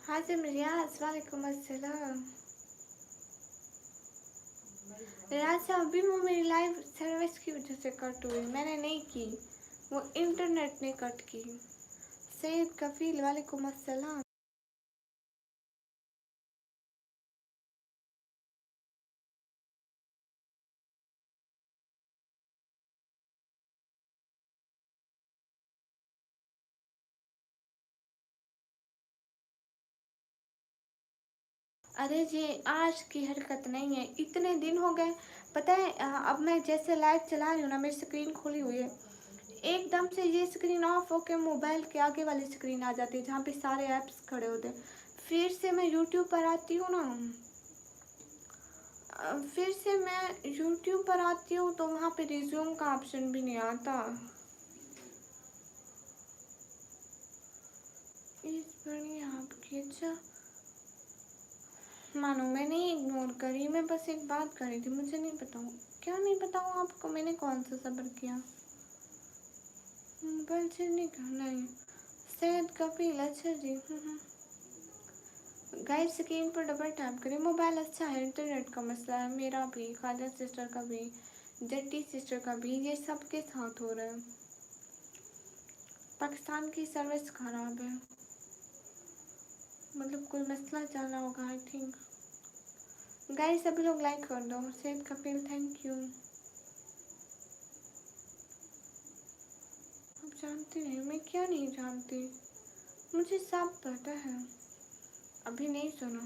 हाजिम रियाज वालेकुम अस्सलाम। रियाज साहब अभी वो मेरी लाइव सर्विस की वजह से कट हुई, मैंने नहीं की, वो इंटरनेट ने कट की। सैयद कफील वालेकुम अस्सलाम। अरे जी आज की हरकत नहीं है, इतने दिन हो गए पता है। अब मैं जैसे लाइव चला रही हूँ ना, मेरी स्क्रीन खुली हुई है, एकदम से ये स्क्रीन ऑफ होके मोबाइल के आगे वाली स्क्रीन आ जाती है जहाँ पे सारे ऐप्स खड़े होते हैं। फिर से मैं यूट्यूब पर आती हूँ ना, फिर से मैं यूट्यूब पर आती हूँ तो वहाँ पे रिज्यूम का ऑप्शन भी नहीं आता। इस बड़ी आपकी अच्छा मानो मैंने इग्नोर करी, मैं बस एक बात करी थी, मुझे नहीं बताऊँ क्या नहीं बताऊँ आपको, मैंने कौन सा सब्र किया। बच्चे नहीं करना है सैयद कपिल। अच्छा जी। गाइस स्क्रीन पर डबल टैप करें। मोबाइल अच्छा है, इंटरनेट का मसला है, मेरा भी, खाजा सिस्टर का भी, जट्टी सिस्टर का भी, ये सबके साथ हो रहा है। पाकिस्तान की सर्विस खराब है, मतलब कोई मसला चल रहा होगा आई थिंक। गाइस सभी लोग लाइक कर दो। Syed Kapil thank you. आप जानती नहीं मैं क्या नहीं जानती, मुझे सब पता है, अभी नहीं सुना।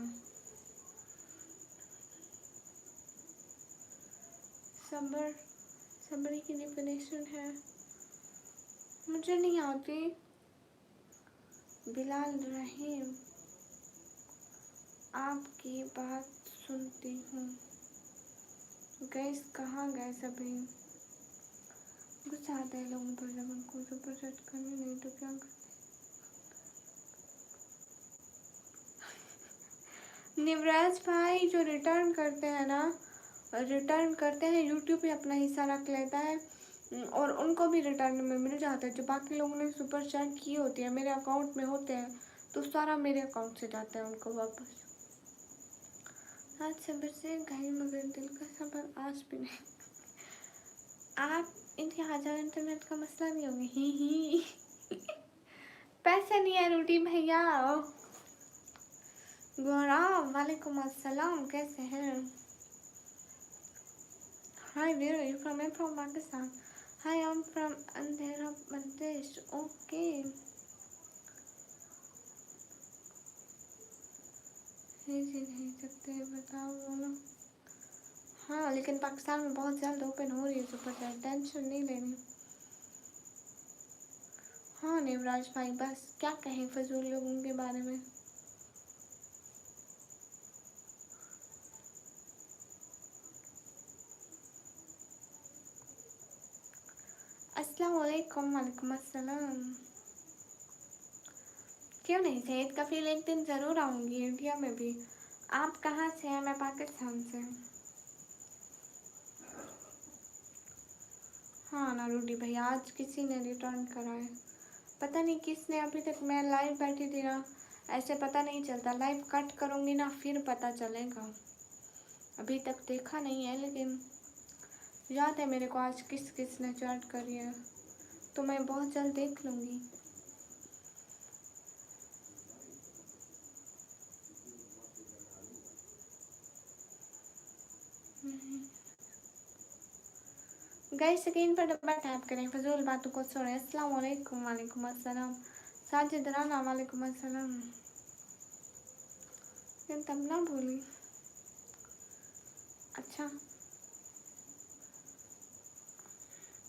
सब्र, सब्र की डेफिनेशन है, मुझे नहीं आती। बिलाल रहीम आपकी बात सुनती हूँ। गैस कहाँ गए सभी, गुस्सा आता है लोगों पर जब उनको जबरदस्त करने नहीं तो क्या करते। निवराज भाई जो रिटर्न करते हैं ना, रिटर्न करते हैं यूट्यूब पे अपना हिस्सा रख लेता है और उनको भी रिटर्न में मिल जाता है। जो बाकी लोगों ने सुपर चैट की होती है मेरे अकाउंट में होते हैं तो सारा मेरे अकाउंट से जाता है उनको वापस। आज सब्र से गई मगर दिल का सब्र आज भी नहीं। आप इनके आ जाओ, इंटरनेट का मसला नहीं होगा। ही पैसे नहीं है रोटी भैया। गोरा वालेकुम अस्सलाम, कैसे हैं? Hi where are you from? I am from Pakistan. Hi I am from Andhra Pradesh. Okay नहीं सकते बताओ बोलो। हाँ लेकिन पाकिस्तान में बहुत जल्द ओपन हो रही है सुपर चैट, टेंशन नहीं लेनी। हाँ नेवराज भाई बस क्या कहें फजूल लोगों के बारे में। अस्सलाम वालेकुम। वालेकुम अस्सलाम। क्यों नहीं सैयद कफील, एक दिन ज़रूर आऊँगी इंडिया में भी। आप कहाँ से हैं? मैं पाकिस्तान से। हाँ नारूडी भैया आज किसी ने रिटर्न करा है, पता नहीं किसने। अभी तक मैं लाइव बैठी थी ना, ऐसे पता नहीं चलता, लाइव कट करूँगी ना फिर पता चलेगा। अभी तक देखा नहीं है लेकिन याद है मेरे को आज किस किस ने चैट करी है, तो मैं बहुत जल्द देख लूँगी। गाइस स्क्रीन पर डब्बा टैप करें, फजूल बातों को छोड़ें। अस्सलाम वालेकुम। वालेकुम अस्सलाम। साजिद राना वालेकुम अस्सलाम। तब ना बोली। अच्छा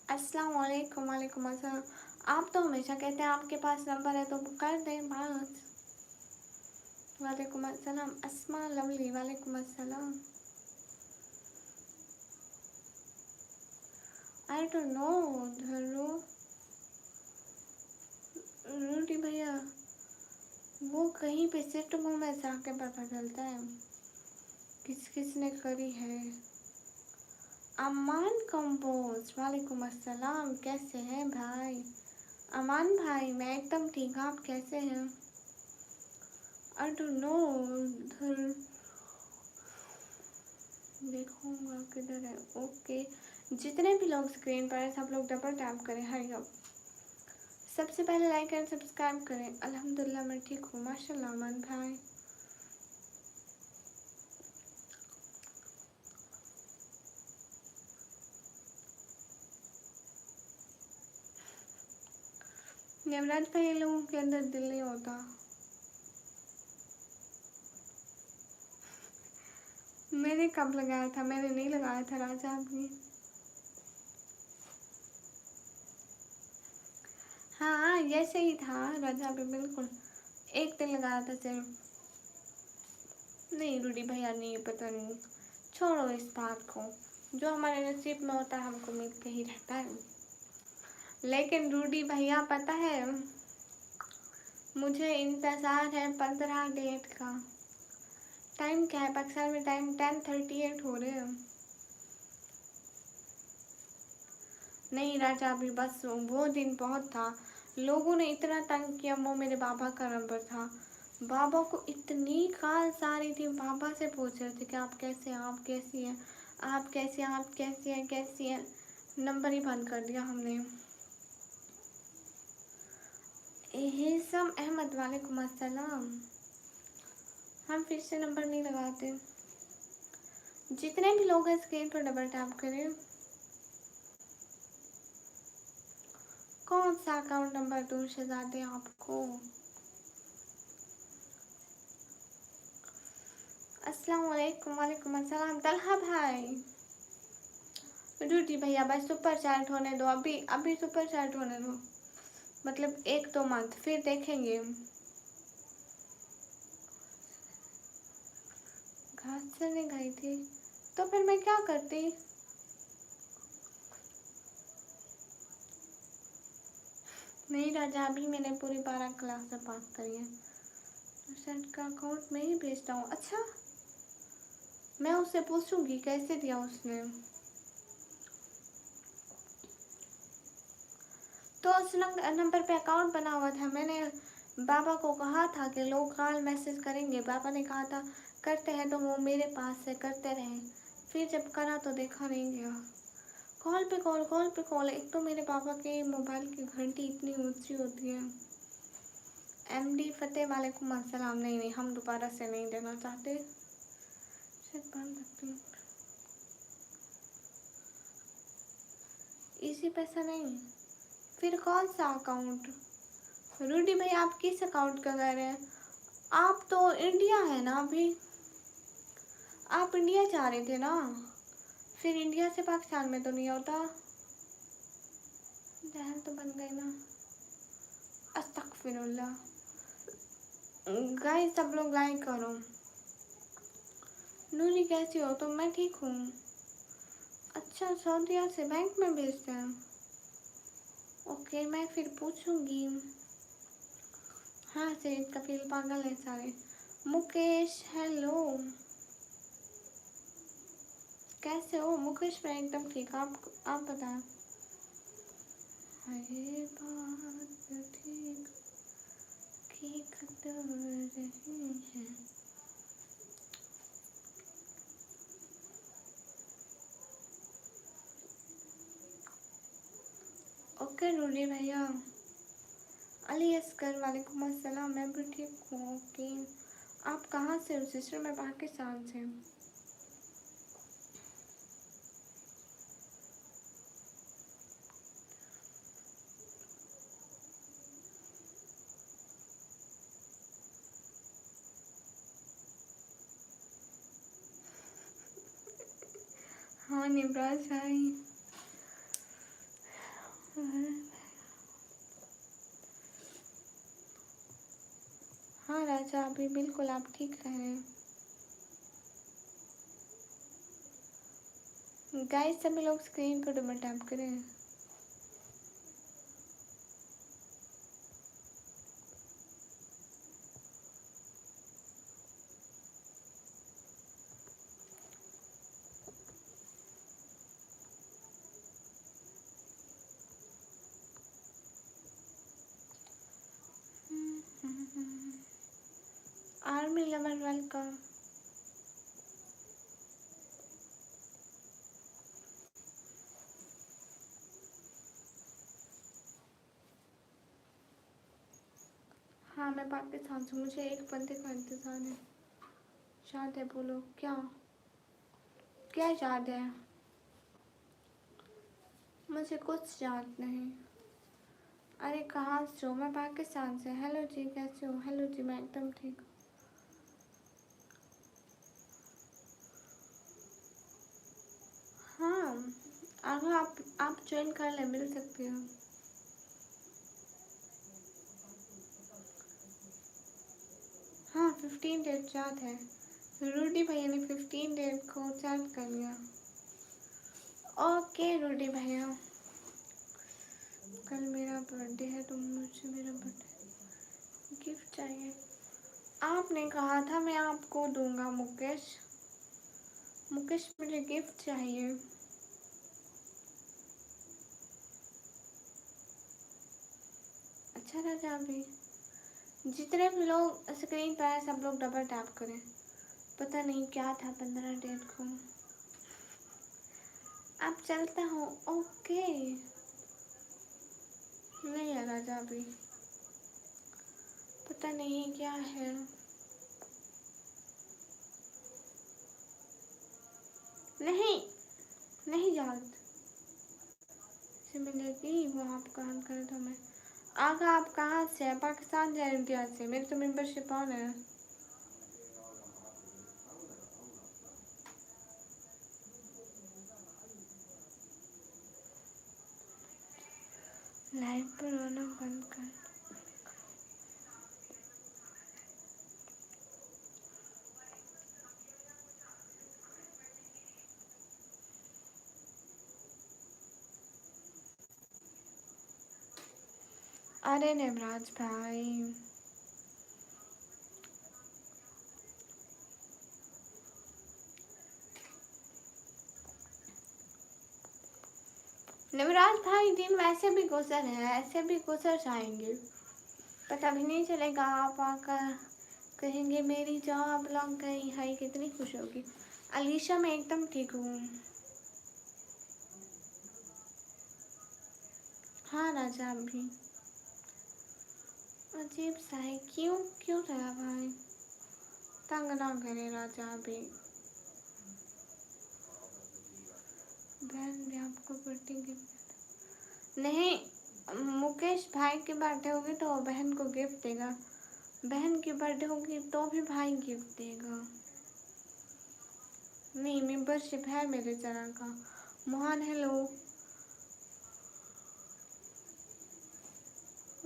अस्सलाम वालेकुम। वालेकुम अस्सलाम। आप तो हमेशा कहते हैं आपके पास नंबर है तो कर दें बात। वालेकुम अस्सलाम। अस्मा लवली वालेकुम अस्सलाम। आई डोंट नो धरू रूटी भैया, वो कहीं पे सेट मुँह में जाके पता चलता है किस किस ने करी है। अमान कंपोज वालेकुम अस्सलाम, कैसे हैं भाई? अमान भाई मैं एकदम ठीक, आप कैसे हैं? आई डोंट नो उधर देखूंगा किधर है। ओके, जितने भी लोग स्क्रीन पर हैं सब लोग डबल टैप करें। हरी अप, सबसे पहले लाइक एंड सब्सक्राइब करें। अल्हम्दुलिल्लाह मैं ठीक हूँ, माशाल्लाह अमन भाई। यमराज भाई, इन लोगों के अंदर दिल नहीं होता। मैंने कब लगाया था? मैंने नहीं लगाया था राजा अभी। हाँ ऐसे ही था राजा अभी, बिल्कुल एक दिन लगाया था सिर्फ। नहीं रूडी भैया नहीं, पता नहीं, छोड़ो इस बात को। जो हमारे नसीब में होता है हमको मिल के ही रहता है। लेकिन रूडी भैया पता है, मुझे इंतज़ार है 15 डेट का। टाइम क्या है पाकिस्तान में? टाइम 10:38 हो रहे हैं। नहीं राजा अभी, बस वो दिन बहुत था, लोगों ने इतना तंग किया। वो मेरे बाबा का नंबर था, बाबा को इतनी कॉल्स आ रही थी, बाबा से पूछ रहे थे कि आप कैसे हैं, आप कैसी हैं, आप कैसी हैं, आप कैसी हैं, कैसी हैं। नंबर ही बंद कर दिया हमने। हिसम अहमद वालेकुम अस्सलाम। हम फिर से नंबर नहीं लगाते। जितने भी लोग हैं स्क्रीन पर डबल टैप करें। कौन सा अकाउंट नंबर दूर शहजादे आपको? अस्सलाम वालेकुम। वालेकुम अस्सलाम तलहा भाई। रूटी भैया बस सुपर चैट होने दो, अभी अभी सुपर चैट होने दो, मतलब 1-2 मंथ फिर देखेंगे। घास चरने गई थी तो फिर मैं क्या करती? नहीं राजा, अभी मैंने पूरी 12 क्लास से पास करी है। सेंट का अकाउंट में ही भेजता हूँ। अच्छा, मैं उससे पूछूंगी कैसे दिया उसने। तो उस नंबर पे अकाउंट बना हुआ था। मैंने बाबा को कहा था कि लोग कॉल मैसेज करेंगे, बाबा ने कहा था करते हैं, तो वो मेरे पास से करते रहे। फिर जब करा तो देखा नहीं गया। कॉल पे कॉल, कॉल पे कॉल। एक तो मेरे पापा के मोबाइल की घंटी इतनी ऊंची होती है। एमडी फतेह वालेकुम अस्सलाम। नहीं नहीं, हम दोबारा से नहीं देना चाहते, शायद बांध सकते हैं। इसी पैसा नहीं, फिर कौन सा अकाउंट? रूडी भाई आप किस अकाउंट का कह रहे हैं? आप तो इंडिया है ना अभी, आप इंडिया जा रहे थे ना, फिर इंडिया से पाकिस्तान में तो नहीं होता। जहन तो बन गए ना। अस्तगफिरुल्लाह। गाइस सब लोग लाइक करो। नूरी कैसी हो? तो मैं ठीक हूँ। अच्छा, सऊदीया से बैंक में भेजते हैं। ओके, मैं फिर पूछूंगी। हाँ से कपिल पागल है सारे। मुकेश हेलो, कैसे हो मुकेश? मैं एकदम ठीक, आप बताएं। हरे बात ठीक की कदर रही है। ओके नूरी भैया। अली असगर वालेकुम अस्सलाम। मैं भी ठीक हूँ। ओके, आप कहाँ से हो सिस्टर? मैं पाकिस्तान से हूँ। हाँ निब्राज भाई। हाँ राजा अभी बिल्कुल आप ठीक कह रहे हैं। गाइस सभी लोग स्क्रीन पर डबल टैप करें। का। हाँ मैं पाकिस्तान से, मुझे एक बंदे का इंतज़ार है। याद है, बोलो क्या क्या याद है? मुझे कुछ याद नहीं। अरे कहाँ से हो? मैं पाकिस्तान से। हेलो जी, कैसे हो? हेलो जी, मैं एकदम ठीक हूँ। हाँ, अगर आप ज्वाइन कर ले, मिल सकते हो। हाँ 15 डेट याद है, रूडी भैया ने 15 डेट को चैट कर लिया। ओके रूडी भैया, कल मेरा बर्थडे है तो मुझे मेरा बर्थडे गिफ्ट चाहिए। आपने कहा था मैं आपको दूंगा मुकेश। मुकेश मुझे गिफ्ट चाहिए। अच्छा राजा, अभी जितने भी लोग स्क्रीन पर है सब लोग डबल टैप करें। पता नहीं क्या था 15 डेट को। आप चलता हो? ओके, नहीं है राजा, अभी पता नहीं क्या है। नहीं नहीं याद से मिलेगी वो, आप कहाँ करे तो मैं आगा। आप कहाँ से हैं? पाकिस्तान या इंडिया से? मेरी तो मेंबरशिप ऑन है। लाइव पर रोना बंद कर। अरे नेमराज भाई, नेमराज भाई दिन वैसे भी गुजर है, ऐसे भी गुजर जाएंगे, पता भी नहीं चलेगा। आप आकर कहेंगे मेरी जॉब लग गई है, कितनी खुश होगी। अलीशा मैं एकदम ठीक हूँ। हाँ राजा, भी अजीब सा है। क्यों क्यों चला भाई? तंग ना करे राजा। भी बहन भी आपको बर्थडे गिफ्ट नहीं, मुकेश भाई की बर्थडे होगी तो बहन को गिफ्ट देगा, बहन की बर्थडे होगी तो भी भाई गिफ्ट देगा। नहीं, मेंबरशिप है मेरे चैनल का। मोहन हेलो।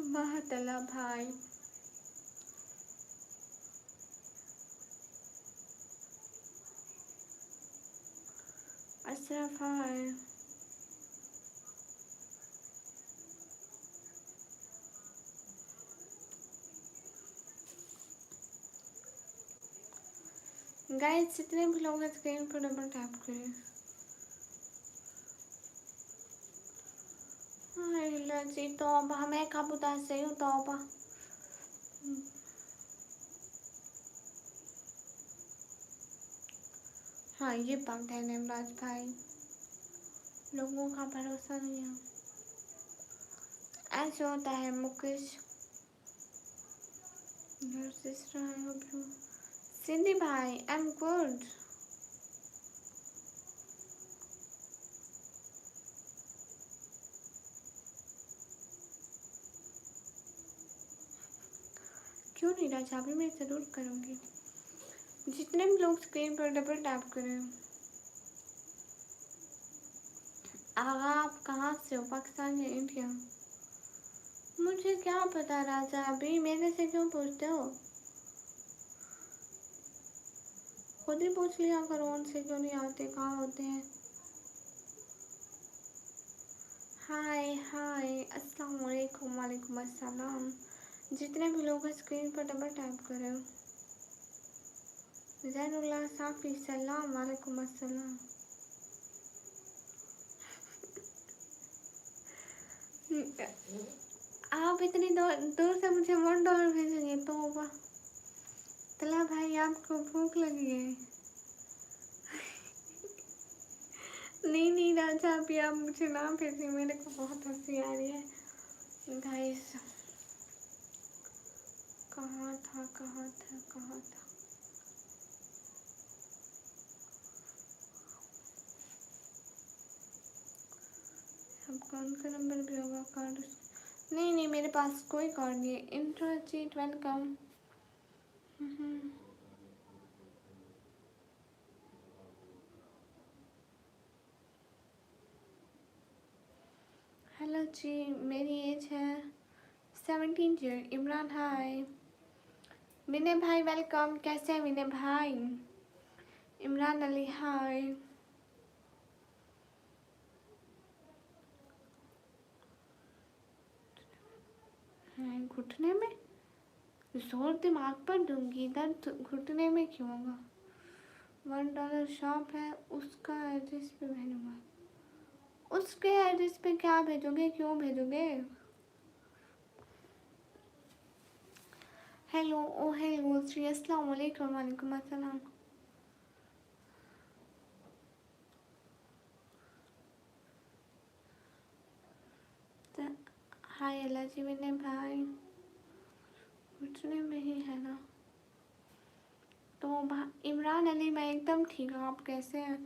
महतला भाई, अशरफ हाय। गाइस जितने भी लोग हैं स्क्रीन पर डबल टैप करें। हाँ जी, तो अब हमें कब उदास चाहिए तो अब हाँ ये बात है नेमराज भाई, लोगों का भरोसा नहीं है। ऐसे होता है मुकेश। सिंधी भाई आई एम गुड। क्यों नहीं राजा, अभी मैं ज़रूर करूँगी। जितने भी लोग स्क्रीन पर डबल टैप करें। आगा आप कहाँ से हो? पाकिस्तान या इंडिया? मुझे क्या पता राजा, अभी मेरे से क्यों पूछते हो? खुद ही पूछ लिया करो उनसे, क्यों नहीं आते, कहाँ होते हैं। हाय हाय, अस्सलाम वालेकुम। वालेकुम अस्सलाम। जितने भी लोग स्क्रीन पर डबल टैप करें। जैनुल्लाह साफ़ी सलाम, वालेकुम अस्सलाम। आप इतनी दूर से मुझे $1 भेजेंगे तो चला भाई आपको भूख लगी है? नहीं नहीं राजा, अभी आप मुझे ना भेजिए, मेरे को बहुत हंसी आ रही है गाइस। कहाँ था। अब कौन का नंबर भी होगा कार्ड? नहीं नहीं, मेरे पास कोई कार्ड नहीं है। इंट्रोजीट वेलकम। हेलो जी, मेरी एज है 17 ईयर। इमरान हाय। विनय भाई वेलकम। कैसे हैं विनय भाई? इमरान अली हाय। घुटने में जोर दिमाग पर दूंगी, दर्द घुटने में क्यों होगा? $1 शॉप है, उसका एड्रेस पे भेजूंगा। उसके एड्रेस पे क्या भेजोगे, क्यों भेजोगे? हेलो ओ हेलो श्री, अस्सलाम वालेकुम। वालेकुम अस्सलाम। हाय अल्लाह जी। विनय भाई घुटने में ही है ना? तो इमरान अली मैं एकदम ठीक हूँ, आप कैसे हैं?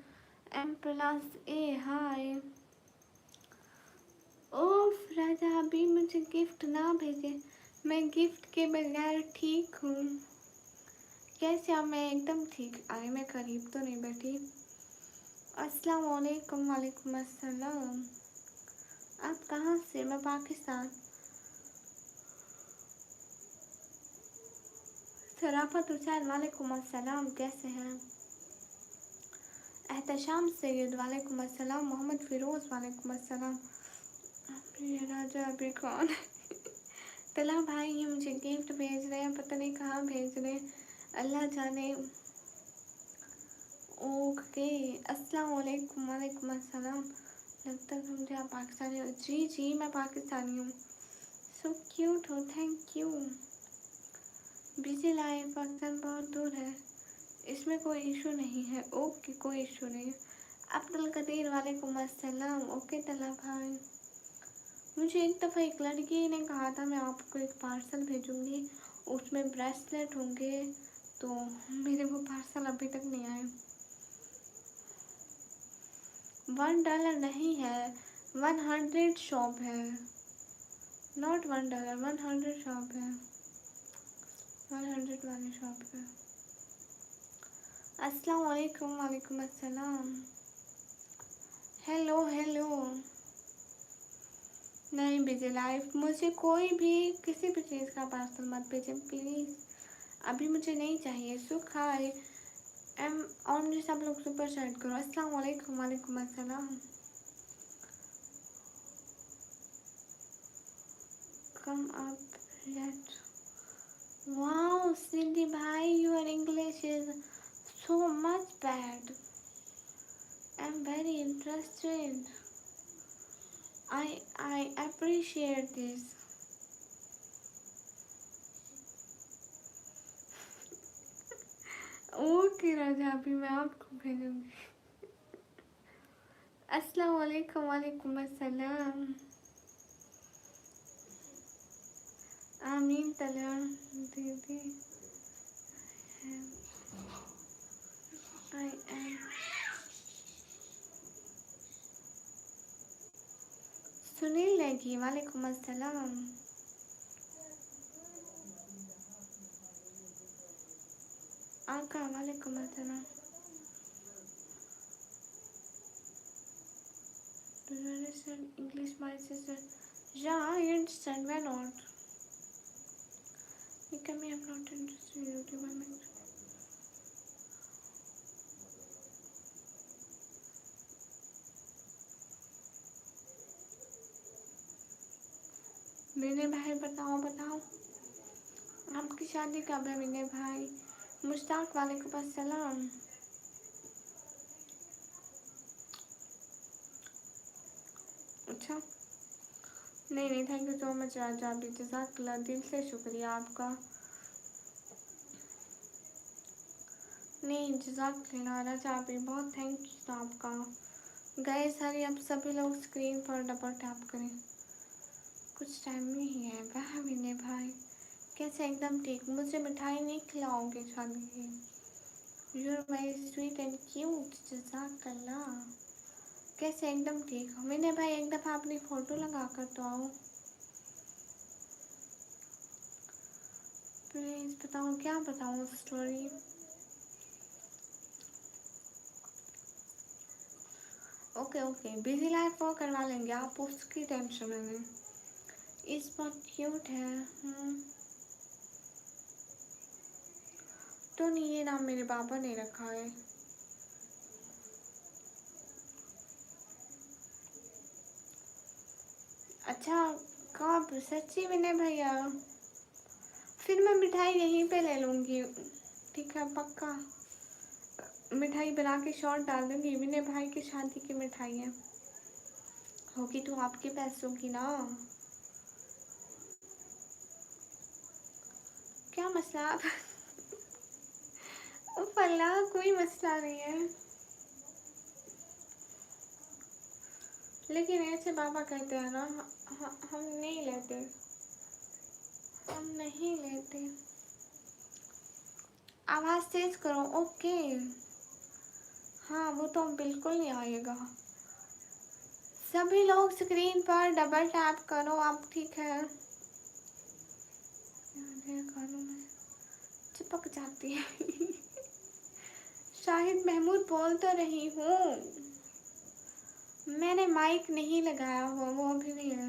M+A हाय। ओफ राजा, अभी मुझे गिफ्ट ना भेजे, मैं गिफ्ट के बगैर ठीक हूँ। कैसे आप? मैं एकदम ठीक। अरे मैं करीब तो नहीं बैठी। अस्सलाम वालेकुम। वालेकुम अस्सलाम। आप कहाँ से? मैं पाकिस्तान। शराफत हुसैन वालेकुम अस्सलाम, कैसे हैं? एहतशाम सैयद वालेकुम अस्सलाम। मोहम्मद फिरोज वालेकुम अस्सलाम। ये राजा अभी कौन? तला भाई ये मुझे गिफ्ट भेज रहे हैं, पता नहीं कहाँ भेज रहे हैं, अल्लाह जाने। ओके अस्सलाम वालेकुम। वालेकुम अस्सलाम। लगता है मुझे आप पाकिस्तानी हो। जी जी मैं पाकिस्तानी हूँ। सो क्यूट हो, thank you. Busy life, Pakistan बहुत दूर है, इसमें कोई इशू नहीं है। ओके कोई इशू नहीं है। अब्दुल कदीर वालेकुम अस्सलाम। ओके तला भाई, मुझे एक दफ़ा एक लड़की ने कहा था मैं आपको एक पार्सल भेजूंगी, उसमें ब्रेसलेट होंगे, तो मेरे वो पार्सल अभी तक नहीं आए। $1 नहीं है, 100 शॉप है, नॉट $1, 100 शॉप है, 100 वाली शॉप है। अस्सलाम वालेकुम। वालेकुम अस्सलाम। Hello hello. नहीं बिजी लाइफ, मुझे कोई भी किसी भी चीज़ का पार्सल मत भेजें प्लीज़, अभी मुझे नहीं चाहिए। सुख हाय। एम और मुझे सब लोग सुपर चैट करो। अस्सलाम वालेकुम। वालेकुम अस्सलाम। Come up late. Wow Sindhi भाई, your English is so much bad, I am very interested, I appreciate this. Okay Raja, अभी मैं आपको भेजूंगी। अस्सलाम वालेकुम। वालेकुम अस्सलाम। आमीन तला दीदी। I am Sunil Negi. वालेकुम अस्सलाम। आका वालेकुम अस्सलाम। Do you understand English, my sister? Yeah, I understand. Why not? You can be. I'm not interested in YouTube. I'm interested. विनय भाई बताओ बताओ, आपकी शादी कब है विनय भाई? मुश्ताक वालेकुम अस्सलाम। अच्छा नहीं नहीं, थैंक यू सो मच राजा, अभी जज़ाकल्लाह, दिल से शुक्रिया आपका। नहीं, जज़ाकल्लाह रज़ा भी बहुत थैंक यू आपका। गाइस सारी आप सभी लोग स्क्रीन पर डबल टैप करें। कुछ टाइम में ही है वह विनय भाई। कैसे एकदम ठीक। मुझे मिठाई नहीं खिलाओगे शादी की। You're very sweet and cute. जज़ाकल्लाह। कैसे एकदम ठीक। विनय भाई एक दफ़ा अपनी फ़ोटो लगा कर तो आओ प्लीज़। बताओ क्या बताऊँ story. Okay okay, busy life वो करवा लेंगे, आप उसकी टेंशन में नहीं। इस बहुत क्यूट है। तो नहीं, ये नाम मेरे पापा ने रखा है। अच्छा, कब सच्ची विनय भैया? फिर मैं मिठाई यहीं पे ले लूँगी, ठीक है पक्का। मिठाई बना के शॉर्ट डाल दूँगी। विनय भाई की शादी की मिठाई है, होगी तो आपके पैसों की ना। क्या मसला आप फला कोई मसला नहीं है, लेकिन ऐसे पापा कहते हैं ना, हम नहीं लेते, हम नहीं लेते। आवाज़ तेज करो। ओके हाँ, वो तो बिल्कुल नहीं आएगा। सभी लोग स्क्रीन पर डबल टैप करो आप, ठीक है। कानों में चिपक जाती है शाहिद महमूद बोल तो रही हूँ, मैंने माइक नहीं लगाया हुआ, वो अभी भी है।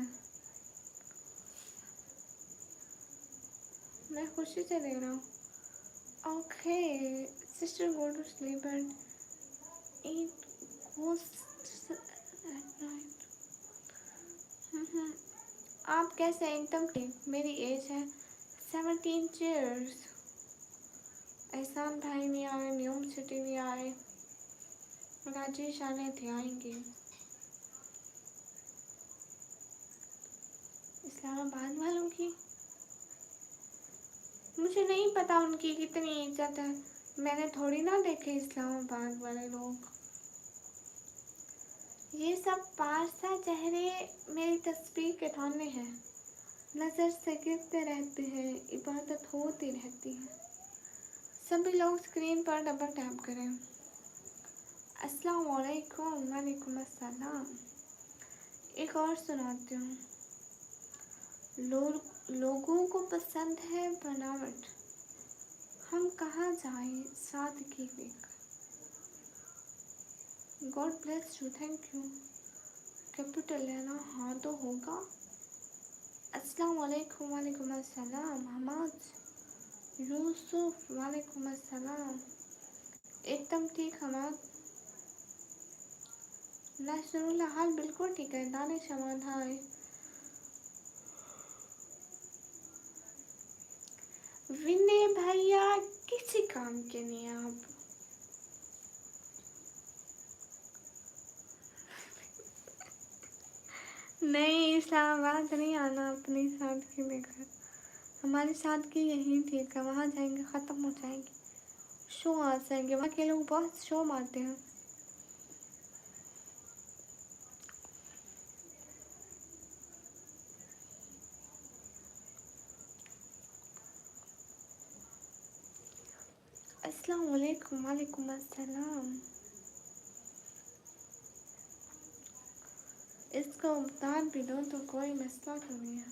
मैं खुशी से ले रहा हूँ। Okay sister go to sleep and eat ghost at night. आप कैसे? एकदम ठीक। मेरी एज है 17 चीयर्स। एहसान भाई नहीं आए, न्यूम सिटी नहीं आए, राजेश आने थे, आएंगे। इस्लामाबाद वालों की मुझे नहीं पता उनकी कितनी इज्जत है, मैंने थोड़ी ना देखे इस्लामाबाद वाले लोग। ये सब पारसा चेहरे मेरी तस्वीर के थाने हैं, नज़र से गिरते रहते हैं, इबादत होती रहती है। सभी लोग स्क्रीन पर डबल टैप करें। अस्सलाम वालेकुम। वालेकुम अस्सलाम। एक और सुनाती हूँ। लोगों को पसंद है बनावट, हम कहाँ जाएं सादगी लेकर। God bless you, thank you. Capital है ना? हाँ तो होगा। अस्सलाम वालेकुम। वालेकुम अस्सलाम। हमाद यूसुफ वालेकुम अस्सलाम। एकदम ठीक हमाद। नासरुल्लाह हाल बिल्कुल ठीक है। दानिश हमाद हाय। विनय भैया किसी काम के नहीं हैं आप। नहीं, इस्लामाबाद नहीं आना अपनी सादगी लेकर। हमारी सादगी यहीं ठीक है, वहाँ जाएंगे ख़त्म हो जाएंगी, शो आ जाएंगे, वहाँ के लोग बहुत शो मारते हैं। अस्सलाम वालेकुम। वालेकुम अस्सलाम। इसको उतार भी दो तो कोई मसला तो नहीं है।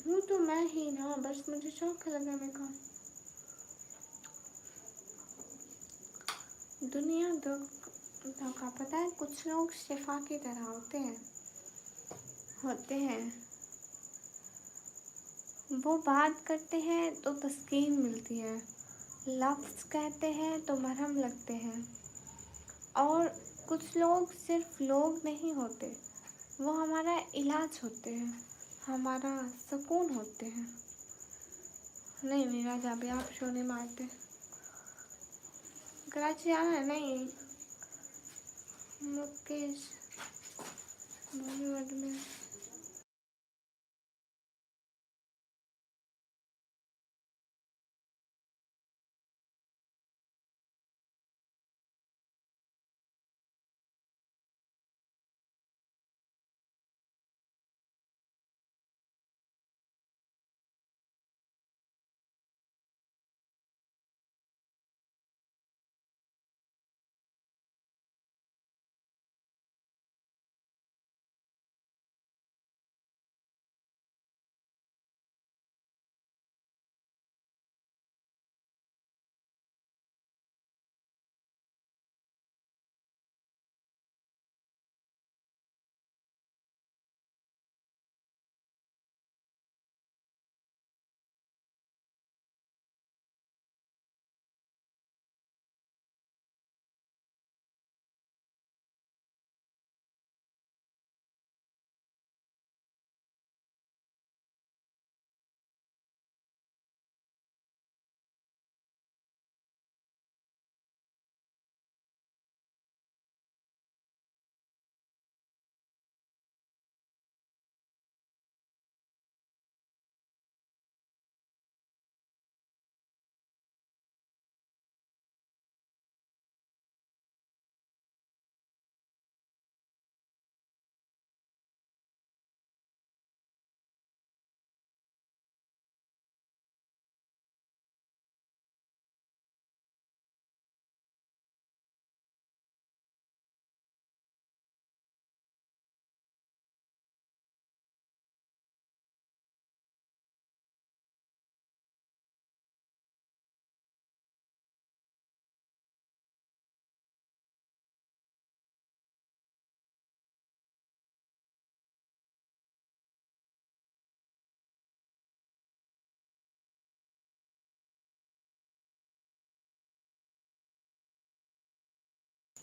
हूँ तो मैं ही ना, बस मुझे शौक लगाने का। दुनिया धोखा। पता है कुछ लोग शिफा की तरह होते हैं। वो बात करते हैं तो तस्कीन मिलती है, लफ्ज़ कहते हैं तो मरहम लगते हैं। और कुछ लोग सिर्फ लोग नहीं होते, वो हमारा इलाज होते हैं, हमारा सुकून होते हैं। नहीं मेरा जाबे आप शो नहीं मारते। कराची आना है? नहीं, मुकेश बॉलीवुड में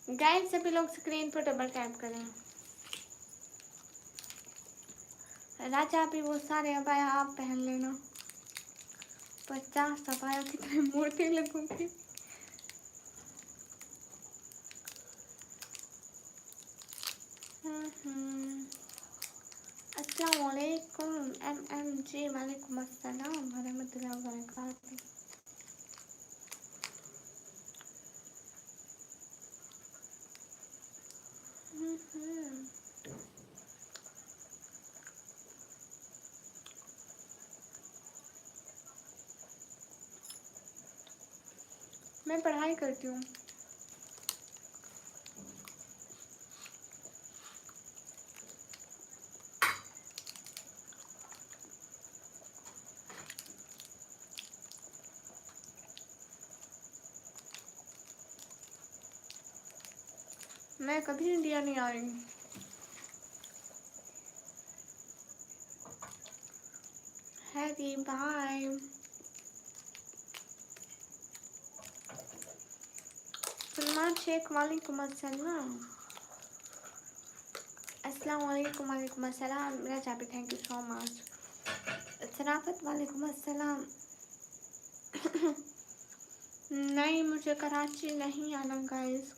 गाइस सभी लोग स्क्रीन पर डबल टैप करें। राजा भी वो सारे अबाया आप पहन लेना। 50 अबाया कितने मोटे लगोगे। अस्सलाम वालेकुम MMG। वालेकुम अस्सलाम वरहमतुल्लाहि वबरकातुहू। मैं पढ़ाई करती हूँ। मैं कभी इंडिया नहीं आई। Harry bye. सलमान शेख वालेकुम अस्सलाम। अस्सलाम वालेकुम। वालेकुम अस्सलाम मेरा चाबी। Thank you so much. Sharafat वालेकुम अस्सलाम। नहीं मुझे कराची नहीं आना गाइस।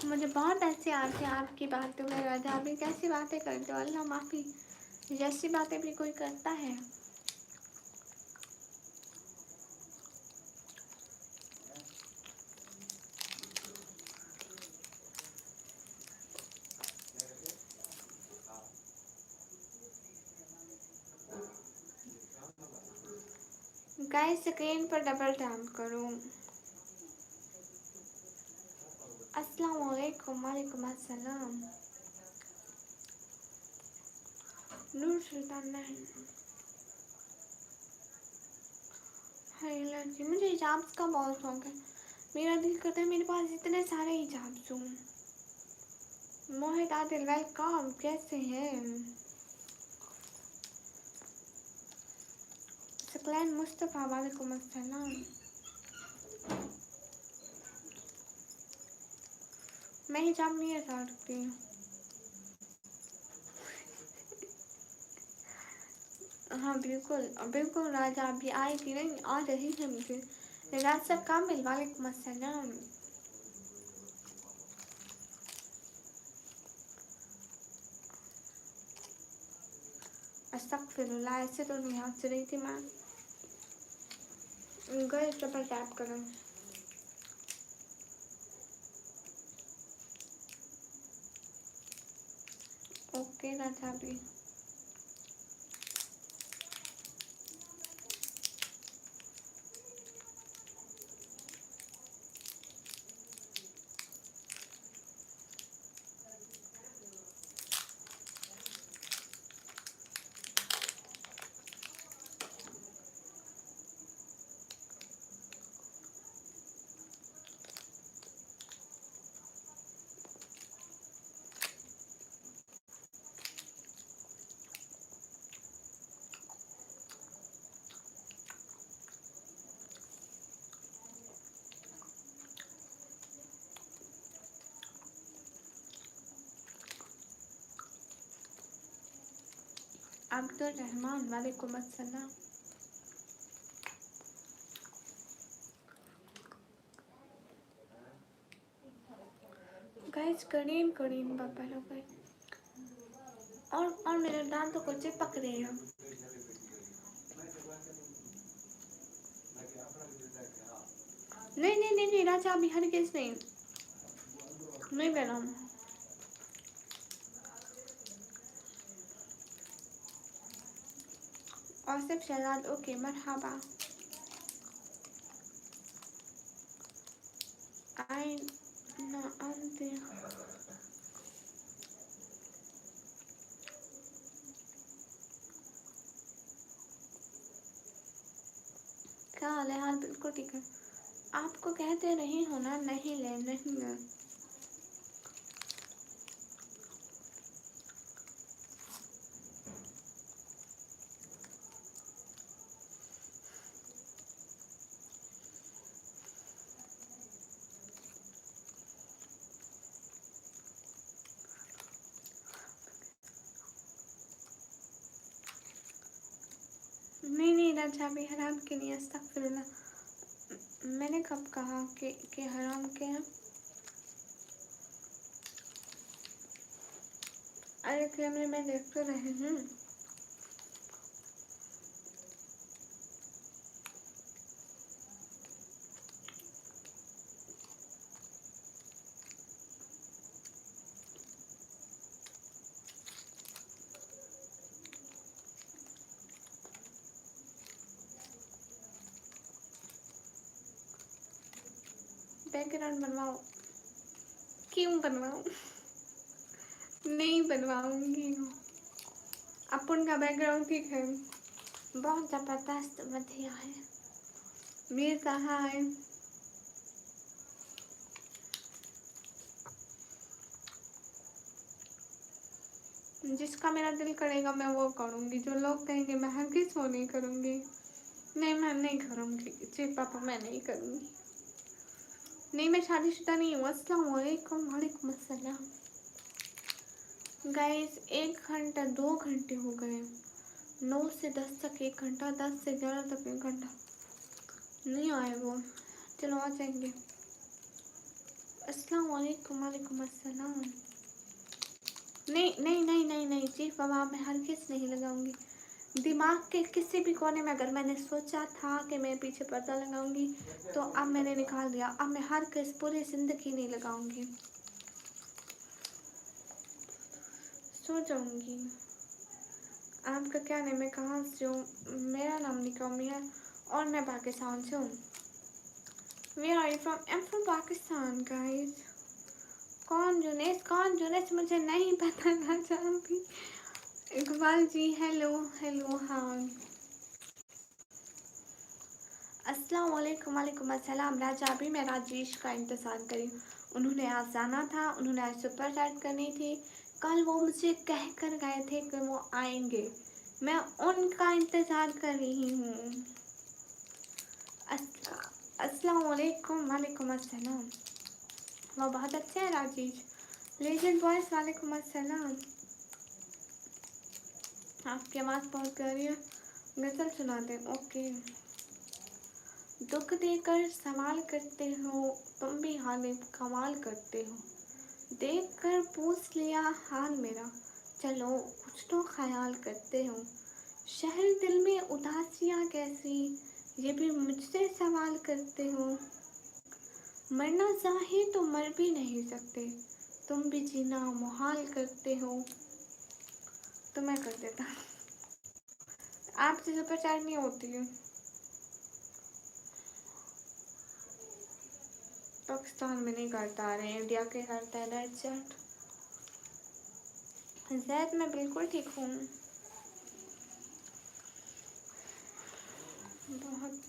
मुझे बहुत ऐसे आते हैं आपकी बातों में। राजा आप भी कैसी बातें करते हो। अल्लाह माफ़ी, जैसी बातें भी कोई करता है। गाइस स्क्रीन पर डबल टैप करो। अस्सलाम वालेकुम। वालेकुम अस्सलाम। नूर सुल्तान नहीं। हाय जी मुझे हिजाब्स का बहुत शौक है। मेरा दिल करता है मेरे पास इतने सारे हिजाब्स हों। मोहित आदिल वेलकम। कैसे हैं। सकलैन मुस्तफ़ा वालेकुम अस्सलाम। मैं हिजाब नहीं हटा सकती। हाँ बिल्कुल बिल्कुल राजा अभी आई थी नहीं आ रही है मुझे। राज सब कामिल वालेकुम अस्सलाम। अस्तगफिरुल्लाह ऐसे तो नहीं हंस रही थी मैं। गए पर टैप करो। ओके राजा भी। अब्दुल रहमान वालेकुम अस्सलाम। गाइस करीम करीम पापा लोग और मेरे दांतों को चिपक रहे हैं। नहीं नहीं नहीं नहीं राजा अभी हर किस नहीं बना। आसिफ शहजाद ओके मरहबा। आई ना आते। क्या हाल है। हाल बिल्कुल ठीक है। आपको कहते नहीं होना नहीं ले। नहीं नहीं राजा भी हराम के नहीं, अस्तगफिरुल्लाह। मैंने कब कहा कि हराम के हैं? अरे कैमरे में देख तो रहे हैं। बैकग्राउंड बनवाओ। क्यों बनवाऊं? नहीं बनवाऊंगी। अपन का बैकग्राउंड ठीक है, बहुत जबरदस्त बढ़िया है। मेरे कहा है जिसका मेरा दिल करेगा मैं वो करूँगी, जो लोग कहेंगे मैं हरगिज़ वो नहीं करूँगी। नहीं मैं नहीं करूँगी जी पापा, मैं नहीं करूँगी। नहीं मैं शादीशुदा नहीं हूँ। अस्सलाम वालेकुम। वालेकुम अस्सलाम। गाइस 1 घंटा 2 घंटे हो गए, 9 से 10 तक 1 घंटा, 10 से 11 तक 1 घंटा। नहीं आए वो, चलो आ जाएंगे। अस्सलाम वालेकुम। वालेकुम अस्सलाम। नहीं नहीं नहीं नहीं नहीं जी बाबा, मैं हरगिज़ नहीं लगाऊंगी। दिमाग के किसी भी कोने में अगर मैंने सोचा था कि मैं पीछे पर्दा लगाऊंगी तो अब मैंने निकाल दिया। अब मैं हरगिज़ पूरी ज़िंदगी नहीं लगाऊंगी, सो जाऊंगी। आपका क्या नाम है, कहाँ से हो? मेरा नाम निकोमी है और मैं पाकिस्तान से हूँ। Where are you from? I am from Pakistan guys. कौन जुनेस? कौन जुनेस? मुझे नहीं पता ना जान भी। Iqbal ji hello hello. हाँ अस्सलाम वालेकुम। वालेकुम अस्सलाम। राजा अभी मैं राजेश का इंतज़ार करी, उन्होंने आज जाना था, उन्होंने आज सुपर चैट करनी थी। कल वो मुझे कह कर गए थे कि वो आएंगे, मैं उनका इंतज़ार कर रही हूँ। अस्सलाम वालेकुम। वालेकुम अस्सलाम। वो बहुत अच्छे हैं राजेश। लेजेंड बॉयस वालेकुम अस्सलाम। आपकी आवाज़ बहुत प्यारी है, गज़ल सुनाते हैं। ओके। दुख देकर सवाल करते हो, तुम भी हाल कमाल करते हो। देख कर पूछ लिया हाल मेरा, चलो कुछ तो ख्याल करते हो। शहर दिल में उदासियाँ कैसी, ये भी मुझसे सवाल करते हो। मरना चाहे तो मर भी नहीं सकते, तुम भी जीना मुहाल करते हो। तो मैं कर देता, आपसे सुपर चैट नहीं होती है। पाकिस्तान में नहीं करता रहे, इंडिया के करता है नेट चैट। जैद मैं बिल्कुल ठीक हूँ, बहुत।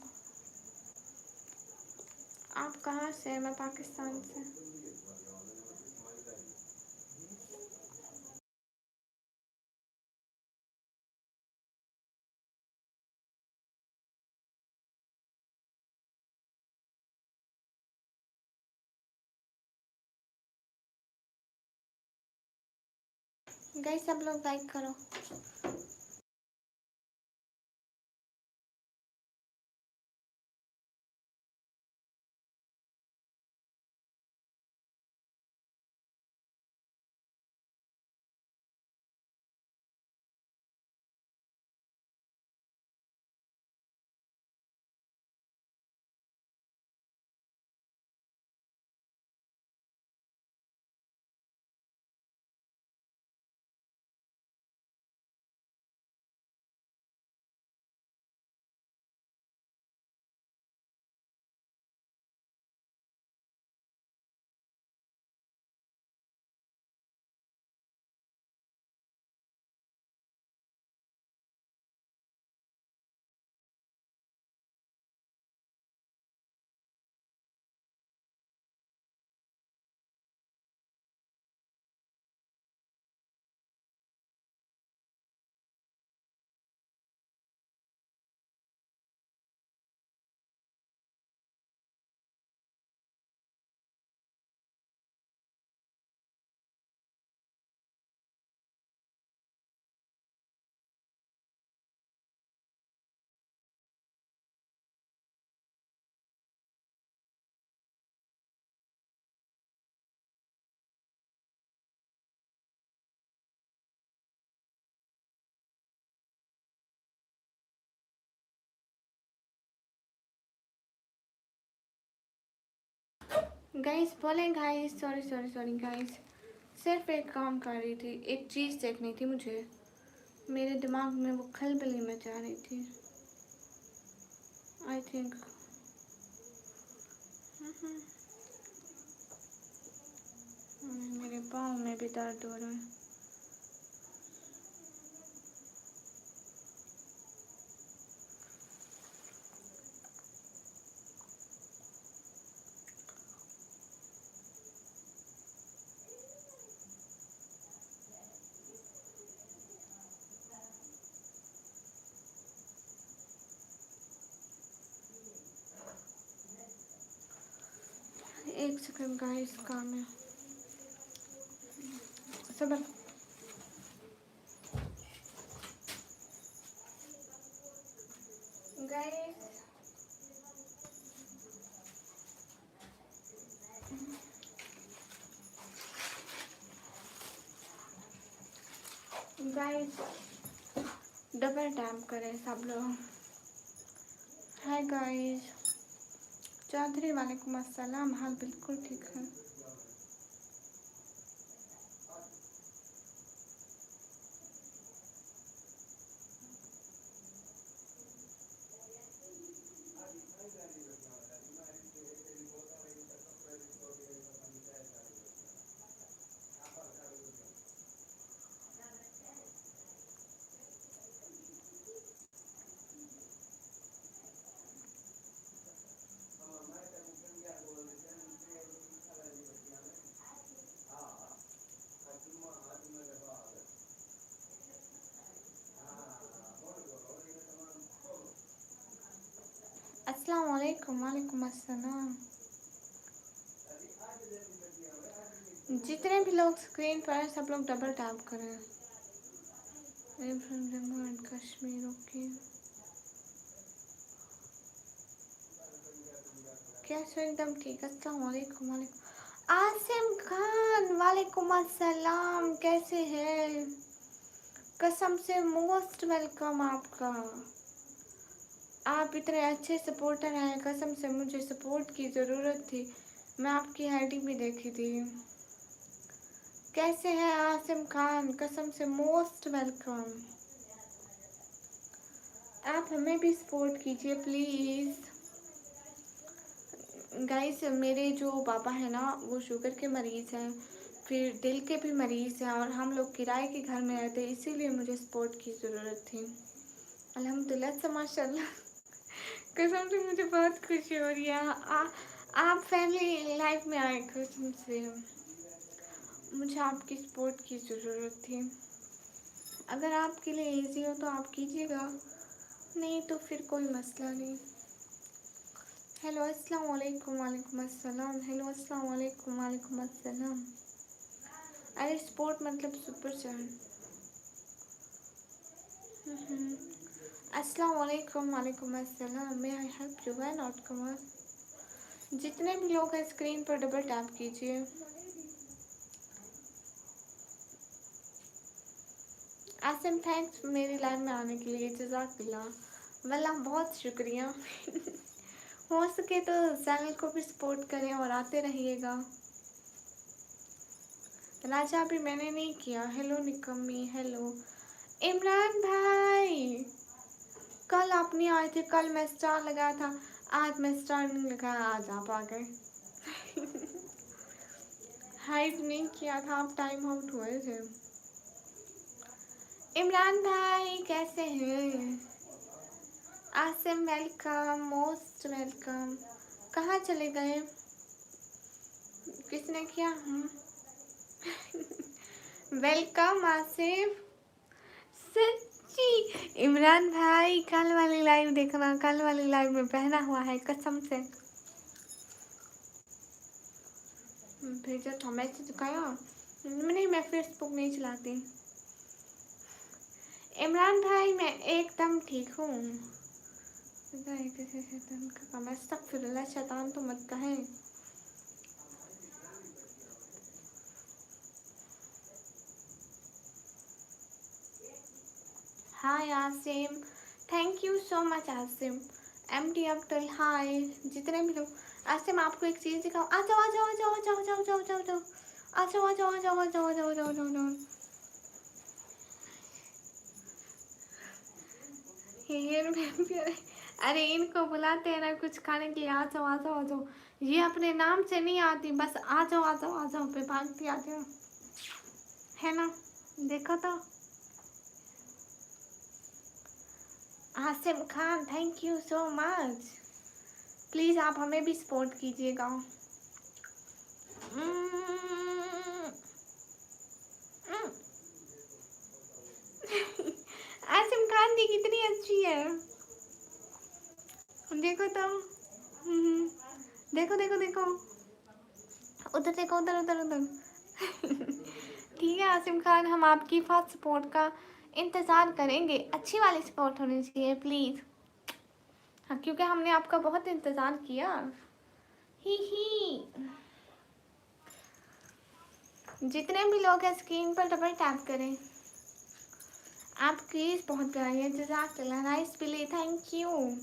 आप कहाँ से? मैं पाकिस्तान से। गाइस सब लोग लाइक करो। गाइस बोले guys, sorry sorry sorry guys, सिर्फ एक काम कर रही थी, एक चीज़ देखनी थी मुझे, मेरे दिमाग में वो खलबली मचा रही थी। आई थिंक मेरे पाँव में भी दर्द हो रहा है। एक सेकंड गाइस, काम है, सबर। गाइस गाइस डबल टैप करें सब लोग। हाय गाइस, चौधरी वालेकुम अस्सलाम। हाँ बिल्कुल ठीक है। अस्सलाम वालेकुम। वालेकुम अस्सलाम। जितने भी लोग स्क्रीन पर हैं सब लोग डबल टैप करें। From Jammu and Kashmir. Okay, कैसे? एकदम ठीक। अस्सलाम वालेकुम। वालेकुम आसिम खान, वालेकुम अस्सलाम। कैसे हैं? कसम से मोस्ट वेलकम आपका। आप इतने अच्छे सपोर्टर हैं, कसम से मुझे सपोर्ट की ज़रूरत थी। मैं आपकी आईडी भी देखी थी। कैसे हैं आसिम खान? कसम से मोस्ट वेलकम। आप हमें भी सपोर्ट कीजिए प्लीज़। गाइस मेरे जो पापा हैं ना वो शुगर के मरीज़ हैं, फिर दिल के भी मरीज़ हैं, और हम लोग किराए के घर में रहते हैं, इसीलिए मुझे सपोर्ट की ज़रूरत थी। अल्हम्दुलिल्लाह से माशाल्लाह। कसम से मुझे बहुत खुशी हो रही है। आप फैमिली लाइफ में आए, कसम से मुझे आपकी सपोर्ट की ज़रूरत थी। अगर आपके लिए इजी हो तो आप कीजिएगा, नहीं तो फिर कोई मसला नहीं। हेलो अस्सलाम वालेकुम। वालेकुम अस्सलाम। हेलो अस्सलाम वालेकुम। वालेकुम अस्सलाम। अरे सपोर्ट मतलब सुपर चैट। अस्सलाम वालेकुम। वालेकुम अस्सलाम। May I help you? Why not Kamar? जितने भी लोग हैं स्क्रीन पर डबल टैप कीजिए। आसिम थैंक्स मेरी लाइफ में आने के लिए, जज़ाकल्लाह। वल्ला बहुत शुक्रिया। हो सके तो चैनल को भी सपोर्ट करें और आते रहिएगा। राजा भी मैंने नहीं किया। हेलो निकम्मी। हेलो इमरान भाई, कल आप नहीं आए थे, कल मैं स्टार लगाया था, आज मैं स्टार नहीं लगाया, आज आप आ गए। हाइड नहीं किया था, आप टाइम आउट हुए थे। इमरान भाई कैसे हैं? Asim welcome, most welcome. कहाँ चले गए? किसने किया? वेलकम आसिफ। सच्ची इमरान भाई, कल वाली लाइव देखना, कल वाली लाइव में पहना हुआ है कसम से। भेजा था, मैसेज गया नहीं, मैं फेसबुक नहीं चलाती। इमरान भाई मैं एकदम ठीक हूँ। किसी शैतान का काम, अस्तगफिरुल्लाह, शैतान तो मत कहें। Hi Asim, thank you so much Asim. MD Abdul hi, जितने भी लोग। आज से मैं आपको एक चीज़ दिखाऊँ। आ जाओ आ जाओ आ जाओ आ जाओ आ जाओ आ जाओ आ जाओ आ जाओ आ जाओ आ जाओ आ जाओ आ जाओ आ जाओ आ जाओ। अरे इनको बुलाते हैं ना कुछ खाने के लिए, आ जाओ आ जाओ आ जाओ। ये अपने नाम से नहीं आती, बस आ जाओ आ जाओ आ जाओ पे भागती आती हो, है ना? देखो तो। Asim Khan thank you so much. Please आप हमें भी सपोर्ट कीजिएगा। आसिम खान दी कितनी अच्छी है, देखो तो। देखो देखो देखो, उधर देखो, उधर उधर उधर। ठीक है आसिम खान, हम आपकी फास्ट सपोर्ट का इंतज़ार करेंगे। अच्छी वाली सपोर्ट होनी चाहिए प्लीज़। हाँ, क्योंकि हमने आपका बहुत इंतज़ार किया। ही। जितने भी लोग हैं स्क्रीन पर डबल टैप करें। आपकी बहुत प्यारी है, जज़ाकल्लाह, नाइस बिली, थैंक यू।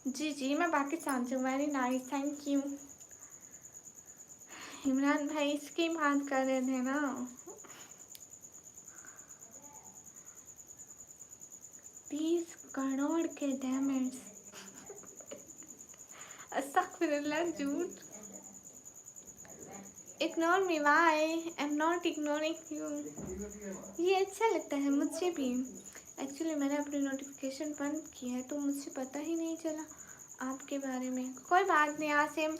जी मैं पाकिस्तान से हूँ, very nice, thank you. Imran भाई इसकी बात कर रहे थे ना। 30 करोड़ के डैमेज। अस्तगफिरुल्लाह, झूठ। Ignore me, why I am not ignoring you. ये अच्छा लगता है मुझे भी। एक्चुअली मैंने अपनी नोटिफिकेशन बंद की है तो मुझे पता ही नहीं चला आपके बारे में। कोई बात नहीं आसिम,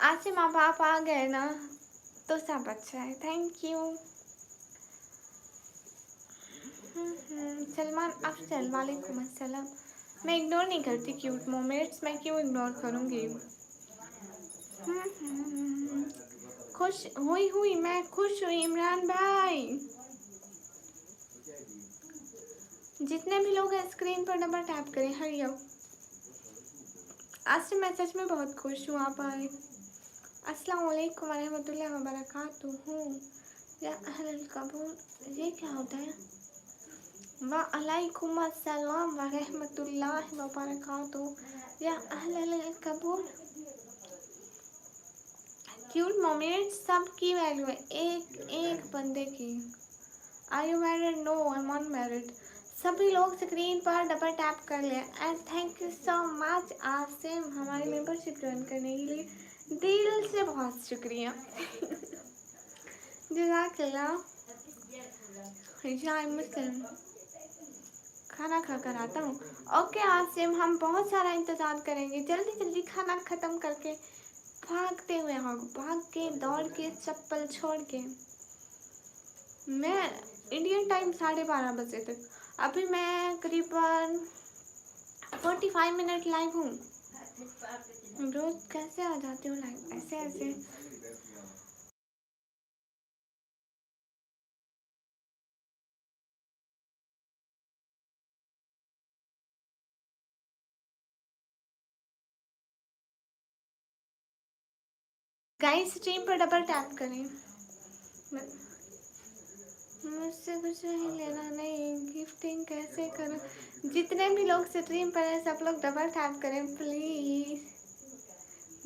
आसिम आप आ गए ना तो सब अच्छा है, थैंक यू। सलमान अफजल, वालेकुम अस्सलाम। मैं इग्नोर नहीं करती क्यूट मोमेंट्स, मैं क्यों इग्नोर करूँगी। खुश हुई मैं, खुश हुई इमरान भाई। जितने भी लोग हैं स्क्रीन पर डबल टैप करें, हरी अप। आज से मैं सच में बहुत खुश हूँ आप आए। अस्सलाम वालेकुम वरहमतुल्लाहि वबरकातुहू। या अहलल कबूल, ये क्या होता है? वालेकुम अस्सलाम वरहमतुल्लाहि वबरकातुहू। या अहलल कबूल। क्यूट मोमेंट्स सबकी वैल्यू है, एक एक बंदे की। Are you married? No, I am unmarried. सभी लोग स्क्रीन पर डबल टैप कर ले। And thank you so much Asim हमारी मेंबरशिप ज्वाइन करने के लिए, दिल से बहुत शुक्रिया। जज़ाकल्लाह। मुस्लिम खाना खा कर आता हूँ। ओके आसिम, हम बहुत सारा इंतज़ार करेंगे, जल्दी जल्दी खाना ख़त्म करके भागते हुए आओ, भाग के दौड़ के चप्पल छोड़ के। मैं इंडियन टाइम 12:30 बजे तक, अभी मैं करीबन 45 मिनट लाइव हूँ। रोज कैसे आ जाते हो लाइव, ऐसे ऐसे। गाइस स्ट्रीम पर डबल टैप करें। मुझसे कुछ नहीं लेना, नहीं गिफ्टिंग कैसे करूं। जितने भी लोग स्ट्रीम पर हैं सब लोग डबल टैप करें प्लीज।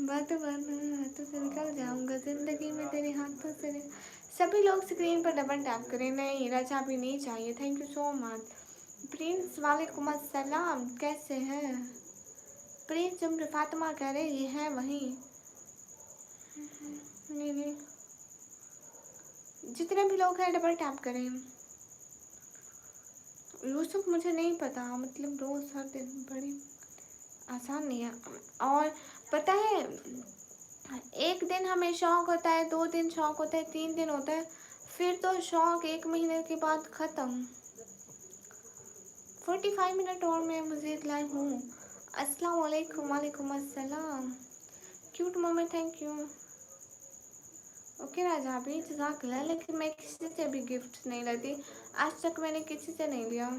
हाथों से निकल जाऊंगा, जिंदगी में तेरे हाथों से। सभी लोग स्क्रीन पर डबल टैप करें। नहीं रजा भी नहीं चाहिए, thank you so much. Prince वालेकुम अस्सलाम, कैसे हैं प्रिंस? तुम फातिमा कह रहे ये है वहीं। मेरे जितने भी लोग हैं डबल टैप करें। यूसुफ मुझे नहीं पता, मतलब रोज़ हर दिन बड़ी आसान नहीं है। और पता है एक दिन हमें शौक होता है, 2 दिन शौक होता है, 3 दिन होता है, फिर तो शौक 1 महीने के बाद ख़त्म। 45 मिनट और मैं मज़ीद लाइव हूँ। अस्सलाम वालेकुम, वालेकुम अस्सलाम। Cute moment, thank you. Okay Raja भी जज़ाकल्लाह, लेकिन मैं किसी से भी गिफ्ट नहीं लेती, आज तक मैंने किसी से नहीं लिया।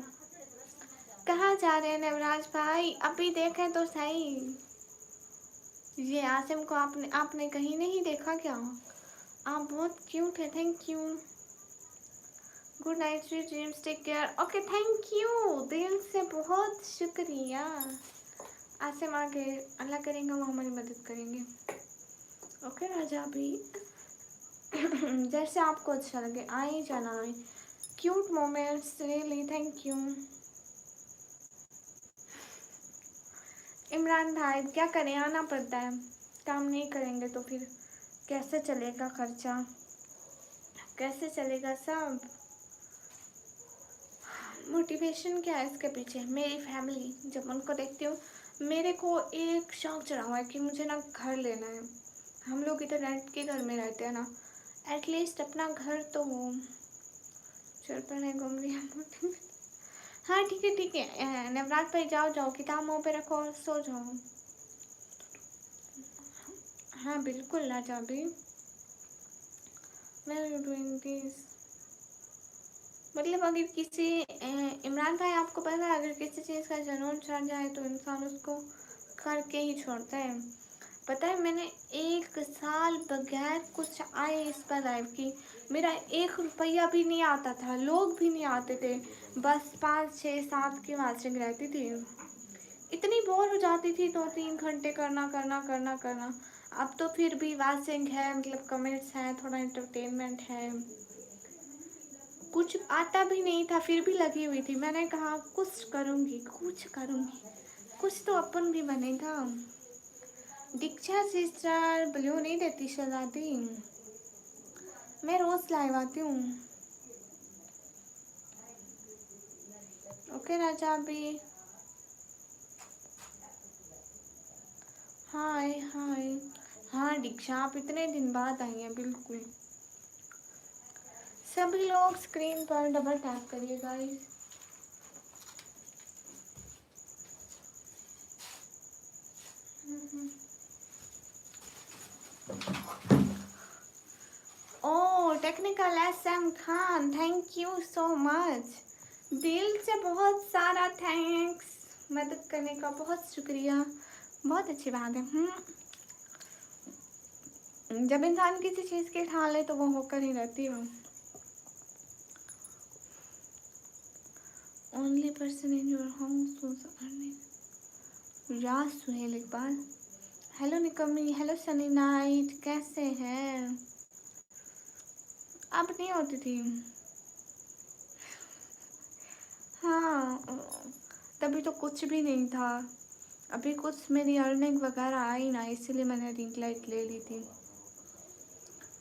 कहाँ जा रहे हैं नवराज भाई, अभी देखें तो सही। ये आसिम को आपने कहीं नहीं देखा क्या? आप बहुत क्यूट है, thank you. Good night, sweet dreams, take care. Okay thank you, दिल से बहुत शुक्रिया। आज से मांगे, अल्लाह करेंगे वो हमारी मदद करेंगे। ओके राजा भी। जैसे आपको अच्छा लगे, आए जाना आए। Cute moments really, thank you. Imran भाई क्या करें, आना पड़ता है, काम नहीं करेंगे तो फिर कैसे चलेगा खर्चा, कैसे चलेगा सब। मोटिवेशन क्या है इसके पीछे, मेरी फैमिली। जब उनको देखती हूँ, मेरे को एक शौक चढ़ा हुआ है कि मुझे ना घर लेना है। हम लोग इधर रेंट के घर में रहते हैं ना, एटलीस्ट अपना घर तो हो। चल पर है घूम रही है। हाँ ठीक है नवरात भाई, जाओ जाओ, किताब मुँह पे रखो और सो जाओ। हाँ बिल्कुल राजा भी। मैं डूइंग दिस, मतलब अगर किसी इमरान भाई आपको पता है, अगर किसी चीज़ का जुनून चढ़ जाए तो इंसान उसको करके ही छोड़ता है। पता है मैंने 1 साल बगैर कुछ आए इस पर लाइव की, मेरा 1 रुपया भी नहीं आता था, लोग भी नहीं आते थे, बस 5 6 7 की वाचिंग रहती थी। इतनी बोर हो जाती थी, 2 3 घंटे करना करना करना करना। अब तो फिर भी वाचिंग है, मतलब कमेंट्स हैं, थोड़ा एंटरटेनमेंट है। कुछ आता भी नहीं था फिर भी लगी हुई थी। मैंने कहा कुछ करूँगी कुछ करूँगी, कुछ तो अपन भी बनेगा। दीक्षा सिस्टर ब्लू नहीं देती शहजादी, मैं रोज लाइव आती हूँ। ओके राजा भी। हाय हाय। हाँ दीक्षा आप इतने दिन बाद आई हैं, बिल्कुल। सभी लोग स्क्रीन पर डबल टैप करिए guys. Oh technical SM Khan, thank you so much, दिल से बहुत सारा थैंक्स। मदद करने का बहुत शुक्रिया, बहुत अच्छी बात है। जब इंसान किसी चीज़ की ठान ले तो वो होकर ही रहती है। Only person in your house was earning. Raj Suhail Iqbal, hello Nikmi, hello Sunny Night, कैसे हैं? अब नहीं होती थी। हाँ तभी तो कुछ भी नहीं था, अभी कुछ मेरी अर्निंग वगैरह आई ना, इसीलिए मैंने रिंग लाइट ले ली थी।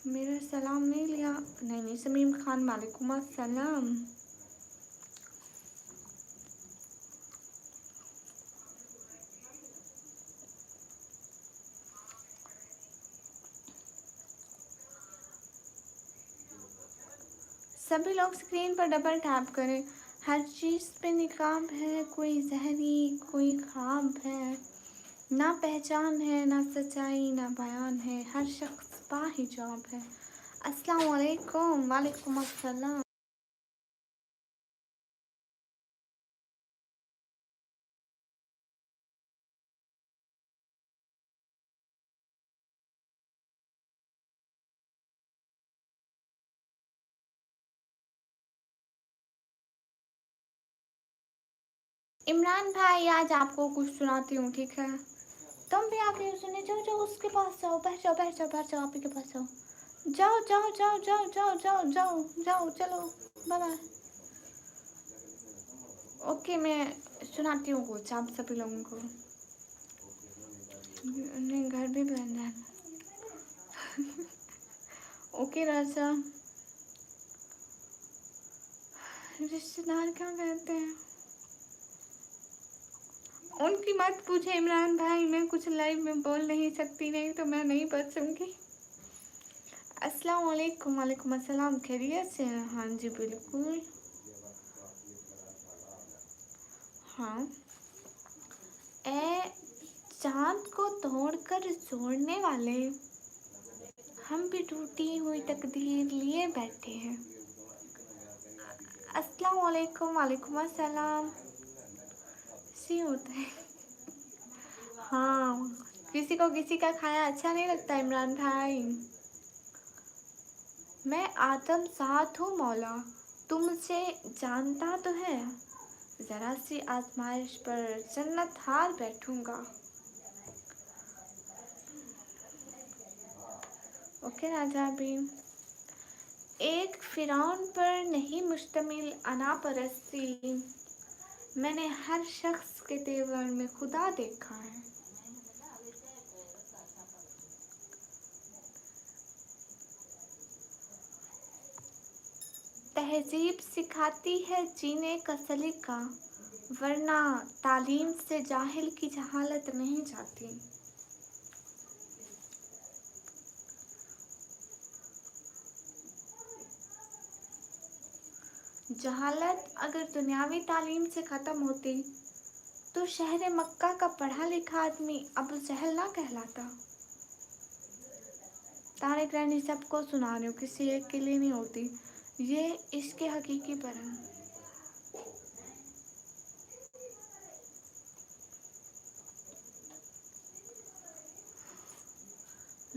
मेरा सलाम नहीं लिया? नहीं समीम खान वालेकुम अस्सलाम। सभी लोग स्क्रीन पर डबल टैप करें। हर चीज़ पे निकाब है, कोई जहरी कोई ख्वाब है, ना पहचान है ना सच्चाई ना बयान है, हर शख्स बाहिजाब है। अस्सलाम वालेकुम। वालेकुम अस्सलाम। इमरान भाई आज आपको कुछ सुनाती हूँ, ठीक है? तुम भी आके सुने, जाओ जाओ उसके पास जाओ, बैठ जाओ बैठ जाओ बैठ जाओ, आप ही के पास जाओ, जाओ जाओ जाओ जाओ जाओ जाओ जाओ जाओ, चलो बाय बाय। ओके मैं सुनाती हूँ कुछ आप सभी लोगों को। नहीं घर भी बंद है। ओके राजा, रिश्तेदार क्या कहते हैं उनकी मत पूछे इमरान भाई, मैं कुछ लाइव में बोल नहीं सकती, नहीं तो मैं नहीं बचूंगी। अस्सलाम वालेकुम। वालेकुम अस्सलाम, खैरियत से हैं? हाँ जी बिल्कुल। हाँ ए चांद को तोड़कर जोड़ने वाले, हम भी टूटी हुई तकदीर लिए बैठे हैं। अस्सलाम वालेकुम। वालेकुम अस्सलाम। सी होता है। हाँ किसी को किसी का खाया अच्छा नहीं लगता इमरान भाई। मैं आदम साथ हूँ मौला, तुमसे जानता तो है, जरा सी आजमाइश पर जन्नत हार बैठूंगा। ओके राजा भी। एक फिरौन पर नहीं मुश्तमिल अना परस्ती, मैंने हर शख्स के तेवर में खुदा देखा है। तहजीब सिखाती है जीने का सलीका, वरना तालीम से जाहिल की जहालत नहीं जाती। जहालत अगर दुनियावी तालीम से ख़त्म होती तो शहर मक्का का पढ़ा लिखा आदमी अबू जहल ना कहलाता। तारिक रहनी सबको सुना रही हूँ, किसी एक के लिए नहीं होती, ये इसके हकीकी पर है।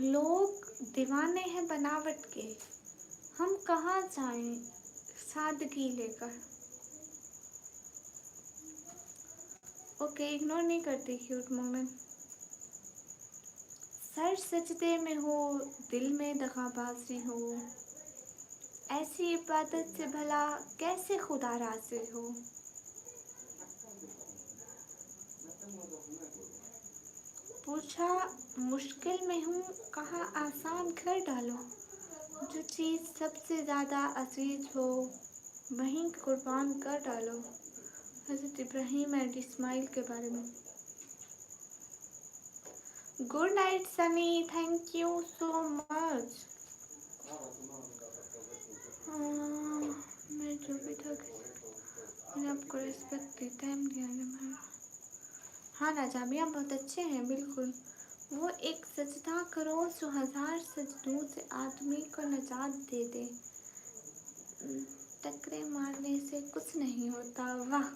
लोग दीवाने हैं बनावट के, हम कहाँ जाएं सादगी लेकर। ओके, इग्नोर नहीं करती क्यूट मोमेंट। सर सजदे में हो, दिल में दगाबाजी हो, ऐसी इबादत से भला कैसे खुदा राज़ी हो। पूछा मुश्किल में हूँ, कहा आसान कर डालो, जो चीज़ सबसे ज़्यादा अजीज हो वहीं कुर्बान कर डालो। हज़रत इब्राहीम एंड इस्माइल के बारे में। Good night Sunny, thank you so much. मैं जो भी था मैंने आपको रिस्पेक्ट दी, टाइम दिया मैम। हाँ राजा भी आप बहुत अच्छे हैं, बिल्कुल। वो एक सजदा करो जो 1000 सजदों से आदमी को निजात दे दे। टकरे मारने से कुछ नहीं होता। वाह,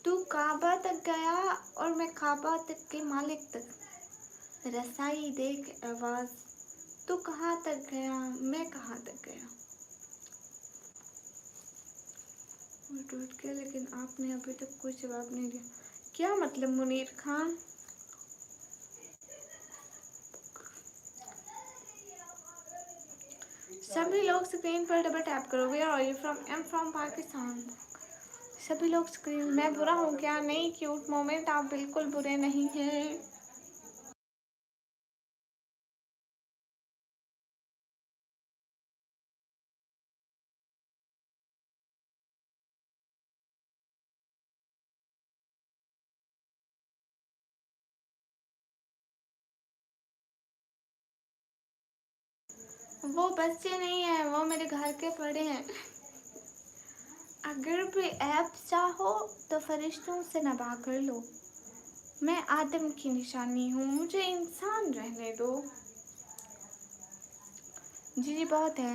तू काबा तक गया और मैं काबा तक के मालिक तक। रसाई देख आवाज़, तू कहाँ तक गया मैं कहाँ तक गया। मैं टूट गया, लेकिन आपने अभी तक कोई जवाब नहीं दिया। क्या मतलब मुनीर खान? सभी लोग स्क्रीन पर डबल टैप करो। Where are you from? I am from Pakistan. सभी लोग स्क्रीन। मैं बुरा हूँ क्या? नहीं क्यूट मोमेंट, आप बिल्कुल बुरे नहीं हैं। वो बच्चे नहीं हैं, वो मेरे घर के बड़े हैं। अगर भी ऐप चाहो तो फरिश्तों से नभा कर लो। मैं आदम की निशानी हूँ, मुझे इंसान रहने दो। जी बहुत है।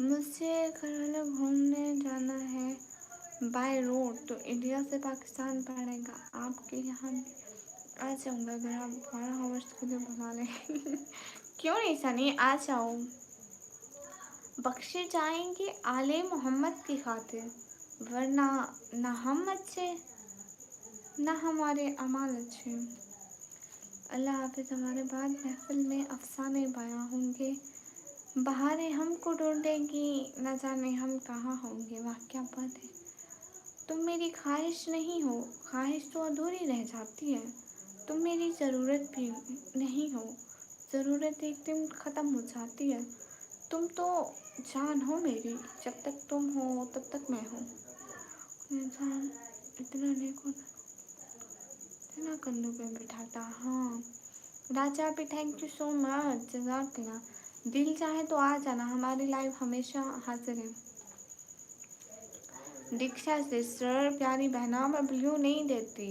मुझे घर घूमने जाना है बाय रोड, तो इंडिया से पाकिस्तान पड़ेगा। आपके यहाँ आ जाऊँगा अगर आप 12 आवर्स के लिए बुला लें। क्यों नहीं सनी, आ जाओ। बख्शे जाएंगे आले मोहम्मद की खातिर, वरना न हम अच्छे न हमारे अमाल अच्छे। अल्लाह हाफिज़। हमारे बाद महफिल में अफसाने बयां होंगे, बहारें हमको ढूंढेंगी, न जाने हम कहाँ होंगे। वाह क्या बात है। तुम मेरी ख्वाहिश नहीं हो, ख्वाहिश तो अधूरी रह जाती है। तुम मेरी ज़रूरत भी नहीं हो, ज़रूरत एक दिन ख़त्म हो जाती है। तुम तो जान हो मेरी, जब तक तुम हो तब तक मैं हूँ। इंसान इतना नेक होता, इतना कंधों पे बिठाता। हाँ राजा भी थैंक यू सो मच, जज़ाकल्लाह। दिल चाहे तो आ जाना, हमारी लाइव हमेशा हाजिर है। दीक्षा सिस्टर, प्यारी बहना, मैं ब्लू नहीं देती।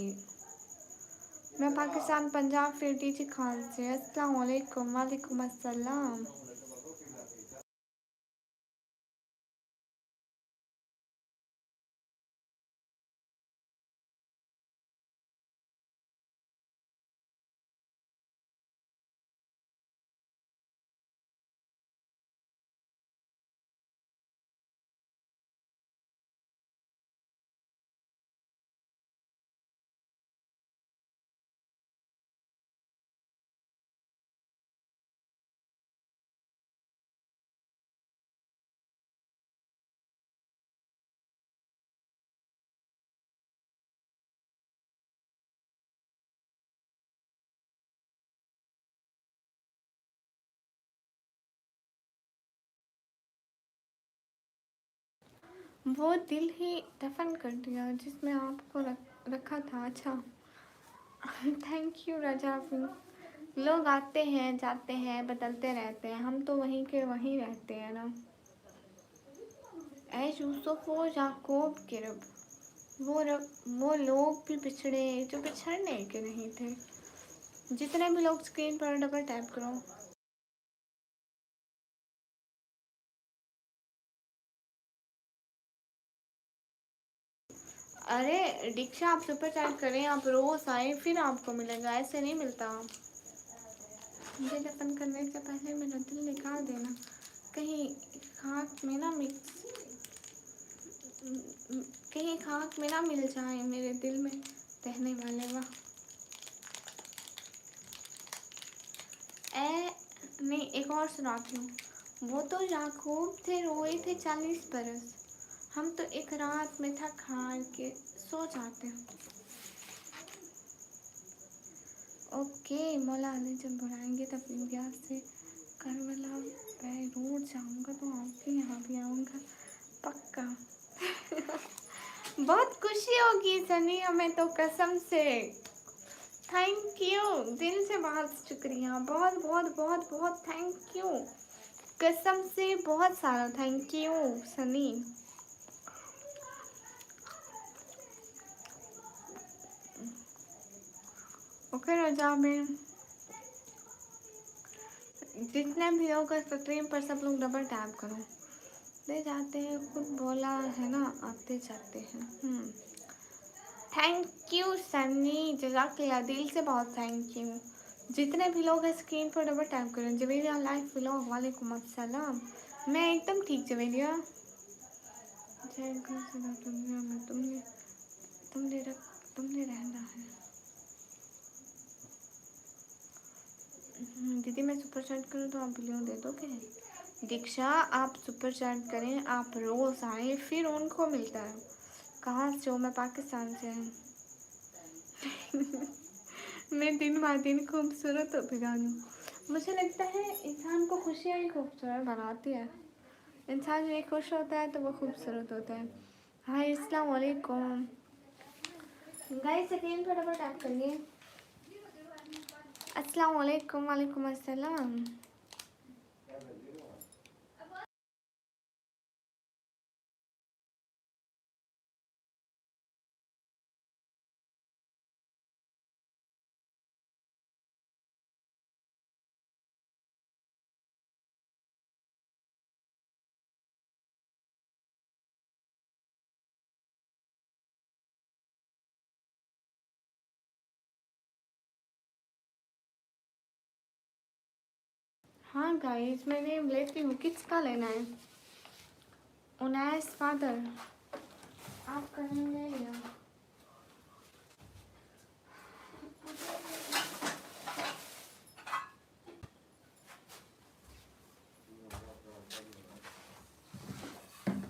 मैं पाकिस्तान पंजाब फिर टीची खान से। अस्सलाम वालेकुम। वालेकुम अस्सलाम। वो दिल ही दफन कर दिया जिसमें आपको रखा था। अच्छा। थैंक यू रजा। लोग आते हैं जाते हैं बदलते रहते हैं, हम तो वहीं के वहीं रहते हैं ना। ऐ यूसुफ वो याकूब के रब, वो लोग भी पिछड़े जो पिछड़ने के नहीं थे। जितने भी लोग स्क्रीन पर डबल टैप करो। अरे दीक्षा, आप सुपर चैट करें, आप रोज आए फिर आपको मिलेगा, ऐसे नहीं मिलता। मुझे दफन करने से पहले मेरा दिल निकाल देना, कहीं खाक में ना कहीं खाक में ना मिल जाए मेरे दिल में रहने वाले। वाह। ए नहीं, एक और सुनाती हूँ। वो तो याकूब थे, रोए थे 40 बरस, हम तो एक रात में थक हार के सो जाते हैं। ओके मौला ने जब बुलाएंगे तब इंडिया से करबला बाय रोड जाऊंगा तो आपके यहाँ भी आऊँगा पक्का। बहुत खुशी होगी सनी हमें तो, कसम से। थैंक यू, दिल से बहुत शुक्रिया, बहुत बहुत बहुत बहुत थैंक यू, कसम से बहुत सारा थैंक यू सनी। ओके रजा में जितने भी लोग स्ट्रीम पर सब लोग डबल टैप करो। ले जाते हैं खुद बोला है ना, आते जाते हैं। थैंक यू सनी, जज़ाकल्लाह, दिल से बहुत थैंक यू। जितने भी लोग हैं स्क्रीन पर डबल टैप करें। जवेरिया लाइफ व्लॉग, वालेकुम अस्सलाम। मैं एकदम ठीक जवेरिया। जय घर से दुनिया में तुमने रहना है। दीदी मैं सुपर चैट करूँ तो आप बिलियन दे दोगे? दीक्षा आप सुपर चैट करें, आप रोज आए फिर उनको मिलता है। कहाँ से हो? मैं पाकिस्तान से हूँ। मैं दिन ब दिन खूबसूरत होती जा रही हूँ। मुझे लगता है इंसान को खुशियाँ ही खूबसूरत बनाती है। इंसान जब खुश होता है तो वो खूबसूरत होता है। हाय अस्सलाम वालेकुम गाइस, स्क्रीन पर डबल टैप करिए। अस्सलाम वालेकुम। वालेकुम अस्सलाम। हाँ गाइस, मैंने लेती हूँ। किसका लेना है? उनैस फादर आप करेंगे या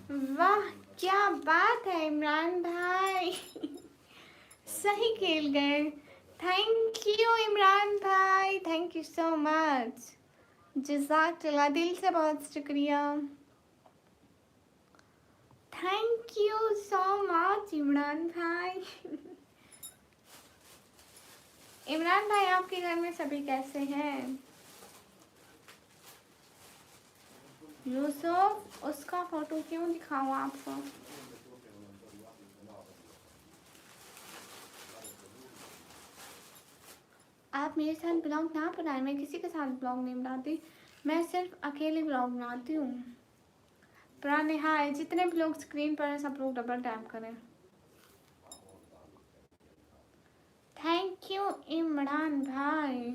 वाह क्या बात है इमरान भाई। सही खेल गए। थैंक यू इमरान भाई, थैंक यू सो मच, जज़ाकल्लाह, दिल से बहुत शुक्रिया। Thank you so much Imran भाई। इमरान भाई आपके घर में सभी कैसे हैं? यूसुफ उसका फोटो क्यों दिखाऊं आपको? आप मेरे साथ ब्लॉग ना बनाएं, मैं किसी के साथ ब्लॉग नहीं बनाती, मैं सिर्फ अकेले ब्लॉग बनाती हूँ। पुराने हाय, जितने भी लोग स्क्रीन पर हैं सब लोग डबल टैप करें। थैंक यू इमरान भाई।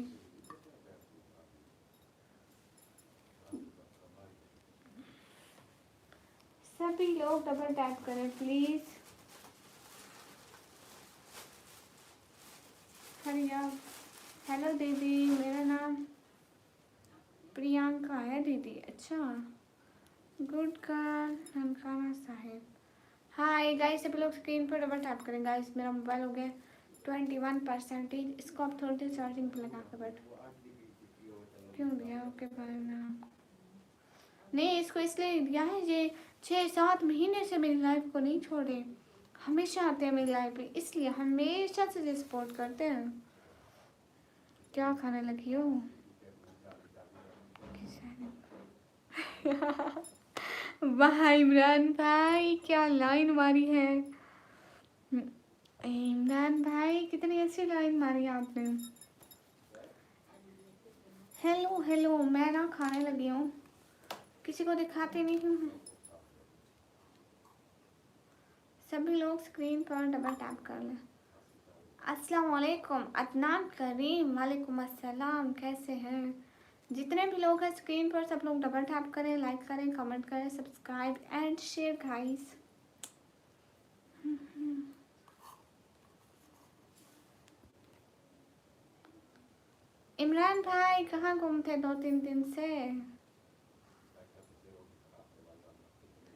सभी लोग डबल टैप करें प्लीज। हरिया। हेलो दीदी, मेरा नाम प्रियंका है दीदी। अच्छा, गुड गर्ल ननकाना साहिब। हाय गाइस, सभी लोग स्क्रीन पर डबल टैप करें। गाइस मेरा मोबाइल हो गया 21%, इसको आप थोड़ी देर चार्जिंग पर लगा कर बैठो। क्यों दिया? ओके बाय ना। नहीं, इसको इसलिए दिया है, ये 6-7 महीने से मेरी लाइफ को नहीं छोड़े, हमेशा आते हैं मेरी लाइफ में, इसलिए हमेशा से ये सपोर्ट करते हैं। क्या खाने लगी हो? वाह इमरान भाई, क्या लाइन मारी है। इमरान भाई, कितनी अच्छी लाइन मारी आपने। हेलो हेलो, मैं ना खाने लगी हूँ, किसी को दिखाती नहीं हूँ। सभी लोग स्क्रीन पर डबल टैप कर लें। अस्सलाम वालेकुम अदनान करीम, वालेकुम अस्सलाम, कैसे हैं? जितने भी लोग हैं स्क्रीन पर, सब लोग डबल टैप करें, लाइक करें, कमेंट करें, subscribe and share guys. Imran भाई कहाँ गुम थे 2-3 दिन से?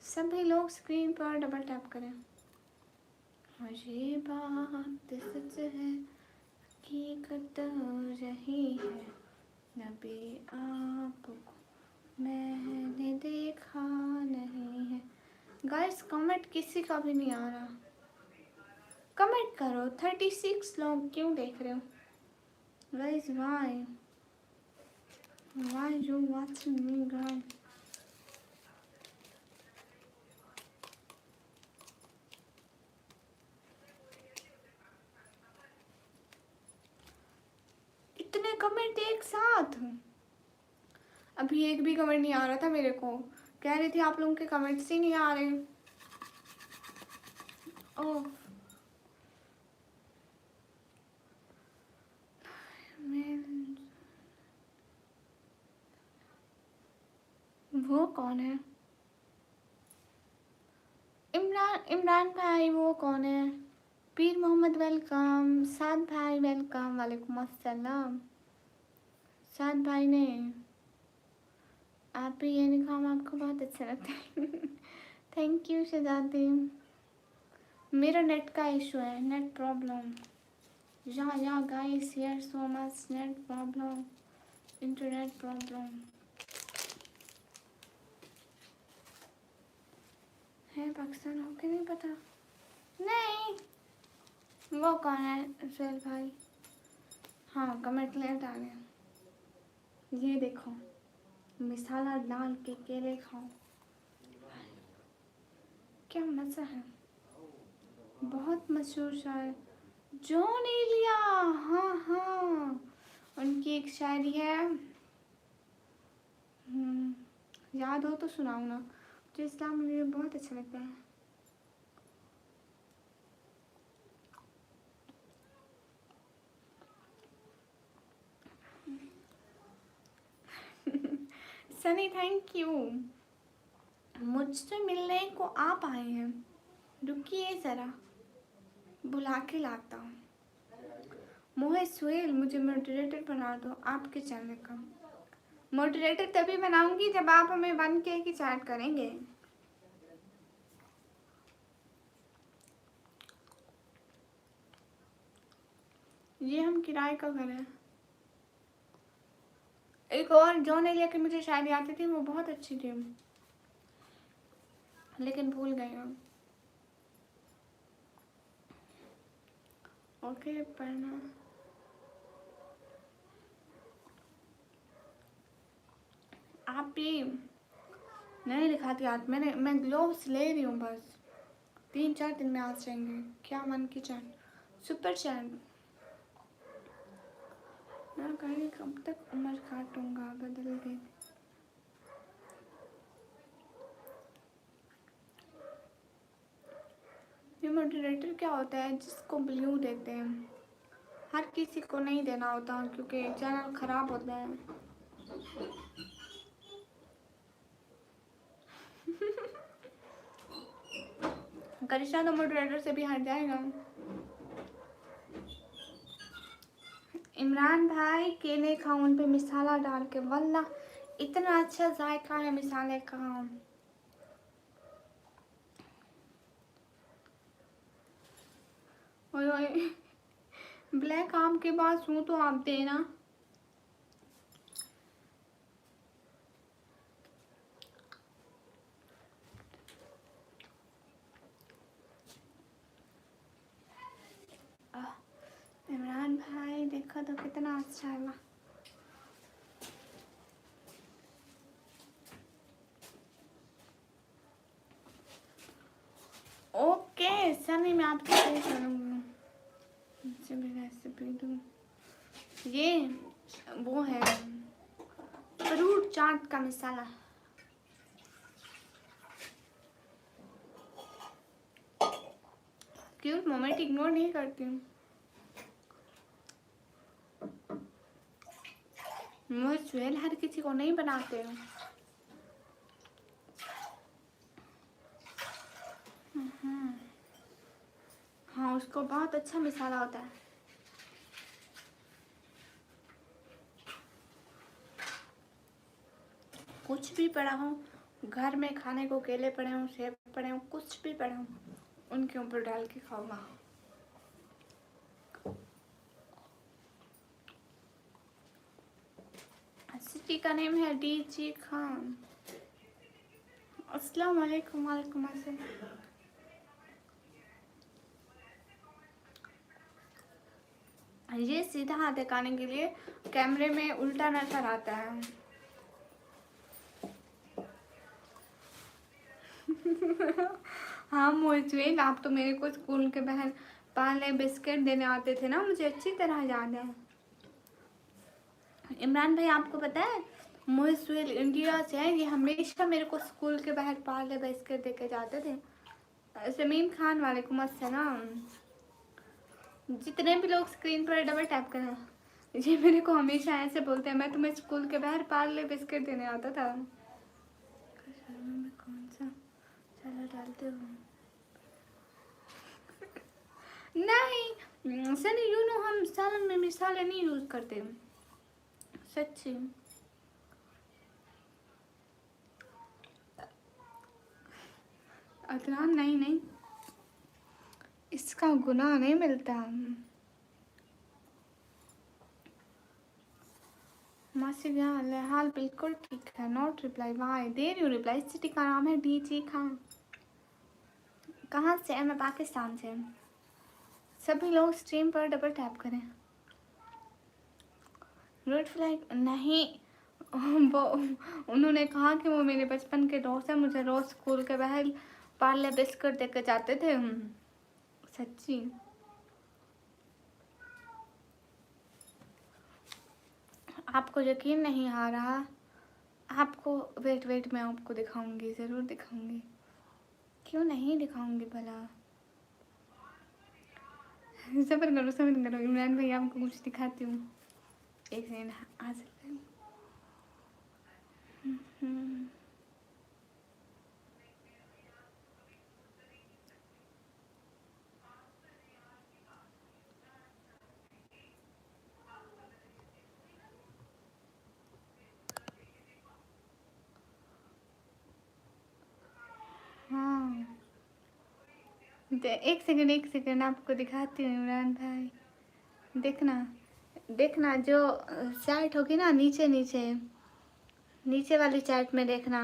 सभी लोग स्क्रीन पर डबल टैप करें। ये बात सच है, हकीकत रही है, नबी आपको मैंने देखा नहीं है। गाइस कमेंट किसी का भी नहीं आ रहा, कमेंट करो। 36 लोग क्यों देख रहे हो guys? Why you watching me guys? इतने कमेंट एक साथ? अभी एक भी कमेंट नहीं आ रहा था मेरे को, कह रही थी आप लोगों के कमेंट्स ही नहीं आ रहे। ओह वो कौन है? इमरान भाई वो कौन है? पीर मोहम्मद वेलकम, साद भाई वेलकम, वालेकुम अस्सलाम। साद भाई ने आप भी ये यूनिफॉर्म आपको बहुत अच्छा लगता है। थैंक यू शहजादी। मेरा नेट का इशू है, नेट प्रॉब्लम। या guys, here so much net problem, internet problem है। पाकिस्तान हो के नहीं पता? नहीं, वो कौन है? सुहेल भाई, हाँ कमेंट लेट आ गया। ये देखो, मसाला डाल के केले खाओ, क्या मज़ा है। बहुत मशहूर शायर जॉन एलिया, हाँ हाँ, उनकी एक शायरी है, याद हो तो सुनाऊँ ना? मुझे इस्लाम मुझे बहुत अच्छा लगता है। सनी थैंक यू, मुझसे मिलने को आप आए हैं, रुकिए ज़रा बुला के लाता हूँ। मोहित सुहेल, मुझे मॉडरेटर बना दो आपके चैनल का। मॉडरेटर तभी बनाऊंगी जब आप हमें 1K की चैट करेंगे। ये हम किराए का घर है। एक और जॉन एलिया की मुझे शायरी आती थी, वो बहुत अच्छी थी, लेकिन भूल गई हम। ओके पढ़ना। आप भी नहीं दिखाती आज, मैं ग्लोव्स ले रही हूँ बस, 3-4 दिन में आ जाएंगे। क्या मन की चैट, सुपर चैट ना कहीं, कब तक उम्र काटूंगा, बदल गई। ये मॉडरेटर क्या होता है? जिसको ब्लू देते हैं, हर किसी को नहीं देना होता क्योंकि चैनल खराब होता है। करिश्मा तो मॉडरेटर से भी हट जाएगा। इमरान भाई केले खाओ उन पे मसाला डाल के, वल्ला इतना अच्छा जायका है मसाले का। ओए ब्लैक आम के पास हूँ तो आप देना। देखा तो कितना अच्छा है। ओके सनी, मैं आपको शेयर करूँगी रेसिपी दूँ। ये वो है फ्रूट चाट का मसाला। क्यूट मोमेंट इग्नोर नहीं करती हूँ। मुझे स्वेल हर किसी को नहीं बनाते हैं। हाँ, उसको बहुत अच्छा मसाला होता है। कुछ भी पड़ा हो घर में, खाने को केले पड़े हों, सेब पड़े हों, कुछ भी पड़ा हो, उनके ऊपर डाल के खाऊंगा। सिटी का नेम है डीजी खान। अस्सलाम वालेकुम। वालेकुम अस्सलाम। ये सीधा हाथ दिखाने के लिए कैमरे में उल्टा नजर आता है। हाँ मोजवेन, आप तो मेरे को स्कूल के बाहर पार्ले बिस्किट देने आते थे ना, मुझे अच्छी तरह याद है। इमरान भाई आपको पता है मोजवेल इंडिया से है, ये हमेशा मेरे को स्कूल के बाहर पार्ले बिस्किट देके जाते थे। समीम खान वालेकुम अस्सलाम। जितने भी लोग स्क्रीन पर डबल टैप करें, ये मेरे को हमेशा ऐसे बोलते हैं, मैं तुम्हें स्कूल के बाहर पार्ले बिस्किट देने आता था। कौन सा चलो डालते हो? नहीं सनी, यू नो हम सालन में मिसाले नहीं यूज करते सच्ची। अदनान नहीं नहीं, इसका गुनाह नहीं मिलता। मासी हाल बिल्कुल ठीक है। Not reply, why there you reply. City का नाम है डीजी खान। कहाँ से है? मैं पाकिस्तान से। सभी लोग स्ट्रीम पर डबल टैप करें। रेड फ्लैग नहीं, वो उन्होंने कहा कि वो मेरे बचपन के दोस्त हैं, मुझे रोज स्कूल के बाहर पार्ले बिस्कुट देकर जाते थे। सच्ची। आपको यकीन नहीं आ रहा? आपको वेट वेट, मैं आपको दिखाऊंगी, ज़रूर दिखाऊंगी। क्यों नहीं दिखाऊंगी भला? सबर करो सबर करो इमरान भाई, आपको कुछ दिखाती हूँ। एक सेकंड आ सकते हैं। हाँ एक सेकंड आपको दिखाती हूँ इमरान भाई। देखना देखना, जो चैट होगी ना नीचे नीचे नीचे वाली चैट में देखना,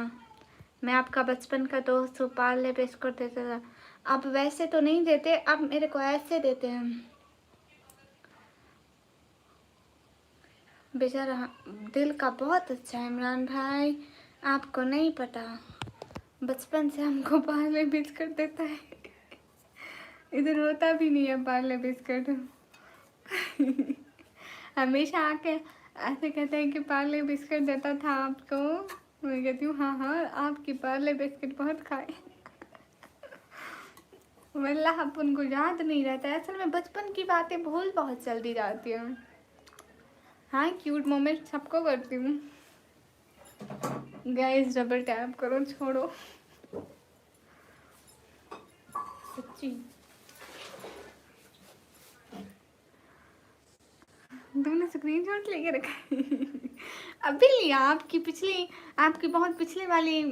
मैं आपका बचपन का दोस्त हूँ, पार्ले बिस्कुट देता था। आप वैसे तो नहीं देते, आप मेरे को ऐसे देते हैं। बेचारा दिल का बहुत अच्छा है इमरान भाई, आपको नहीं पता। बचपन से हमको पार्ले बिस्कुट देता है। इधर होता भी नहीं है पार्ले बिस्कुट। हमेशा आके ऐसे कहते हैं कि पार्ले बिस्किट देता था आपको। मैं कहती हूँ हाँ हाँ, आपकी पार्ले बिस्किट बहुत खाए। वल्लाह आप उनको याद नहीं रहता है, असल में बचपन की बातें भूल बहुत जल्दी जाती हैं। हाँ क्यूट मोमेंट सबको करती हूँ। गाइस डबल टैप करो, छोड़ो सच्ची। तुमने स्क्रीनशॉट लेके रखा है? अभी लिया? आपकी बहुत पिछले वाली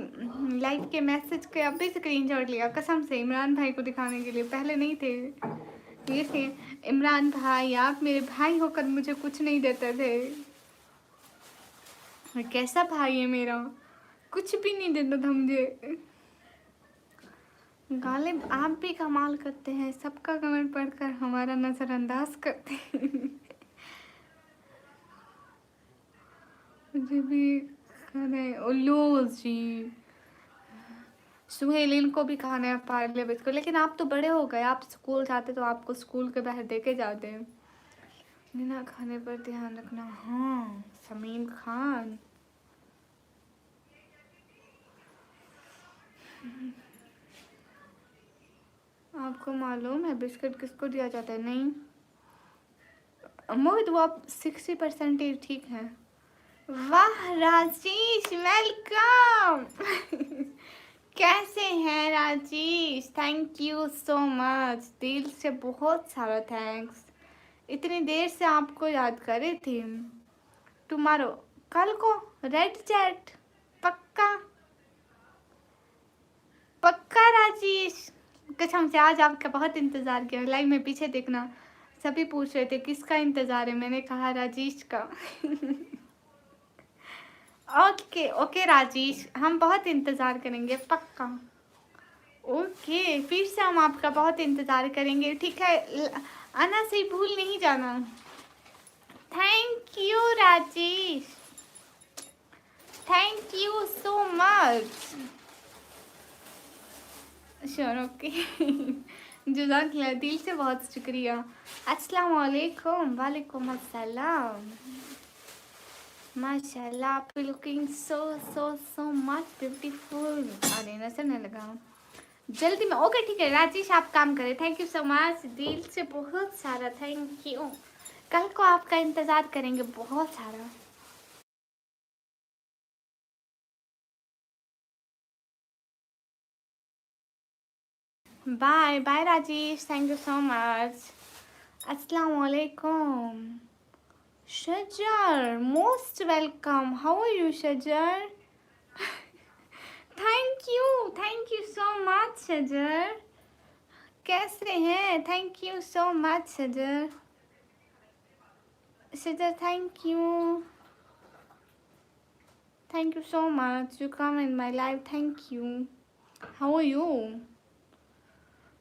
लाइव के मैसेज के अभी स्क्रीनशॉट लिया, कसम से, इमरान भाई को दिखाने के लिए। पहले नहीं थे ये थे। इमरान भाई, आप मेरे भाई होकर मुझे कुछ नहीं देते थे। कैसा भाई है मेरा, कुछ भी नहीं देता था मुझे। गालिब आप भी कमाल करते हैं, सबका कमेंट पढ़कर हमारा नज़रअंदाज करते हैं। उल्लू जी। सुहेल इनको भी खाना है पार्ले बिस्कुट, लेकिन आप तो बड़े हो गए, आप स्कूल जाते तो आपको स्कूल के बाहर देके जाते हैं। बिना खाने पर ध्यान रखना। हाँ समीम खान। आपको मालूम है बिस्किट किसको दिया जाता है? नहीं मोहित, वो आप 60% ठीक है। वाह राजेश, वेलकम। कैसे हैं Rajesh? Thank you so much, दिल से बहुत सारा थैंक्स। इतनी देर से आपको याद कर रही थी। टुमारो, कल को रेड चैट, पक्का पक्का राजेश, कसम से आज आपका बहुत इंतज़ार किया। लाइव में पीछे देखना, सभी पूछ रहे थे किसका इंतज़ार है, मैंने कहा राजेश का। ओके ओके राजेश, हम बहुत इंतज़ार करेंगे पक्का। ओके, फिर से हम आपका बहुत इंतज़ार करेंगे, ठीक है? आना से भूल नहीं जाना। Thank you Rajesh, thank you so much. Sure okay. जज़ाकल्लाह, दिल से बहुत शुक्रिया। अस्सलाम वालेकुम। वालेकुम अस्सलाम। माशाल्लाह, आप लुकिंग सो सो सो मच ब्यूटीफुल। अरे नजर न लगा, जल्दी में। ओके ठीक है राजेश, आप काम करें। थैंक यू सो मच, दिल से बहुत सारा थैंक यू। कल को आपका इंतज़ार करेंगे बहुत सारा। Bye bye Rajesh, thank you so much. अस्सलाम वालेकुम। Shajar, most welcome. How are you Shajar? Thank you so much Shajar. कैसे हैं? Thank you so much Shajar. Shajar thank you so much, you come in my life, thank you. How are you?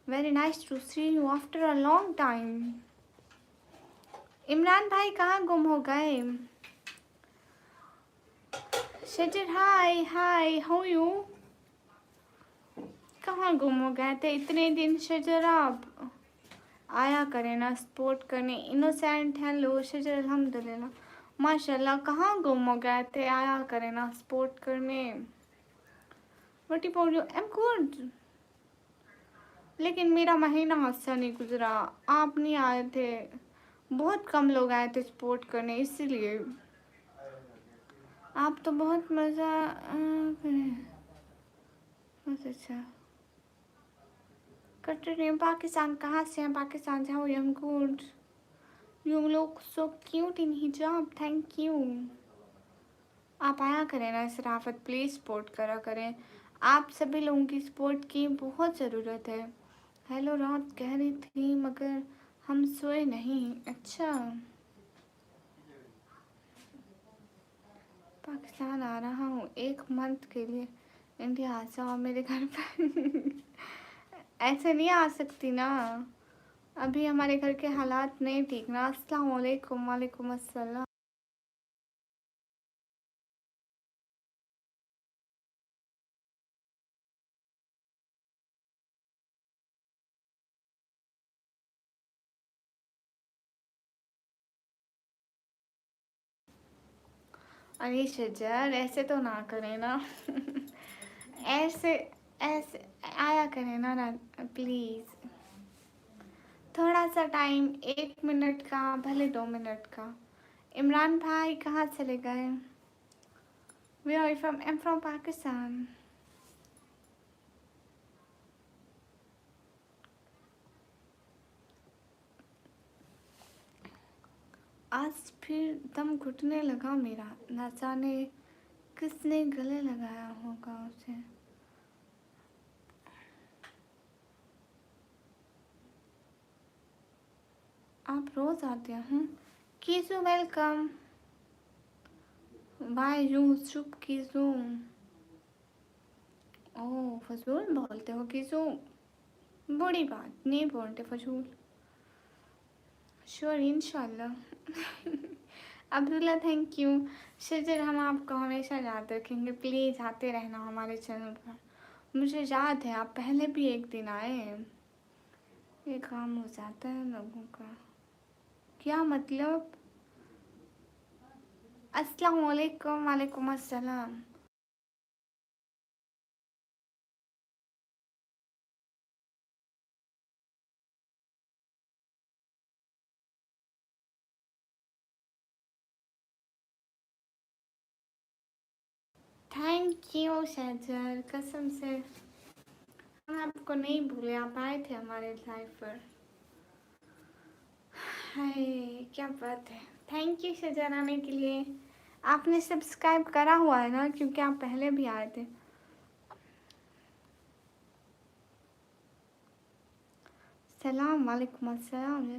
Very nice to see you after a long time. Imran भाई कहाँ गुम हो गए? शजर हाय हाय, how you? कहाँ गुम हो गए थे इतने दिन शजर? आप आया करें ना सपोर्ट करने। इनोसेंट हेलो शजर, अल्हम्दुलिल्लाह माशाल्लाह। कहाँ गुम हो गए थे? आया करें ना सपोर्ट करने। What about you? I am good, लेकिन मेरा महीना अच्छा नहीं गुजरा। आप नहीं आए थे, बहुत कम लोग आए थे सपोर्ट करने, इसीलिए। आप तो बहुत मज़ा बहुत अच्छा करते रहे। पाकिस्तान कहाँ से हैं? पाकिस्तान से हो? Am good, you look so cute in हिजाब, थैंक यू। आप आया करें ना शराफत, प्लीज़ सपोर्ट करा करें। आप सभी लोगों की सपोर्ट की बहुत ज़रूरत है। हेलो रात कह रही थी मगर हम सोए नहीं। अच्छा, पाकिस्तान आ रहा हूँ 1 मंथ के लिए, इंडिया आ जाओ मेरे घर पर। ऐसे नहीं आ सकती ना, अभी हमारे घर के हालात नहीं ठीक ना। अस्सलाम वालेकुम। वालेकुम अस्सलाम। अरे शजर ऐसे तो ना करें ना। ऐसे ऐसे आया करें ना प्लीज़। थोड़ा सा टाइम, 1 मिनट का, भले 2 मिनट का। इमरान भाई कहाँ चले गए? Where are from? I am from Pakistan. आज फिर दम घुटने लगा मेरा, न जाने किसने गले लगाया होगा उसे। आप रोज़ आते हैं? कीजू वेलकम। बाय यू चुप कीजू। ओह फजूल बोलते हो कीजू, बुरी बात नहीं बोलते फजूल। श्योर इंशाल्लाह। Abdullah thank you. शजर हम आपको हमेशा याद रखेंगे, प्लीज़ आते रहना हमारे चैनल पर। मुझे याद है आप पहले भी एक दिन आए हैं। ये काम हो जाता है लोगों का, क्या मतलब। अस्सलाम वालेकुम। वालेकुम अस्सलाम। थैंक यू शजर, कसम से हम आपको नहीं भूले, आप आए थे हमारे लाइव पर। हाय क्या बात है। थैंक यू शजर आने के लिए। आपने सब्सक्राइब करा हुआ है ना, क्योंकि आप पहले भी आए थे। सलाम वालेकुम अस्सलाम।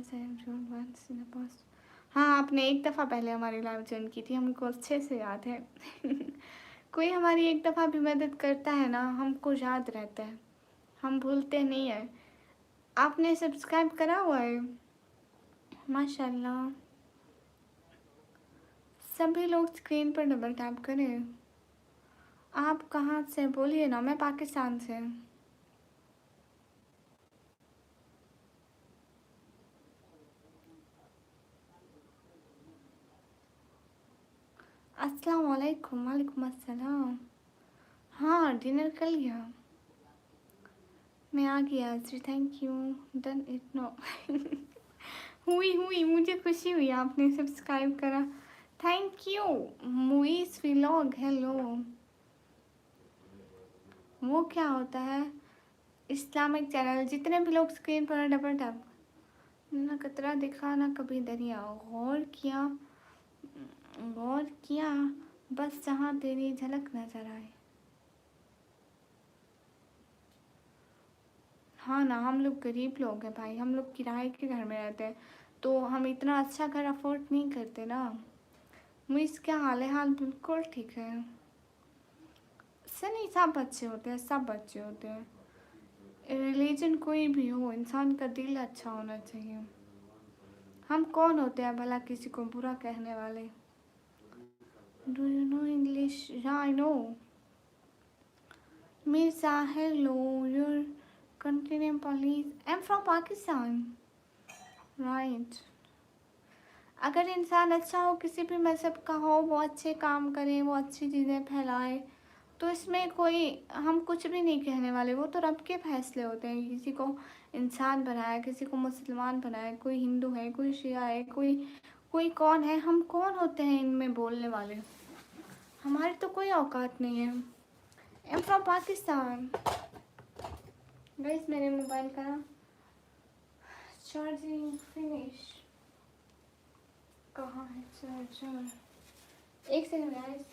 हाँ, आपने एक दफ़ा पहले हमारी लाइव ज्वाइन की थी, हमको अच्छे से याद है। कोई हमारी एक दफ़ा भी मदद करता है ना, हमको याद रहता है, हम भूलते नहीं है। आपने सब्सक्राइब करा हुआ है, माशाल्लाह। सभी लोग स्क्रीन पर डबल टैप करें। आप कहाँ से बोलिए ना। मैं पाकिस्तान से। अस्सलाम वालेकुम। वालेकुम अस्सलाम। हाँ, डिनर कर लिया। मैं आ गया जी, thank you. Done it no. हुई मुझे खुशी हुई आपने सब्सक्राइब करा। Thank you. Muis vlog, hello. वो क्या होता है? Islamic channel. जितने भी लोग स्क्रीन पर डबल टैप। ना कतरा दिखा ना कभी दरिया, गौर किया बस जहाँ तेरी झलक नजर आए। हाँ ना, हम लोग गरीब लोग हैं भाई, हम लोग किराए के घर में रहते हैं, तो हम इतना अच्छा घर अफोर्ड नहीं करते ना। मुझे क्या हाल है? हाल बिल्कुल ठीक है। नहीं, सब बच्चे होते हैं, सब बच्चे होते हैं। रिलीजन कोई भी हो, इंसान का दिल अच्छा होना चाहिए। हम कौन होते हैं भला किसी को बुरा कहने वाले। Do you know English? या I know. Mirza, hello, your country name please. I'm from Pakistan. Right. अगर इंसान अच्छा हो, किसी भी मज़हब का हो, वो अच्छे काम करे, वो अच्छी चीज़ें फैलाए, तो इसमें कोई हम कुछ भी नहीं कहने वाले। वो तो रब के फैसले होते हैं। किसी को इंसान बनाया, किसी को मुसलमान बनाया, कोई हिंदू है, कोई शिया है, कोई कोई कौन है। हम कौन होते हैं इनमें बोलने वाले? हमारी तो कोई औकात नहीं है। I am from Pakistan. Guys, मेरे मोबाइल का चार्जिंग फिनिश। कहाँ है चार्जर? एक सेकंड गाइस,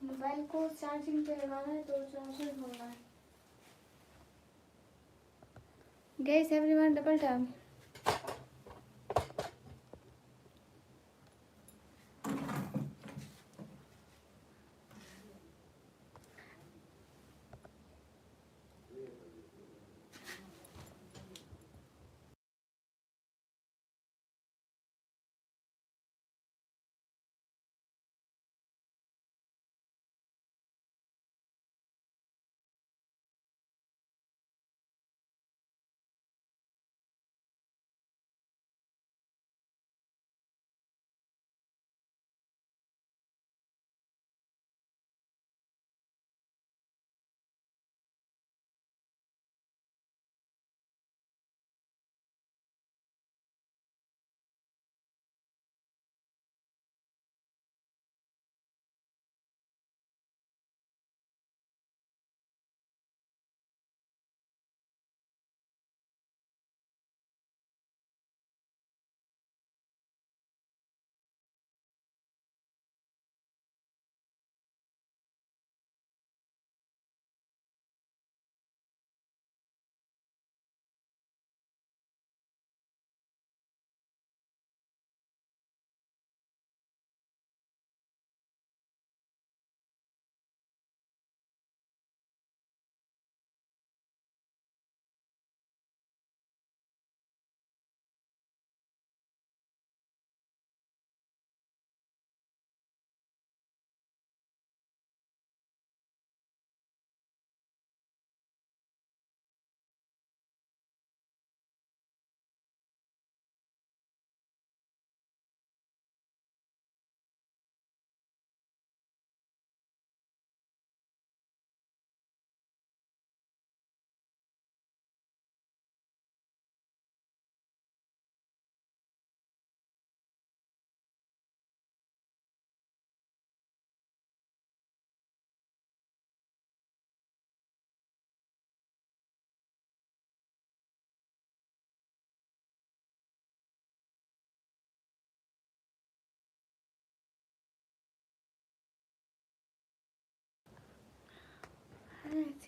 मोबाइल को चार्जिंग पे लगाना है तो चार्जर होगा। Guys, everyone double tap.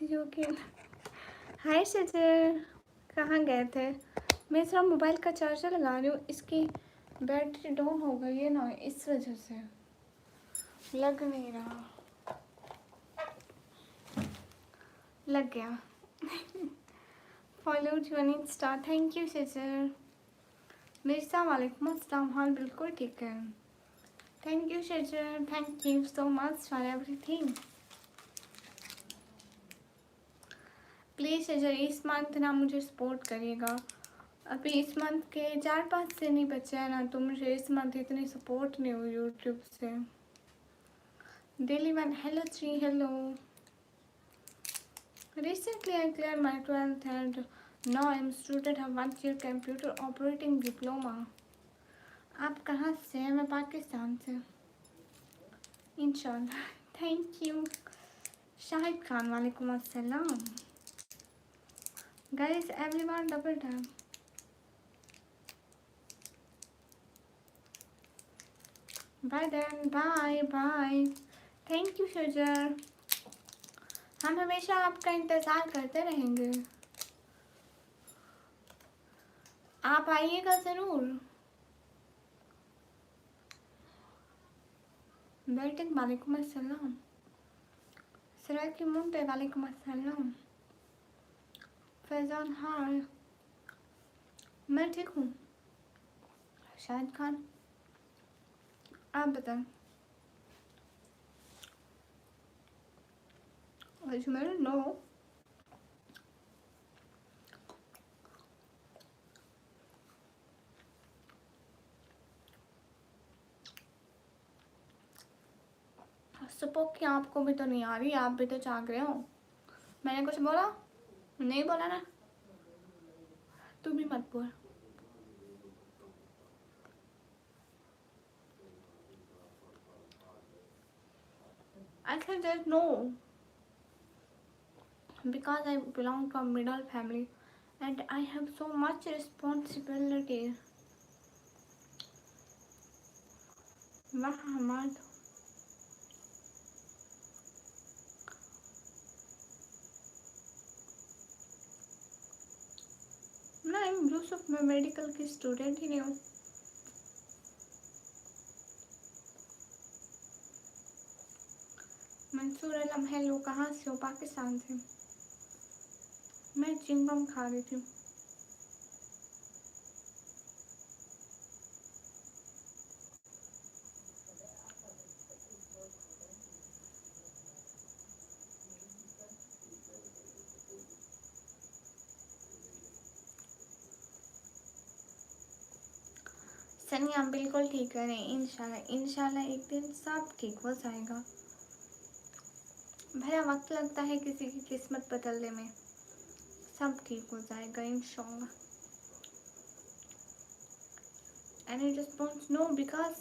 Joking. Hi Shajar, कहाँ गए थे? मैं थोड़ा मोबाइल का चार्जर लगा रही हूँ, इसकी बैटरी डाउन हो गई है ना, इस वजह से लग नहीं रहा। लग गया। Follow to Insta. Thank you Shajar. Mirza वालेकुम अस्सलाम। हाँ बिल्कुल ठीक है। Thank you Shajar, thank you so much for everything. Please Shajar इस मंथ ना मुझे सपोर्ट करिएगा। अभी इस मंथ के 4-5 दिन ही बचे हैं ना, तो मुझे इस मंथ इतनी सपोर्ट नहीं हुई यूट्यूब से। Daily one hello 3 hello. Recently I cleared my 12th and now I am student of 1 year computer operating diploma. आप कहाँ से हैं? मैं पाकिस्तान से। इंशाल्लाह। Thank you. शाहिद खान वालेकुम अस्सलाम। Guys everyone double tap. Bye then, bye bye. Thank you Shajar. हम हमेशा आपका इंतज़ार करते रहेंगे, आप आइएगा ज़रूर। बेटिन वालेकुम अस्सलाम। सराय की मुंटे वालेकुम अस्सलाम। फैज़ान हाय, मैं ठीक हूँ। शाहिद खान आप बताएं। अजमेर नो। सपोक की आपको भी तो नहीं आ रही, आप भी तो जाग रहे हो। मैंने कुछ बोला? नहीं बोला ना। तू भी मत बोल। I said there's no, because I belong to a middle family and I have so much responsibility. वाह हमाद। नहीं यूसुफ, मैं मेडिकल की स्टूडेंट ही नहीं हूँ। मंसूर अलम हेलो, कहाँ से हो? पाकिस्तान से। मैं चिंगम खा रही थी। सनी आप बिल्कुल ठीक करें, इंशाल्लाह इंशाल्लाह एक दिन सब ठीक हो जाएगा। भैया वक्त लगता है किसी की किस्मत बदलने में, सब ठीक हो जाएगा इंशाल्लाह। Any response? No, because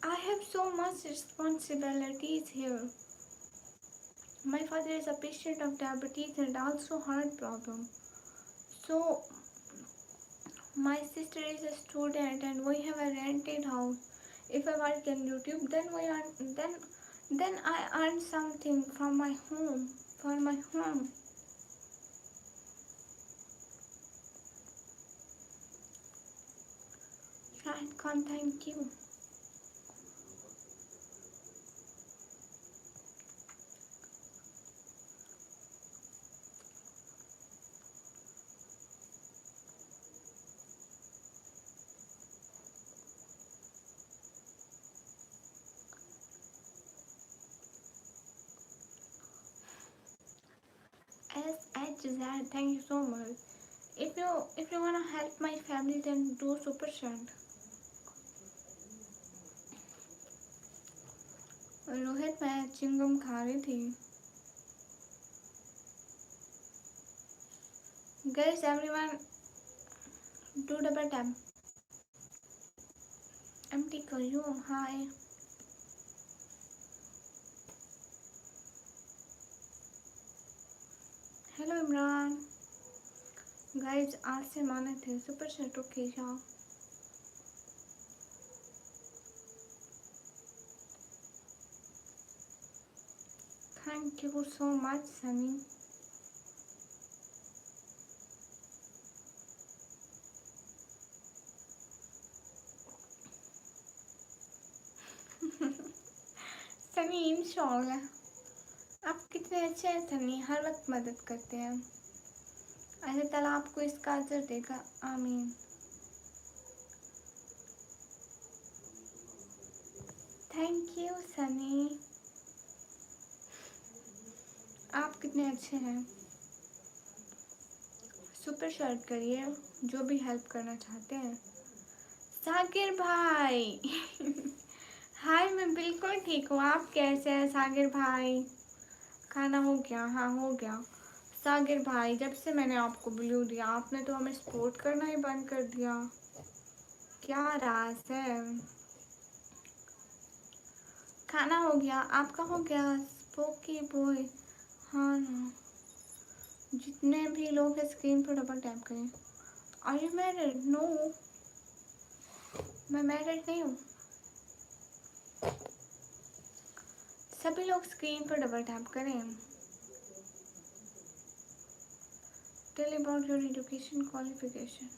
I have so much responsibilities here. My father is a patient of diabetes and also heart problem. So my sister is a student and we have a rented house. If I work in YouTube, then I earn something from my home, for my home. Shahid Khan, thank you. SHZ, thank you so much. If you wanna help my family, then do super chat. Rohit मैं चिंगम खा रही थी। Guys, everyone do double tap. empty करियो। Hi hello Imran. Guys आज से माने थे super चैटों के जाओ। Thank you so much Sunny. Sunny इंशाल्लाह आप कितने अच्छे हैं सनी, हर वक्त मदद करते हैं। अल्लाह ताला आपको इसका अजर देगा, आमीन। थैंक यू सनी, आप कितने अच्छे हैं। सुपर शॉट करिए जो भी हेल्प करना चाहते हैं। साकिर भाई हाय, मैं बिल्कुल ठीक हूँ, आप कैसे हैं साकिर भाई? खाना हो गया? हाँ हो गया। साकिर भाई जब से मैंने आपको ब्लू दिया आपने तो हमें सपोर्ट करना ही बंद कर दिया, क्या राज है? खाना हो गया, आपका हो गया? स्पोकी बॉय, हाँ ना। जितने भी लोग हैं स्क्रीन पर डबल टैप करें। Are you married? नो, मैं मैरिड नहीं हूँ। सभी लोग स्क्रीन पर डबल टैप करें। Tell about your education qualification.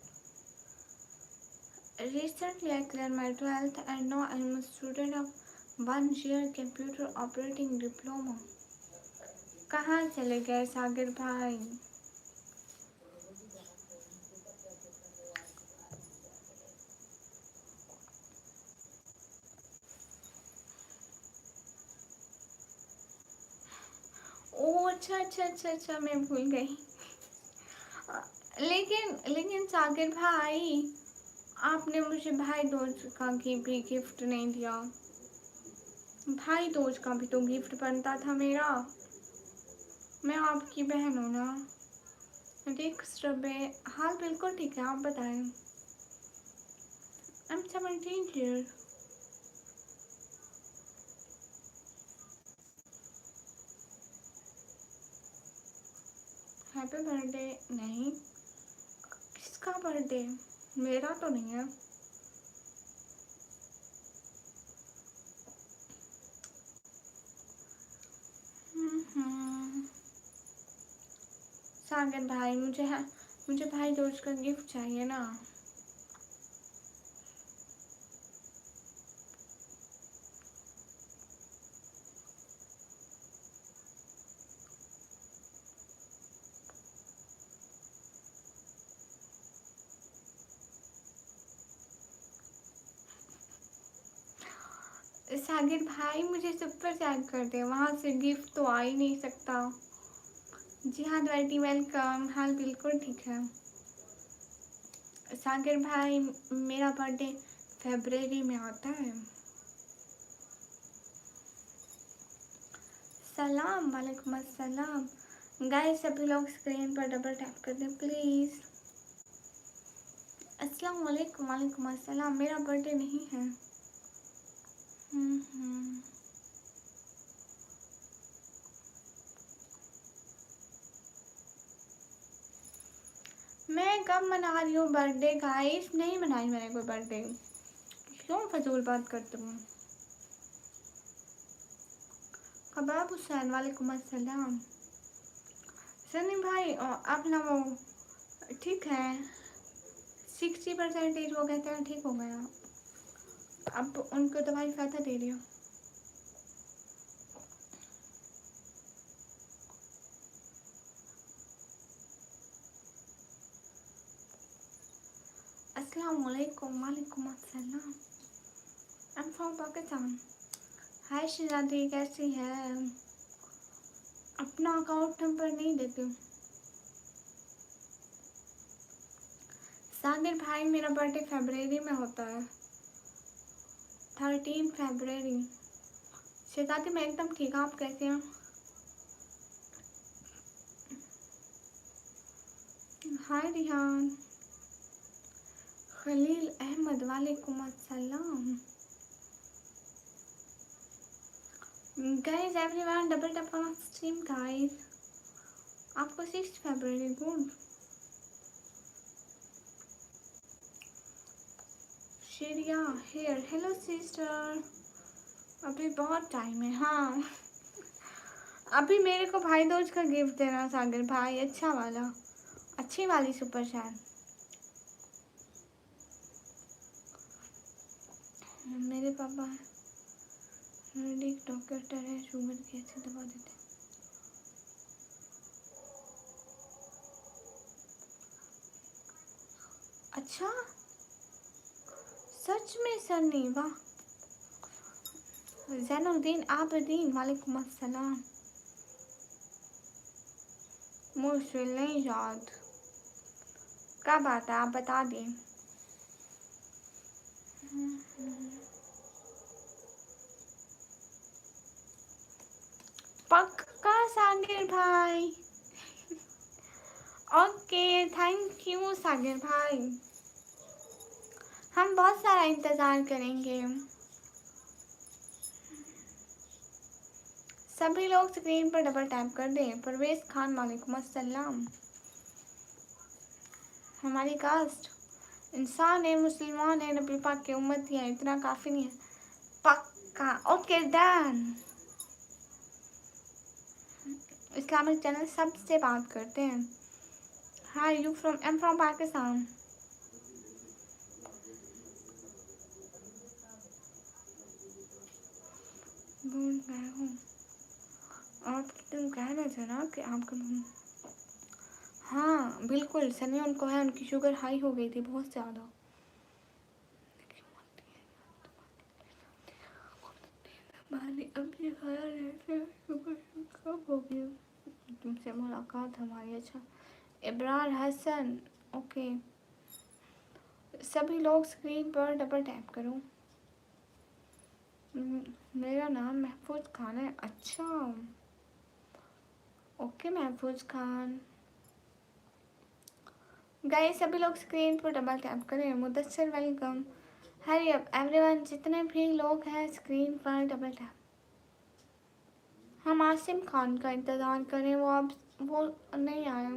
Recently I cleared my 12th and now I am a student of 1 year computer operating diploma। कहाँ चले गए सागर भाई? ओ अच्छा अच्छा अच्छा अच्छा, मैं भूल गई। लेकिन सागर भाई आपने मुझे भाई दूज का भी गिफ्ट नहीं दिया। भाई दूज का भी तो गिफ्ट बनता था मेरा, मैं आपकी बहन हूँ ना। देख स्टबे, हाल बिल्कुल ठीक है, आप बताएं। I am 17 year. Happy birthday नहीं, किसका बर्थडे? मेरा तो नहीं है। सागर भाई मुझे भाई दूज का गिफ्ट चाहिए ना। सागर भाई मुझे सुपर चैट कर दे, वहाँ से गिफ्ट तो आ ही नहीं सकता। जी हाँ द्वाइटी वेलकम, हाल बिल्कुल ठीक है। सागर भाई मेरा बर्थडे फरवरी में आता है। सलाम वालेकुम अस्सलाम। गाइस सभी लोग स्क्रीन पर डबल टैप कर दें प्लीज़। अस्सलाम वालेकुम, वालेकुम अस्सलाम। मेरा बर्थडे नहीं है। मैं कब मना रही हूँ बर्थडे गाइस? नहीं मनाई मैंने कोई बर्थडे, क्यों फजूल बात करते हूँ। कबाब हुसैन वालेकुम अस्सलाम। सनी भाई अपना वो ठीक है, 60% हो गए थे, ठीक हो गया। अब उनको दवाई फ़ायदा दे रही हो। अस्सलाम वालेकुम, वालेकुम अस्सलाम। I am from Pakistan. Hi Shizadi, कैसी है? अपना अकाउंट नंबर नहीं देती हूँ। सागर भाई मेरा बर्थडे फरवरी में होता है, 13 फरवरी। शिजादी मैं एकदम ठीक, आप कैसे हैं? हाय रिहान। खलील अहमद वालेकुम अस्सलाम। Guys everyone double tap on stream guys. आपको 6 फरवरी, good. Sheriya here, hello sister. अभी बहुत टाइम है। हाँ अभी मेरे को भाई दूज का गिफ्ट देना सागर भाई, अच्छा वाला, अच्छी वाली सुपर चैट। मेरे पापा डॉक्टर है, शुगर की अच्छी दवा देते। अच्छा सच में सन्नी, वाह। जैनुद्दीन आबदीन वालेकुम अस्सलाम। मुश्किल नहीं याद, क्या बात है आप बता दें। पक्का सागर भाई। ओके थैंक यू सागर भाई, हम बहुत सारा इंतज़ार करेंगे। सभी लोग स्क्रीन पर डबल टैप कर दें। परवेज खान वालेकुम अस्सलाम। हमारी कास्ट इंसान है, मुसलमान है, नबी पाक की उम्मती है, इतना काफ़ी नहीं है। पक्का ओके डन। इस्लामिक चैनल सबसे बात करते हैं। Hi you from, I am from Pakistan. भूल गए हूँ आप, तुम कह रहे थे ना कि आपका हाँ बिल्कुल सनी, उनको है, उनकी शुगर हाई हो गई थी बहुत ज़्यादा। अभी खाया रहते शुगर कब हो गई तुमसे मुलाकात हमारी। अच्छा इब्रार हसन, ओके सभी लोग स्क्रीन पर डबल टैप करो। मेरा नाम महफूज खान है। अच्छा ओके महफूज खान। गाइस सभी लोग स्क्रीन पर डबल टैप करें। Mudassir welcome. Hurry up everyone, जितने भी लोग हैं स्क्रीन पर डबल टैप। हम आसिम खान का इंतज़ार करें, वो अब वो नहीं आया।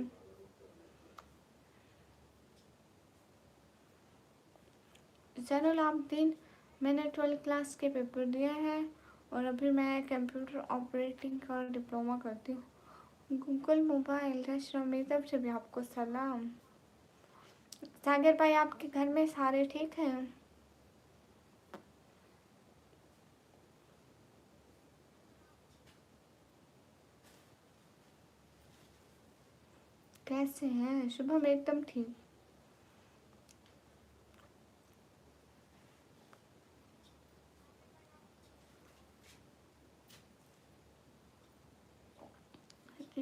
जैनुल आबदीन, मैंने 12th क्लास के पेपर दिए हैं और अभी मैं कंप्यूटर ऑपरेटिंग का डिप्लोमा करती हूँ। गूगल मोबाइल रेस्टोरेंट में तब से भी आपको सलाम। सागर भाई आपके घर में सारे ठीक हैं? कैसे हैं? शुभम एकदम ठीक।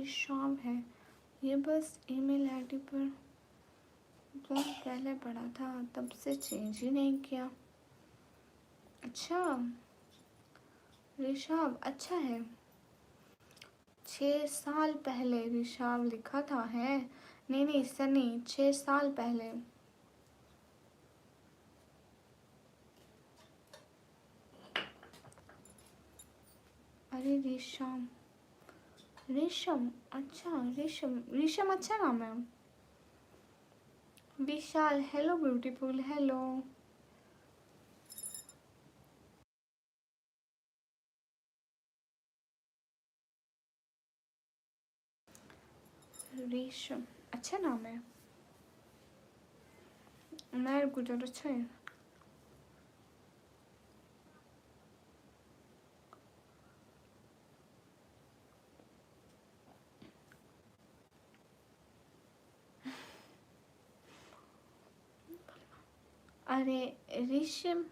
शाम है, ये बस ईमेल आईडी पर जो पहले पढ़ा था तब से चेंज ही नहीं किया। अच्छा ऋषभ अच्छा है, 6 साल पहले ऋषभ लिखा था है। नहीं नहीं सनी, 6 साल पहले। अरे ऋषम, ऋषम अच्छा, ऋषम ऋषम अच्छा नाम है। विशाल हेलो ब्यूटीफुल हेलो। ऋषम अच्छा नाम है। मैं गुजर अच्छा है। अरे ऋषम,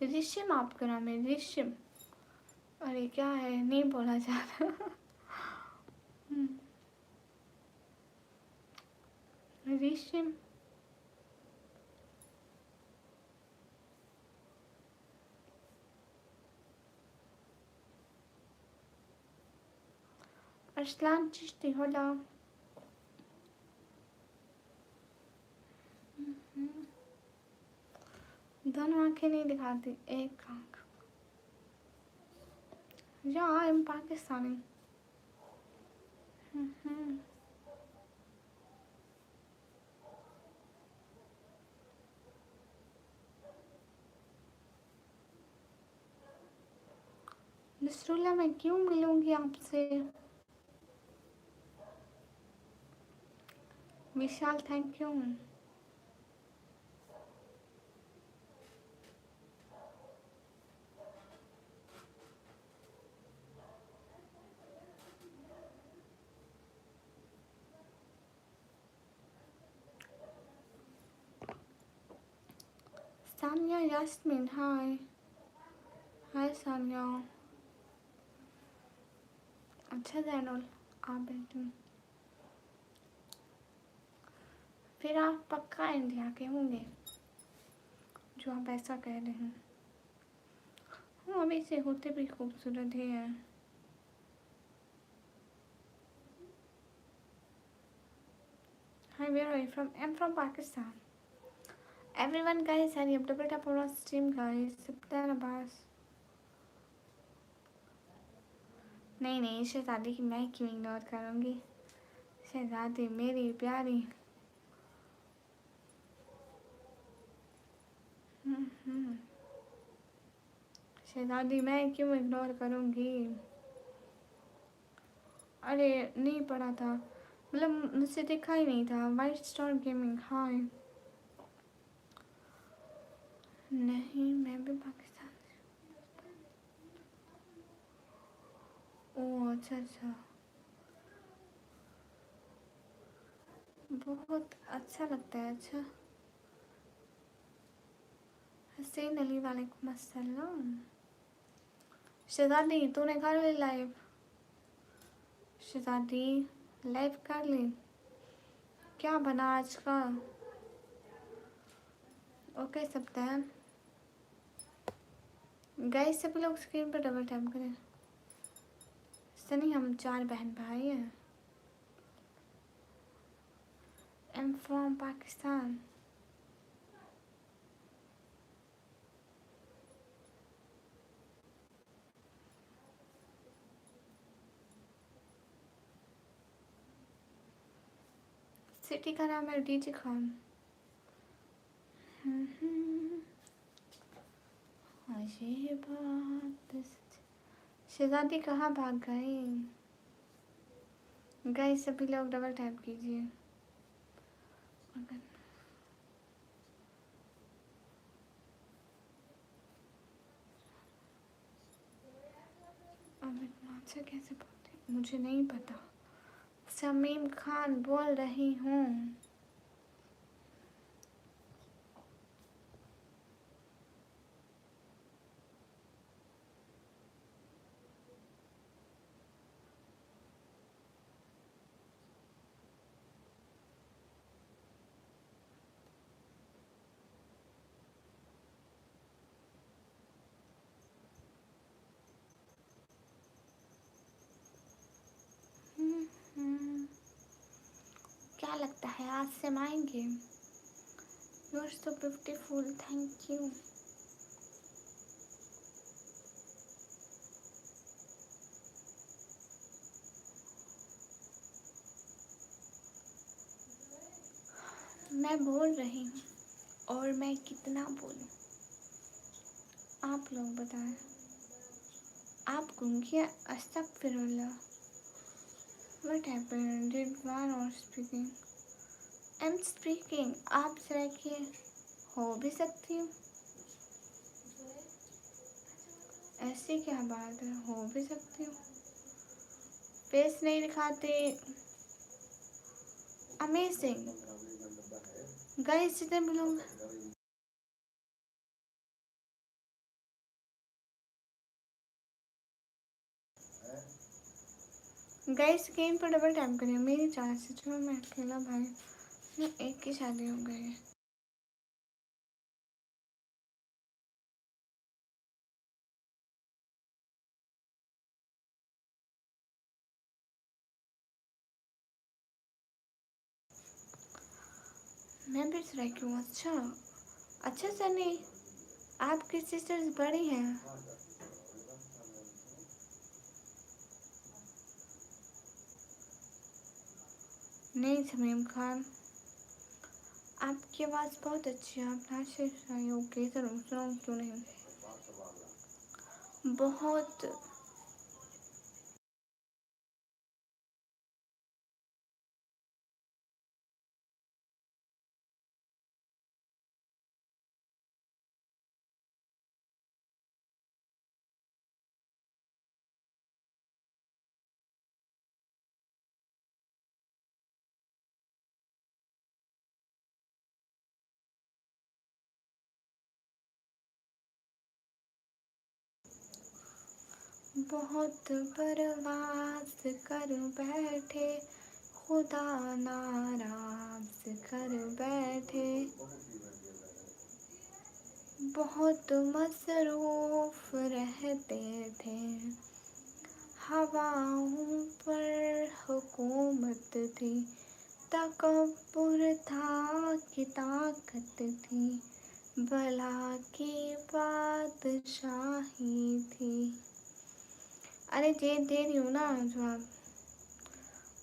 ऋषम आपका नाम है ऋषम? अरे क्या है, नहीं बोला जाता। ऋषम अरसलान चिश्ती होला। दोनों आंखें नहीं दिखाती, एक आंख। या आई एम पाकिस्तानी। नसरुल्ला मैं क्यों मिलूंगी आपसे? विशाल थैंक यू। सानिया यास्मीन हाय। हाय सानिया। अच्छा जैनुल आप बैठे, फिर आप पक्का इंडिया के होंगे जो आप ऐसा कह रहे हैं। हाँ अभी से होते भी खूबसूरत ही हैं। Hi, where are you from? I'm from Pakistan. Everyone guys, hurry up, double tap on our stream guys. सप्ताह अब्बास। नहीं नहीं शहजादी की मैं क्यों इग्नोर करूँगी? शहजादी मेरी प्यारी। शहजादी मैं क्यों इग्नोर करूँगी? अरे नहीं पढ़ा था, मतलब मुझसे देखा ही नहीं था। वाइट स्टार गेमिंग हाय। नहीं मैं भी पाकिस्तान से। ओह अच्छा अच्छा, बहुत अच्छा लगता है। अच्छा हसैन अली वालेकुम अस्सलाम। शहजादी तूने कर ली लाइव? शहजादी लाइव कर ली? क्या बना आज का? ओके सकता है गाइस, सभी लोग स्क्रीन पर डबल टैप करें। सनी हम 4 बहन भाई हैं। I'm from Pakistan. सिटी का नाम है डीजे खान। ये बात शहजादी कहाँ भाग गए? गाइस सभी लोग डबल टैप कीजिए। अमित नाम से कैसे बोलते मुझे नहीं पता। शमीम खान बोल रही हूँ। क्या लगता है आज से हम आएंगे? You are so beautiful thank you. मैं बोल रही हूँ और मैं कितना बोलूँ आप लोग बताएं। आप गूंगी अस्तगफिरुल्लाह। What happened? Did one or speaking? I'm speaking. आप जरा कि हो भी सकती हूँ। ऐसी क्या बात है, हो भी सकती हूँ। फेस नहीं दिखाते। अमेजिंग गाइस जितने भी लोग गाइस गेम पर डबल टैप करिए। मेरी चार से चलो मैं अकेला भाई, मैं एक की शादी हो गई है। मैं भी ट्राई क्यों? अच्छा अच्छा सनी आपकी सिस्टर्स बड़ी हैं। नहीं शमीम खान आपकी आवाज़ बहुत अच्छी है, आप नाचे ओके जरूर सुनाऊँ क्यों नहीं। बहुत बहुत परवास कर बैठे, खुदा नाराज कर बैठे, बहुत मसरूफ रहते थे, हवाओं पर हुकूमत थी, तकब्बुर था कि ताकत थी, भला की बादशाही थी। अरे दे रही हूँ ना जवाब।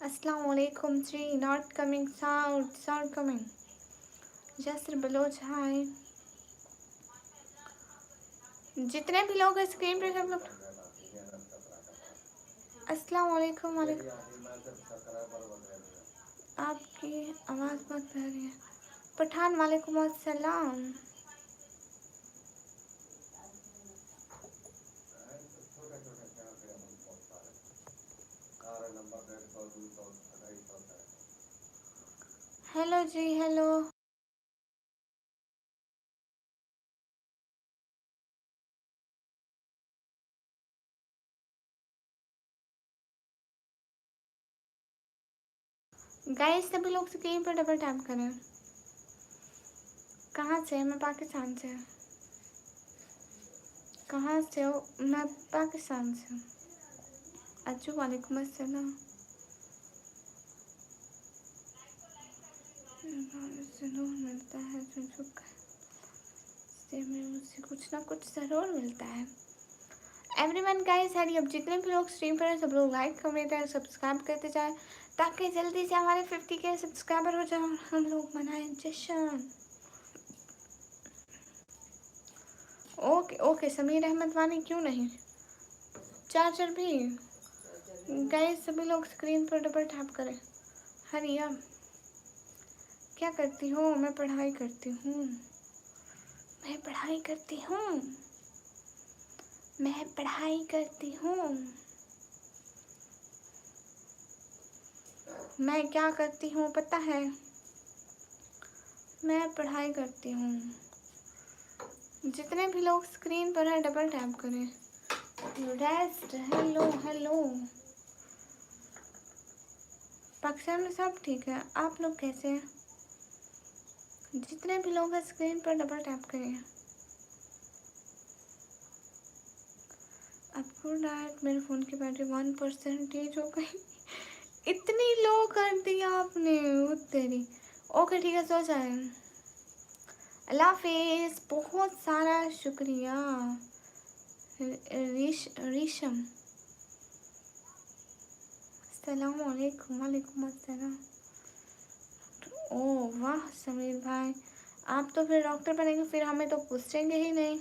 अस्सलाम वालेकुम Shri, not coming sound coming. Jasar Baloch hi. जितने भी लोग स्क्रीन पे सब लोग अस्सलाम वालेकुम। आपकी आवाज़ बहुत प्यारी है। पठान वालेकुम अस्सलाम। हेलो जी हेलो। गाइस सभी लोग स्क्रीन पर डबल टैप करें। कहाँ से? मैं पाकिस्तान से। कहाँ से हो? मैं पाकिस्तान से हूँ। अच्छू वालेकुम अस्सलाम। ज़रूर मिलता है मुझसे कुछ ना कुछ ज़रूर मिलता है। एवरीवन गाइस हरी, अब जितने भी लोग स्ट्रीम पर हैं सब लोग लाइक कमेंट और सब्सक्राइब करते जाएं ताकि जल्दी से हमारे 50K सब्सक्राइबर हो जाए और हम लोग मनाएं जश्न। ओके ओके समीर अहमद वानी क्यों नहीं? चार्जर भी। गाइस सभी लोग स्क्रीन पर डबल टैप करें। हरी अब क्या करती हो? मैं पढ़ाई करती हूँ। मैं पढ़ाई करती हूँ। मैं पढ़ाई करती हूँ। मैं क्या करती हूँ पता है? मैं पढ़ाई करती हूँ। जितने भी लोग स्क्रीन पर हैं डबल टैप करें। Rest hello hello. पाकिस्तान में सब ठीक है, आप लोग कैसे हैं? जितने भी लोग हैं स्क्रीन पर डबल टैप करें। आपको डायरेक्ट मेरे फ़ोन की बैटरी 1% हो गई। इतनी लो कर दी आपने, वो तेरी। ओके ठीक है, सो जाए। अल्लाह हाफिज़। बहुत सारा शुक्रिया रीशम। अस्सलाम वालेकुम। वालेकुम अस्सलाम। ओह वाह समीर भाई, आप तो फिर डॉक्टर बनेंगे, फिर हमें तो पूछेंगे ही नहीं,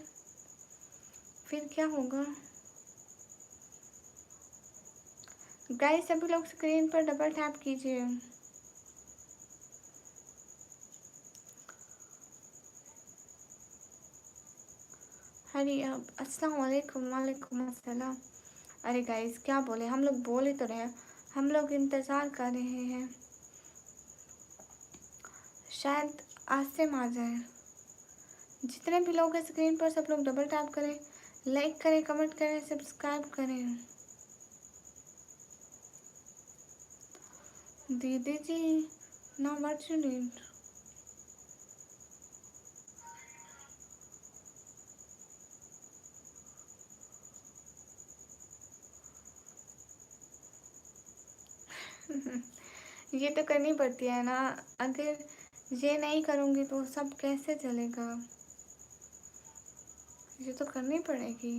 फिर क्या होगा? गाइस सभी लोग स्क्रीन पर डबल टैप कीजिए। हरी अब अस्सलाम वालेकुम। वालेकुम अस्सलाम। अरे गाइस क्या बोले, हम लोग बोल ही तो रहे हैं, हम लोग इंतज़ार कर रहे हैं शायद आसिम आ जाए। जितने भी लोग हैं स्क्रीन पर सब लोग डबल टैप करें, लाइक करें, कमेंट करें, सब्सक्राइब करें। दीदी जी ना व्हाट यू नीड। ये तो करनी पड़ती है ना, अगर ये नहीं करूँगी तो सब कैसे चलेगा? ये तो करनी पड़ेगी।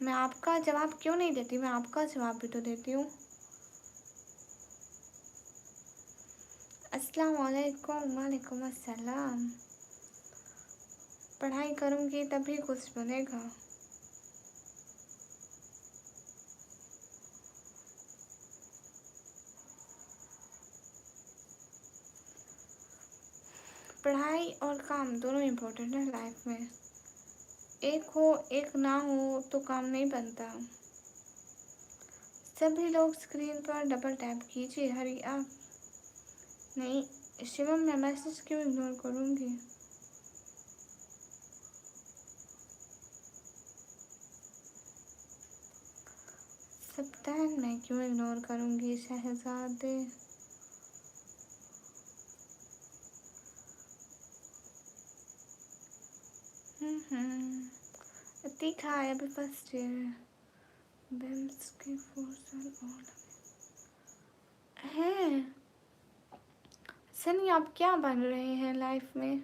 मैं आपका जवाब क्यों नहीं देती? मैं आपका जवाब भी तो देती हूँ। अस्सलाम वालेकुम। वालेकुम अस्सलाम। पढ़ाई करूँगी तभी कुछ बनेगा। पढ़ाई और काम दोनों इम्पोर्टेंट है लाइफ में। एक हो एक ना हो तो काम नहीं बनता। सभी लोग स्क्रीन पर डबल टैप कीजिए। हरी आप नहीं शिवम, मैं मैसेज क्यों इग्नोर करूँगी? सप्ताह मैं क्यों इग्नोर करूँगी शहजादे। तीखा है अभी फर्स्ट ईयर बेम्स के 4 साल और हैं। सनी आप क्या बन रहे हैं लाइफ में?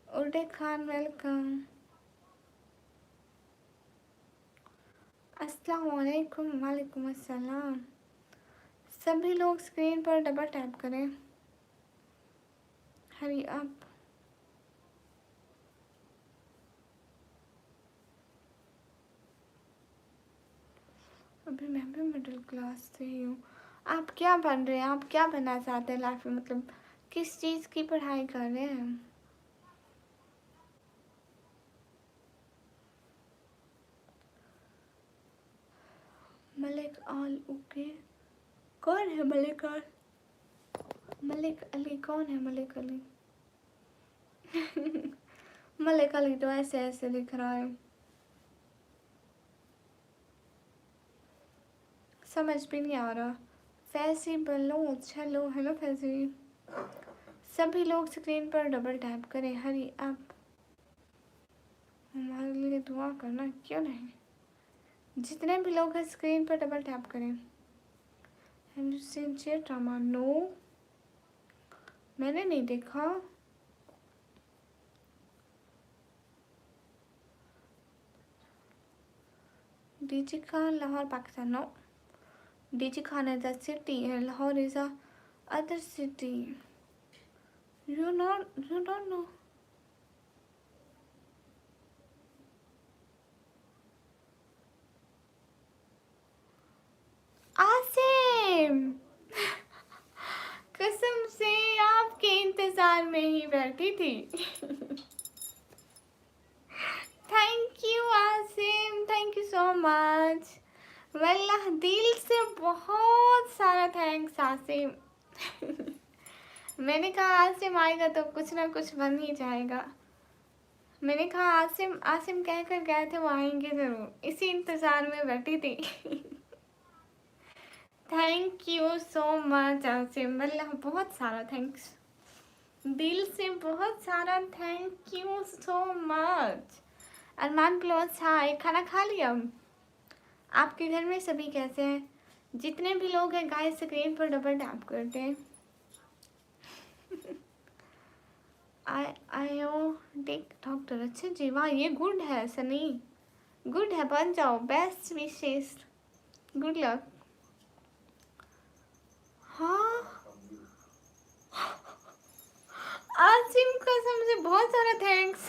उर्डे खान वेलकम। अस्सलाम वालेकुम। वालेकुम अस्सलाम। सभी लोग स्क्रीन पर डबल टैप करें। Hurry up. अभी मैं भी मिडिल क्लास से ही हूँ। आप क्या बन रहे हैं? आप क्या बनना चाहते हैं लाइफ में? मतलब किस चीज़ की पढ़ाई कर रहे हैं? मलिक आल ओके। कौन है मलिक आल? मलिक अली कौन है मलिक अली? मलिक अली तो ऐसे ऐसे दिख रहा है, समझ भी नहीं आ रहा। Faizi Baloch hello hello Faizi. सभी लोग स्क्रीन पर डबल टैप करें। हरी आप हमारे लिए दुआ करना क्यों नहीं। जितने भी लोग हैं स्क्रीन पर डबल टैप करें। Have you seen chair drama? No मैंने नहीं देखा। DG Khan Lahore Pakistan? No DG Khan is a city and Lahore is a other city. You don't know. Asim कसम से आपके इंतजार में ही बैठी थी। Thank you Asim, thank you so much. वल्लाह दिल से बहुत सारा थैंक्स आसिम। मैंने कहा आसिम आएगा तो कुछ ना कुछ बन ही जाएगा। मैंने कहा आसिम आसिम कहकर गए थे वो आएंगे जरूर, इसी इंतजार में बैठी थी। Thank you so much Asim, वल्लाह बहुत सारा थैंक्स, दिल से बहुत सारा thank you so much. Armaan plus hi, खाना खा लिया? आपके घर में सभी कैसे हैं? जितने भी लोग हैं गाइस स्क्रीन पर डबल टैप करते हैं। आयोडिक डॉक्टर, अच्छा जी वाह ये गुड है सनी, गुड है, बन जाओ। बेस्ट विशेष, गुड लक। हाँ आसिम कसम से बहुत सारा थैंक्स।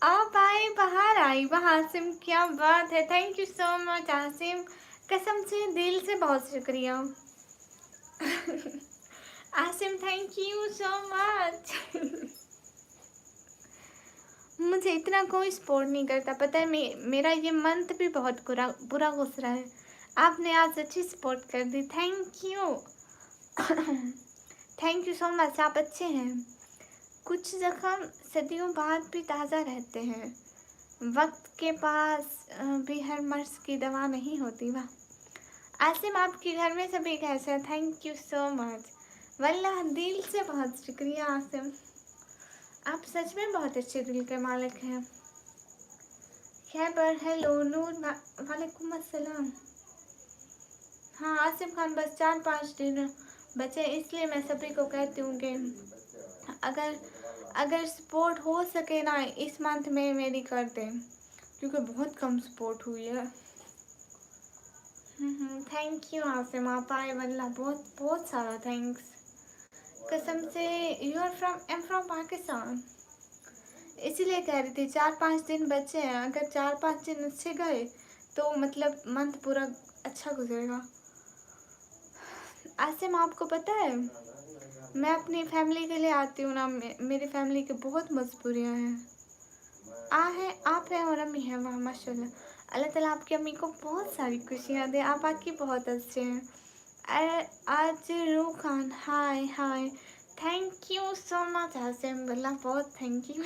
आप आए बाहर आई वहाँ आसिम, क्या बात है। Thank you so much Asim, कसम से दिल से बहुत शुक्रिया। Asim thank you so much. मुझे इतना कोई सपोर्ट नहीं करता, पता है मेरा ये मंथ भी बहुत बुरा गुजरा है। आपने आज अच्छी सपोर्ट कर दी, thank you. Thank you so much, आप अच्छे हैं। कुछ जख्म सदियों बाद भी ताज़ा रहते हैं, वक्त के पास भी हर मर्ज की दवा नहीं होती। वाह आसिम, आपके घर में सभी कैसे हैं? थैंक यू सो मच, वल्लाह दिल से बहुत शुक्रिया आसिम, आप सच में बहुत अच्छे दिल के मालिक हैं। खैबर हेलो नूर वालेकुम अस्सलाम। हाँ आसिम खान, बस 4-5 दिन बचे, इसलिए मैं सभी को कहती हूँ कि अगर सपोर्ट हो सके ना इस मंथ में मेरी कर दें, क्योंकि बहुत कम सपोर्ट हुई है। थैंक यू आसिम, आप आए, वल्लाह बहुत बहुत सारा थैंक्स, कसम से। You are from, am from Pakistan, इसीलिए कह रही थी 4-5 दिन बचे हैं, अगर 4-5 दिन अच्छे गए तो मतलब मंथ पूरा अच्छा गुजरेगा। आसिम आपको पता है मैं अपनी फैमिली के लिए आती हूँ ना, मेरी फैमिली की बहुत मजबूरियाँ हैं। आप हैं और अम्मी हैं, वाह माशाल्लाह, अल्लाह ताला आपकी अम्मी को बहुत सारी खुशियाँ दे, आप बाकी बहुत अच्छे हैं। आज Rooh Khan hi hi, thank you so much Asim, वल्लाह बहुत थैंक यू।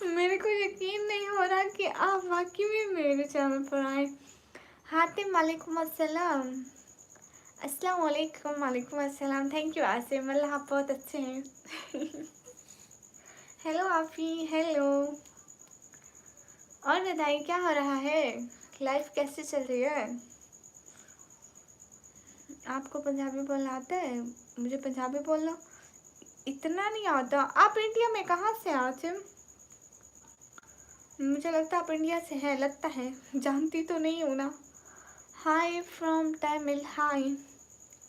मेरे को यकीन नहीं हो रहा कि आप वाकई में मेरे चैनल पर आए। हातिम वालेकुम अस्सलाम। अस्सलाम वालेकुम, वालेकुम अस्सलाम। थैंक यू आसिम, अल्लाह आप बहुत अच्छे हैं। Hello आफी, hello. और बताइए क्या हो रहा है, लाइफ कैसे चल रही है? आपको पंजाबी बोलना आता है? मुझे पंजाबी बोलना इतना नहीं आता। आप इंडिया में कहाँ से आसिम? मुझे लगता है आप इंडिया से हैं, लगता है, जानती तो नहीं हूँ ना। हाय from Tamil, hi.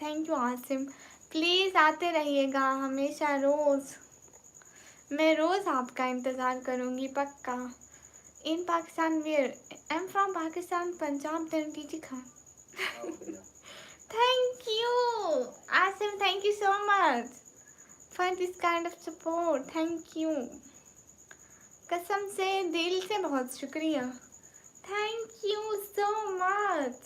Thank you Asim. Please आते रहिएगा हमेशा, रोज़। मैं रोज़ आपका इंतज़ार करूँगी पक्का। In Pakistan where? I am from Pakistan, Punjab, Ranjit Khan. Thank you Asim, thank you so much for this kind of support, thank you. कसम से दिल से बहुत शुक्रिया, thank you so much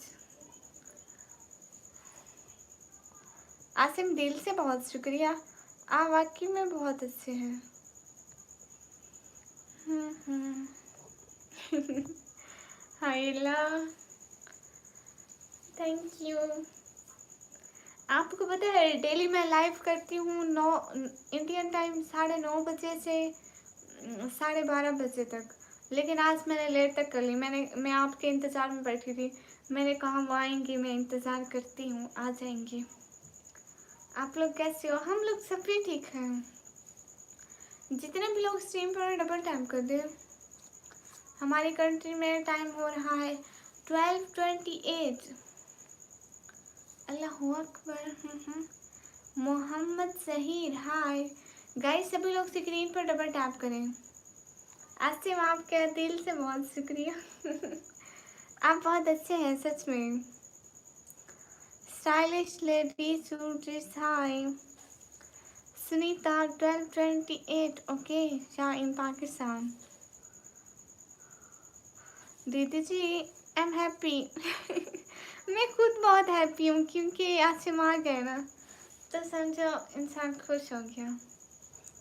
Asim, दिल से बहुत शुक्रिया। आप वाकई में बहुत अच्छे हैं। हाइला, थैंक यू। आपको पता है डेली मैं लाइव करती हूँ 9 इंडियन टाइम 9:30 से 12:30 बजे तक, लेकिन आज मैंने लेट तक कर ली। मैं आपके इंतज़ार में बैठी थी। मैंने कहा वो आएंगी, मैं इंतज़ार करती हूँ, आ जाएंगी। आप लोग कैसे हो? हम लोग सभी ठीक हैं। जितने भी लोग स्ट्रीम पर डबल टाइम कर दे। हमारी कंट्री में टाइम हो रहा है 12:28। अल्लाह अकबर। Mohammad Zaheer, hi guys. सभी लोग स्क्रीन पर डबल टैप करें। आसिम आपके दिल से बहुत शुक्रिया। आप बहुत अच्छे हैं सच में। स्टाइलिश लेडी सूट, हाय सुनीता 12:28, ओके, या इन पाकिस्तान। दीदी जी आई एम हैप्पी। मैं खुद बहुत हैप्पी हूँ क्योंकि आसिम आ गए ना, तो समझो इंसान खुश हो गया।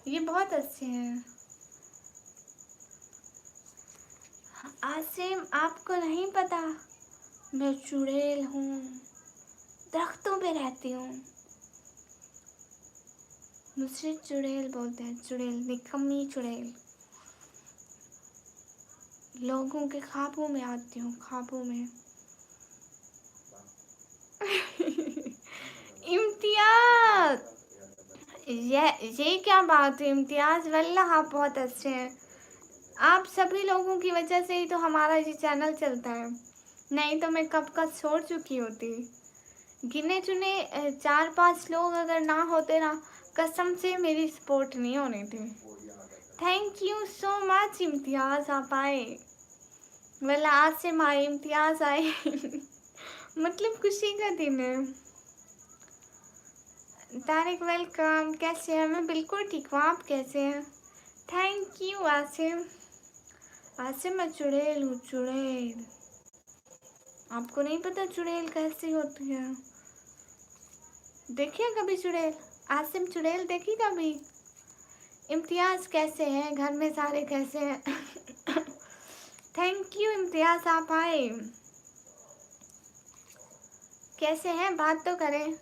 ये बहुत अच्छे हैं। आसिम आपको नहीं पता, मैं चुड़ैल हूँ, दरख्तों पे रहती हूँ। मुझे चुड़ैल बोलते हैं, चुड़ैल, निकम्मी चुड़ैल। लोगों के ख्वाबों में आती हूँ, ख्वाबों में। इम्तियाज, ये क्या बात है इम्तियाज, वल्लाह आप बहुत अच्छे हैं। आप सभी लोगों की वजह से ही तो हमारा ये चैनल चलता है, नहीं तो मैं कब का छोड़ चुकी होती। गिने चुने 4-5 लोग अगर ना होते ना, कसम से मेरी सपोर्ट नहीं होनी थी। Thank you so much Imtiaz, आप आए, वल्ला आज से माए इम्तियाज आए। मतलब खुशी का दिन है। तारिक वेलकम, कैसे हैं? मैं बिल्कुल ठीक हूँ, आप कैसे हैं? Thank you Asim. आसिम मैं चुड़ैल हूँ, चुड़ैल। आपको नहीं पता चुड़ैल कैसी होती है? देखिए कभी चुड़ैल? आसिम चुड़ैल देखी कभी? इम्तियाज कैसे हैं? घर में सारे कैसे हैं? थैंक यू इम्तियाज, आप आए। कैसे हैं? बात तो करें।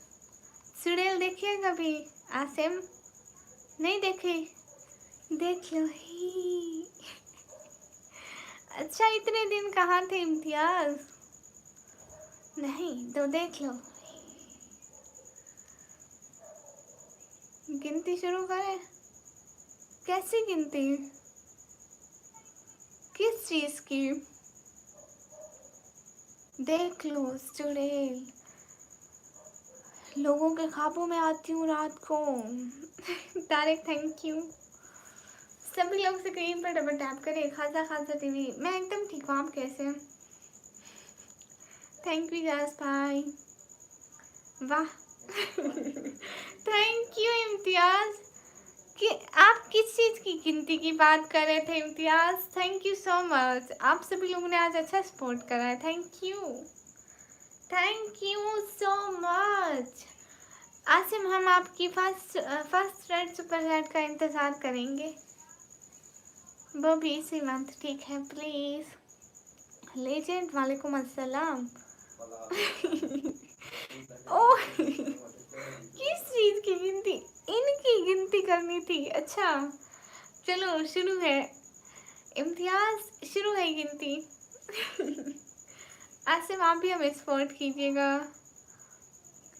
चुड़ैल देखिए कभी? आसिम नहीं देखी? देख लो ही। अच्छा इतने दिन कहाँ थे इम्तियाज? नहीं तो देख लो। गिनती शुरू करें? कैसी गिनती? किस चीज़ की? देख लो चुड़ैल, लोगों के ख्वाबों में आती हूँ रात को। Tariq thank you. सभी लोग स्क्रीन पर डबल टैप करें। खासा खासा टीवी, मैं एकदम ठीक हूँ, आप कैसे हैं? थैंक यू यस भाई, वाह। Thank you Imtiaz. कि आप किस चीज़ की गिनती की बात कर रहे थे Imtiaz? Thank you so much, आप सभी लोगों ने आज अच्छा सपोर्ट करा है, thank you so much. Asim हम आपकी फर्स्ट रेड सुपर चैट का इंतज़ार करेंगे। वो भी इसी मंथ, ठीक है प्लीज। लेजेंड वालेकुम अस्सलाम। ओ किस चीज की गिनती? इनकी गिनती करनी थी, अच्छा चलो शुरू है। इम्तियाज शुरू है गिनती। आसिम आप भी हमें सपोर्ट कीजिएगा।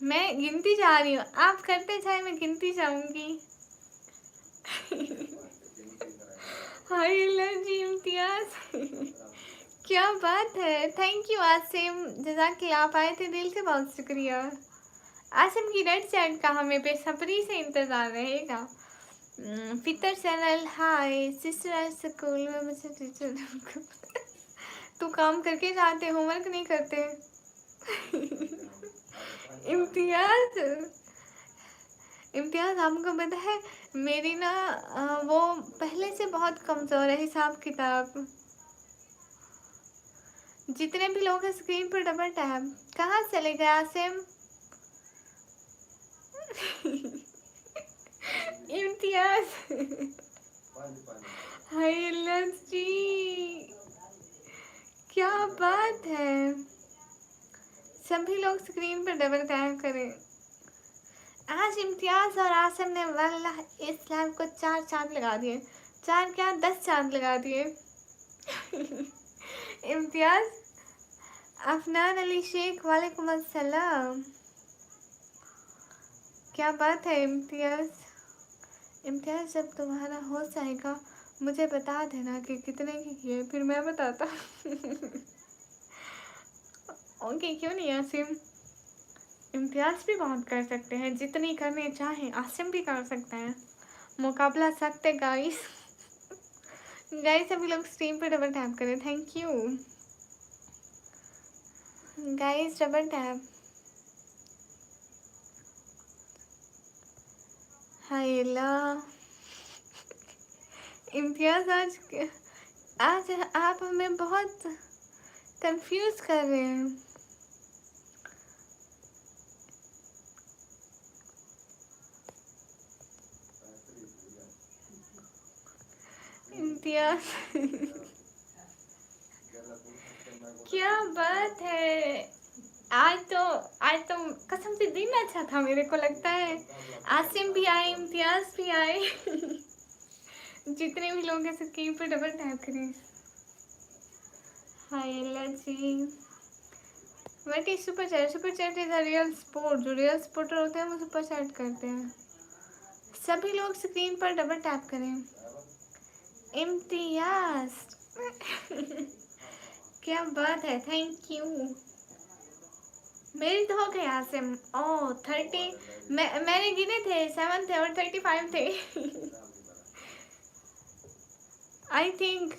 मैं गिनती जा रही हूँ, आप करते जाए मैं गिनती जाऊंगी। हाय जी इम्तियाज। क्या बात है, थैंक यू आसिम, जज़ाकल्लाह, आप आए थे दिल से बहुत शुक्रिया। आसिम की रेड चैट का हमें बेसब्री से इंतज़ार रहेगा। फितर चैनल हाय सिस्टर स्कूल में मुझे टीचर तू काम करके जाते, होमवर्क नहीं करते। इम्तियाज इम्तियाज आपको पता है मेरी ना वो पहले से बहुत कमज़ोर है हिसाब किताब। जितने भी लोग हैं स्क्रीन पर डबल टैप। कहाँ चले गए आसिम? इम्तियाज हाय लस्सी, क्या बात है। सभी लोग स्क्रीन पर डबल टैप करें। आज इम्तियाज और आसिम ने वल्लाह इस लाइव को 4 चांद लगा दिए। 4 क्या 10 चांद लगा दिए। इम्तियाज अफनान अली शेख वालेकुम अस्सलाम। क्या बात है इम्तियाज। इम्तियाज जब तुम्हारा हो जाएगा मुझे बता देना कि कितने की किए, फिर मैं बताता। ओके क्यों नहीं आसिम, इम्तियाज भी बहुत कर सकते हैं, जितनी करने चाहें आसिम भी कर सकते हैं। मुकाबला सकते गाइस। गाइस अभी लोग स्ट्रीम पे डबल टैप करें, thank you guys, double tap. Hi Allah, Imtiaz आज आप हमें बहुत कंफ्यूज कर रहे हैं। इम्तियाज क्या बात है। आज तो कसम से दिन अच्छा था, मेरे को लगता है। आसिम भी आए, इम्तियाज भी आए। जितने भी लोग हैं स्क्रीन पर डबल टैप करें। Hi Allah ji, what is super chat? Super chat is a real sport. जो रियल स्पोर्टर होते हैं वो सुपर चैट करते हैं। सभी लोग स्क्रीन पर डबल टैप करें। इम्तियाज क्या बात है, थैंक यू। मेरी तो हो गए आसिम। ओ 30, मैंने गिने थे 7 थे और 35 थे। आई थिंक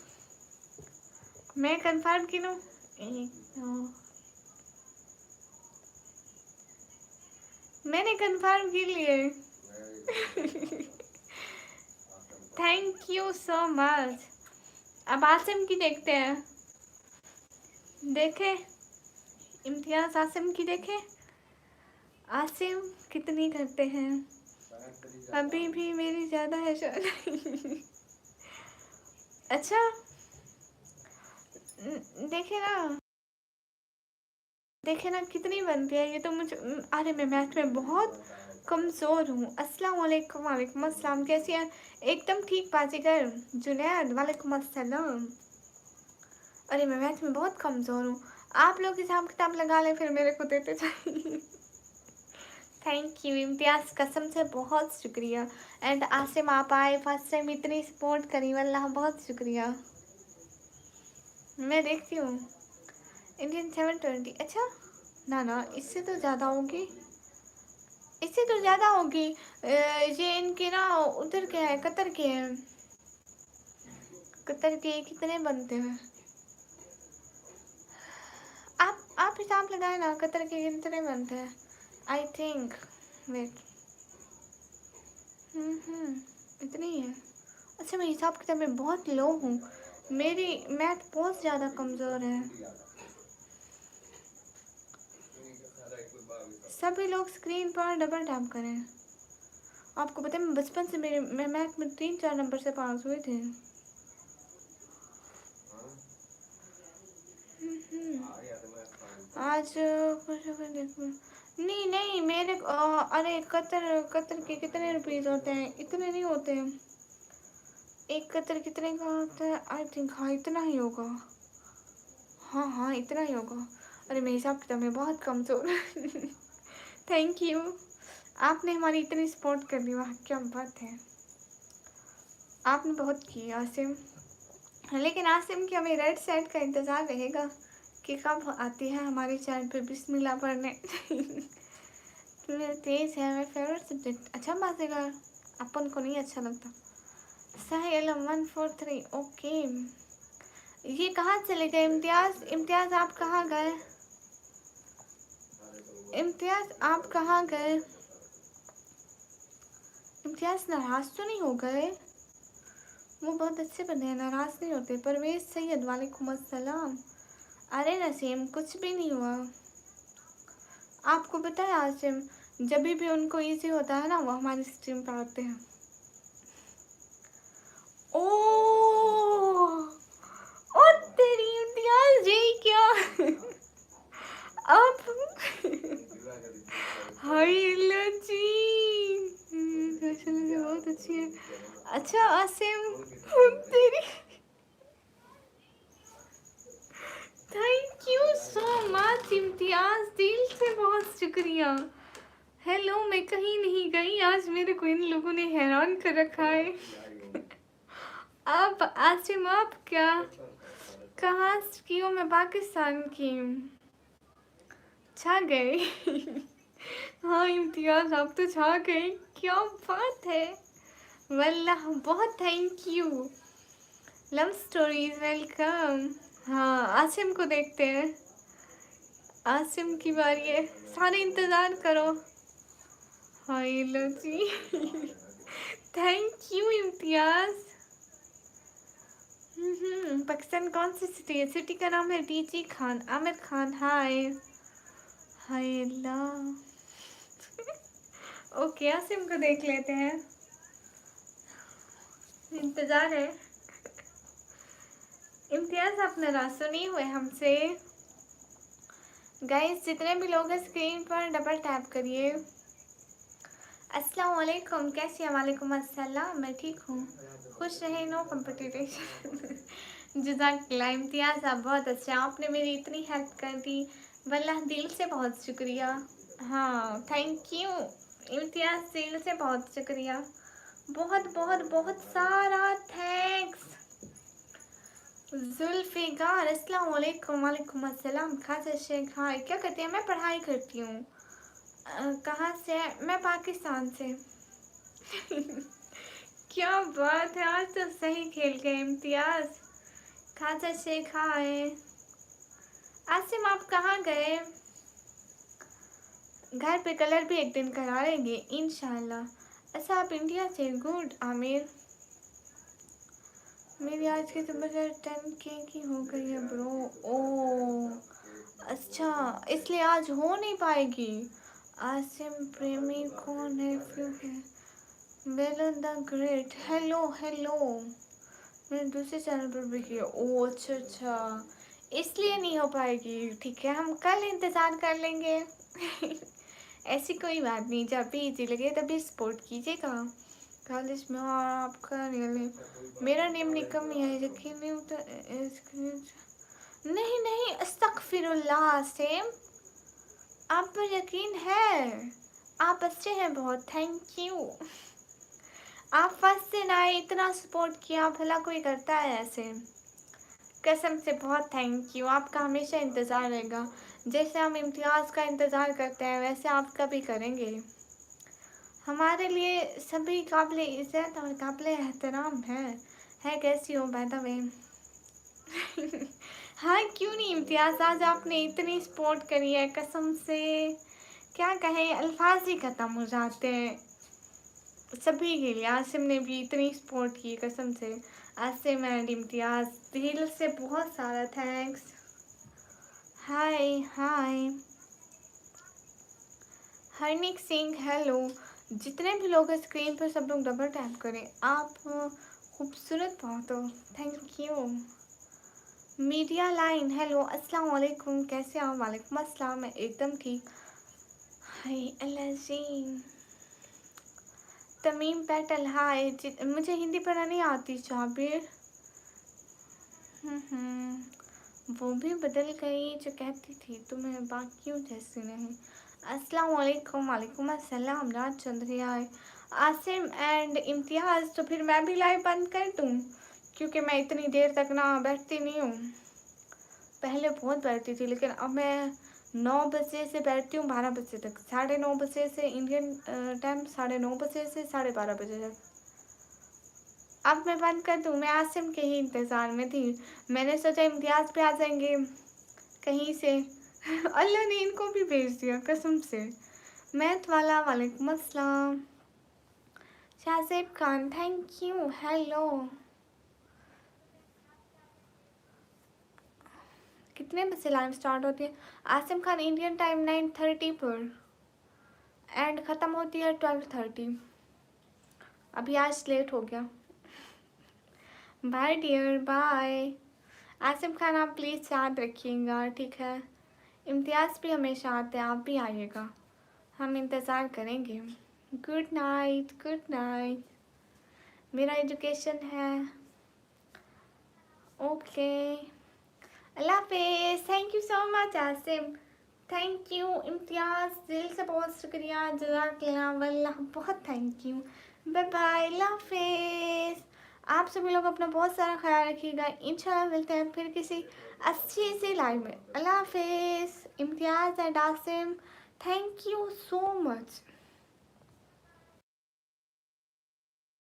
मैं कंफर्म गिनूं। 1 2, मैंने कंफर्म गिन लिए। Thank you so much. अब आसिम की देखते हैं। देखे इम्तियाज आसिम की देखे, आसिम कितनी करते हैं। अभी भी मेरी ज़्यादा है शायद। अच्छा देखे ना कितनी बनती है ये तो मुझे। अरे मैं मैथ में बहुत कमज़ोर हूँ। अस्सलाम वालेकुम। वालेकुम अस्सलाम, कैसी हैं? एकदम ठीक बाजीगर। जुनैद वालेकुम अस्सलाम। अरे मैं मैथ में बहुत कमज़ोर हूँ। आप लोग हिसाब किताब लगा लें फिर मेरे को देते जाइए। थैंक यू इम्तियाज़, कसम से बहुत शुक्रिया। एंड आसिम आप आए फर्स्ट टाइम, इतनी सपोर्ट करी, वल्लाह बहुत शुक्रिया। मैं देखती हूँ इंडियन 720। अच्छा ना इससे तो ज़्यादा होगी, इससे तो ज़्यादा होगी। ये इनके ना उधर के है, कतर के हैं। कतर के कितने बनते हैं? आप हिसाब लगाए ना, कतर के कितने बनते हैं? आई थिंक वेट, इतनी ही है। अच्छा मैं हिसाब किताब में बहुत लो हूँ, मेरी मैथ बहुत ज़्यादा कमज़ोर है। सभी लोग स्क्रीन पर डबल टैप करें। आपको पता है मैं बचपन से मैं मैथ में 3-4 नंबर से पास हुए थे। आज कुछ देखो। नहीं नहीं मेरे अरे कतर के कितने रुपीस होते हैं? इतने नहीं होते हैं। एक कतर कितने का होता है? आई थिंक हाँ इतना ही होगा। हाँ हाँ इतना ही होगा। अरे मेरे हिसाब किताब में बहुत कमज़ोर। थैंक यू, आपने हमारी इतनी सपोर्ट कर दी, वाह क्या बात है। आपने बहुत की आसिम, लेकिन आसिम की हमें रेड सेट का इंतज़ार रहेगा कि कब आती है हमारे चैनल पे बिस्मिल्लाह पढ़ने। तेज है मेरा फेवरेट सब्जेक्ट। अच्छा बातेगा, अपन को नहीं अच्छा लगता। साहिल 143 ओके। ये कहाँ चले गए इम्तियाज़? इम्तियाज़ आप कहाँ गए? इम्तियाज़ आप कहाँ गए? इम्तियाज़ नाराज़ तो नहीं हो गए? वो बहुत अच्छे बंदे हैं, नाराज़ नहीं होते। परवेज़ सैयद वालेकुम अस्सलाम। अरे नसीम कुछ भी नहीं हुआ। आपको पता है आसिम, जब भी उनको इजी होता है ना वो हमारी स्ट्रीम पर आते हैं। ओ तेरी इम्तियाज़ जी क्या? आप हाय लची बहुत अच्छी है। अच्छा आसिम तेरी थैंक यू सो मच इम्तियाज़, दिल से बहुत शुक्रिया। हेलो, मैं कहीं नहीं गई, आज मेरे को इन लोगों ने हैरान कर रखा है। आप आसिम आप क्या कहाँ की हो? मैं पाकिस्तान की हूँ। छा गए। हाँ इम्तियाज़ आप तो छा गए, क्या बात है। वल्लाह बहुत thank you. Love stories welcome. हाँ आसिम को देखते हैं, आसिम की बारी है, सारे इंतज़ार करो। हाय लो जी। थैंक यू इम्तियाज़। पाकिस्तान कौन सी सिटी है? सिटी का नाम है डीजी खान, आमिर खान। हाय हाय अल्लाह। ओके आसिम को देख लेते हैं, इंतज़ार है। इम्तियाज़ आप नाराज़ तो नहीं हुए हमसे? गाइस जितने भी लोग हैं स्क्रीन पर डबल टैप करिए। अस्सलाम वालेकुम, कैसी हैं? वालेकुम अस्सलाम, मैं ठीक हूँ, खुश रहे, नो कम्पिटिशन। जज़ाकल्लाह इम्तियाज़ आप बहुत अच्छा, आपने मेरी इतनी हेल्प कर दी, वल्लाह दिल से बहुत शुक्रिया। हाँ थैंक यू इम्तियाज़, दिल से बहुत शुक्रिया, बहुत बहुत बहुत सारा थैंक्स। जुल्फ़िकार अस्सलाम वालेकुम। वालेकुम अस्सलाम। खासा शेख हाय, क्या करती हैं? मैं पढ़ाई करती हूँ। कहाँ से? मैं पाकिस्तान से। क्या बात है, आज तो सही खेल गए इम्तियाज़। खासा शेख हाय। आसिम आप कहाँ गए? घर पे कलर भी एक दिन करा लेंगे इंशाल्लाह। अच्छा आप इंडिया से? गुड आमिर। मेरी आज की सुबह 10K की हो गई है ब्रो। ओ अच्छा, इसलिए आज हो नहीं पाएगी। आसिम प्रेमी कौन है? क्यों है? वेलो द ग्रेट। हेलो हेलो, मैंने दूसरे चैनल पर भी किया। ओ अच्छा अच्छा, इसलिए नहीं हो पाएगी। ठीक है हम कल इंतज़ार कर लेंगे। ऐसी कोई बात नहीं, जब भी इजी लगे तभी सपोर्ट कीजिएगा। कॉलेज में और आपका रियल मेरा नेम निकम है, यकीन नहीं होता। नहीं नहीं अस्तगफिरुल्लाह सेम, आप पर यकीन है, आप अच्छे हैं बहुत, थैंक यू। आप फर्स्ट दिन आए, इतना सपोर्ट किया, भला कोई करता है ऐसे? कसम से बहुत थैंक यू, आपका हमेशा इंतज़ार रहेगा। जैसे हम इम्तियाज़ का इंतज़ार करते हैं वैसे आपका भी करेंगे। हमारे लिए सभी काबिल इज़्ज़त और काबिल एहतराम है कैसी हो बाय द वे? हाँ क्यों नहीं इम्तियाज़, आज आपने इतनी सपोर्ट करी है, कसम से क्या कहें, अल्फाज ही ख़त्म हो जाते हैं सभी के लिए। आसिम ने भी इतनी सपोर्ट की, कसम से आसिम एंड इम्तियाज़ दिल से बहुत सारा थैंक्स। हाय हाय हरनिक सिंह हेलो। जितने भी लोग हैं स्क्रीन पर सब लोग डबल टैप करें, आप खूबसूरत बहुत हो, thank you. Media line hello अस्सलाम वालेकुम, कैसे आप? वालेकुम अस्सलाम, मैं एकदम ठीक। हाय अल्लाह जी। तमीम पैटल हाय। मुझे हिंदी पढ़ना नहीं आती शाबिर। वो भी बदल गई जो कहती थी तुम्हें बाकियों जैसी नहीं। अस्सलाम वालेकुम। वालेकुम अस्सलाम। राज चंद्रिया आसिम एंड इम्तियाज़। तो फिर मैं भी लाइव बंद कर दूँ, क्योंकि मैं इतनी देर तक ना बैठती नहीं हूँ। पहले बहुत बैठती थी, लेकिन अब मैं 9 बजे से बैठती हूँ 12 बजे तक, 9:30 बजे से इंडियन टाइम, 9:30 बजे से 12:30 बजे तक। अब मैं बंद कर दूँ? मैं आसिम के ही इंतज़ार में थी। मैंने सोचा इम्तियाज़ पे आ जाएंगे कहीं से। अल्लाह ने इनको भी भेज दिया कसम से। मैथ वाला वालेकुम अस्सलाम। Shahzeb Khan thank you hello. कितने बजे लाइव स्टार्ट होती है? आसिम खान इंडियन टाइम 9:30 पर एंड ख़त्म होती है 12:30। अभी आज लेट हो गया। Bye dear bye. Asim Khan आप प्लीज़ याद रखिएगा, ठीक है? इम्तियाज़ भी हमेशा आते हैं, आप भी आइएगा, हम इंतज़ार करेंगे। Good night good night. मेरा एजुकेशन है। ओके अल्लाह हाफिज़। Thank you so much Asim. Thank you Imtiaz, दिल से बहुत शुक्रिया, जज़ाकल्लाह वल्लाह, बहुत thank you. Bye bye Allah हाफिज़। आप सभी लोग अपना बहुत सारा ख्याल रखिएगा। इंशाल्लाह मिलते हैं फिर किसी अच्छी सी लाइव में। अल्लाह हाफिज़। Imtiaz and Asim thank you so much.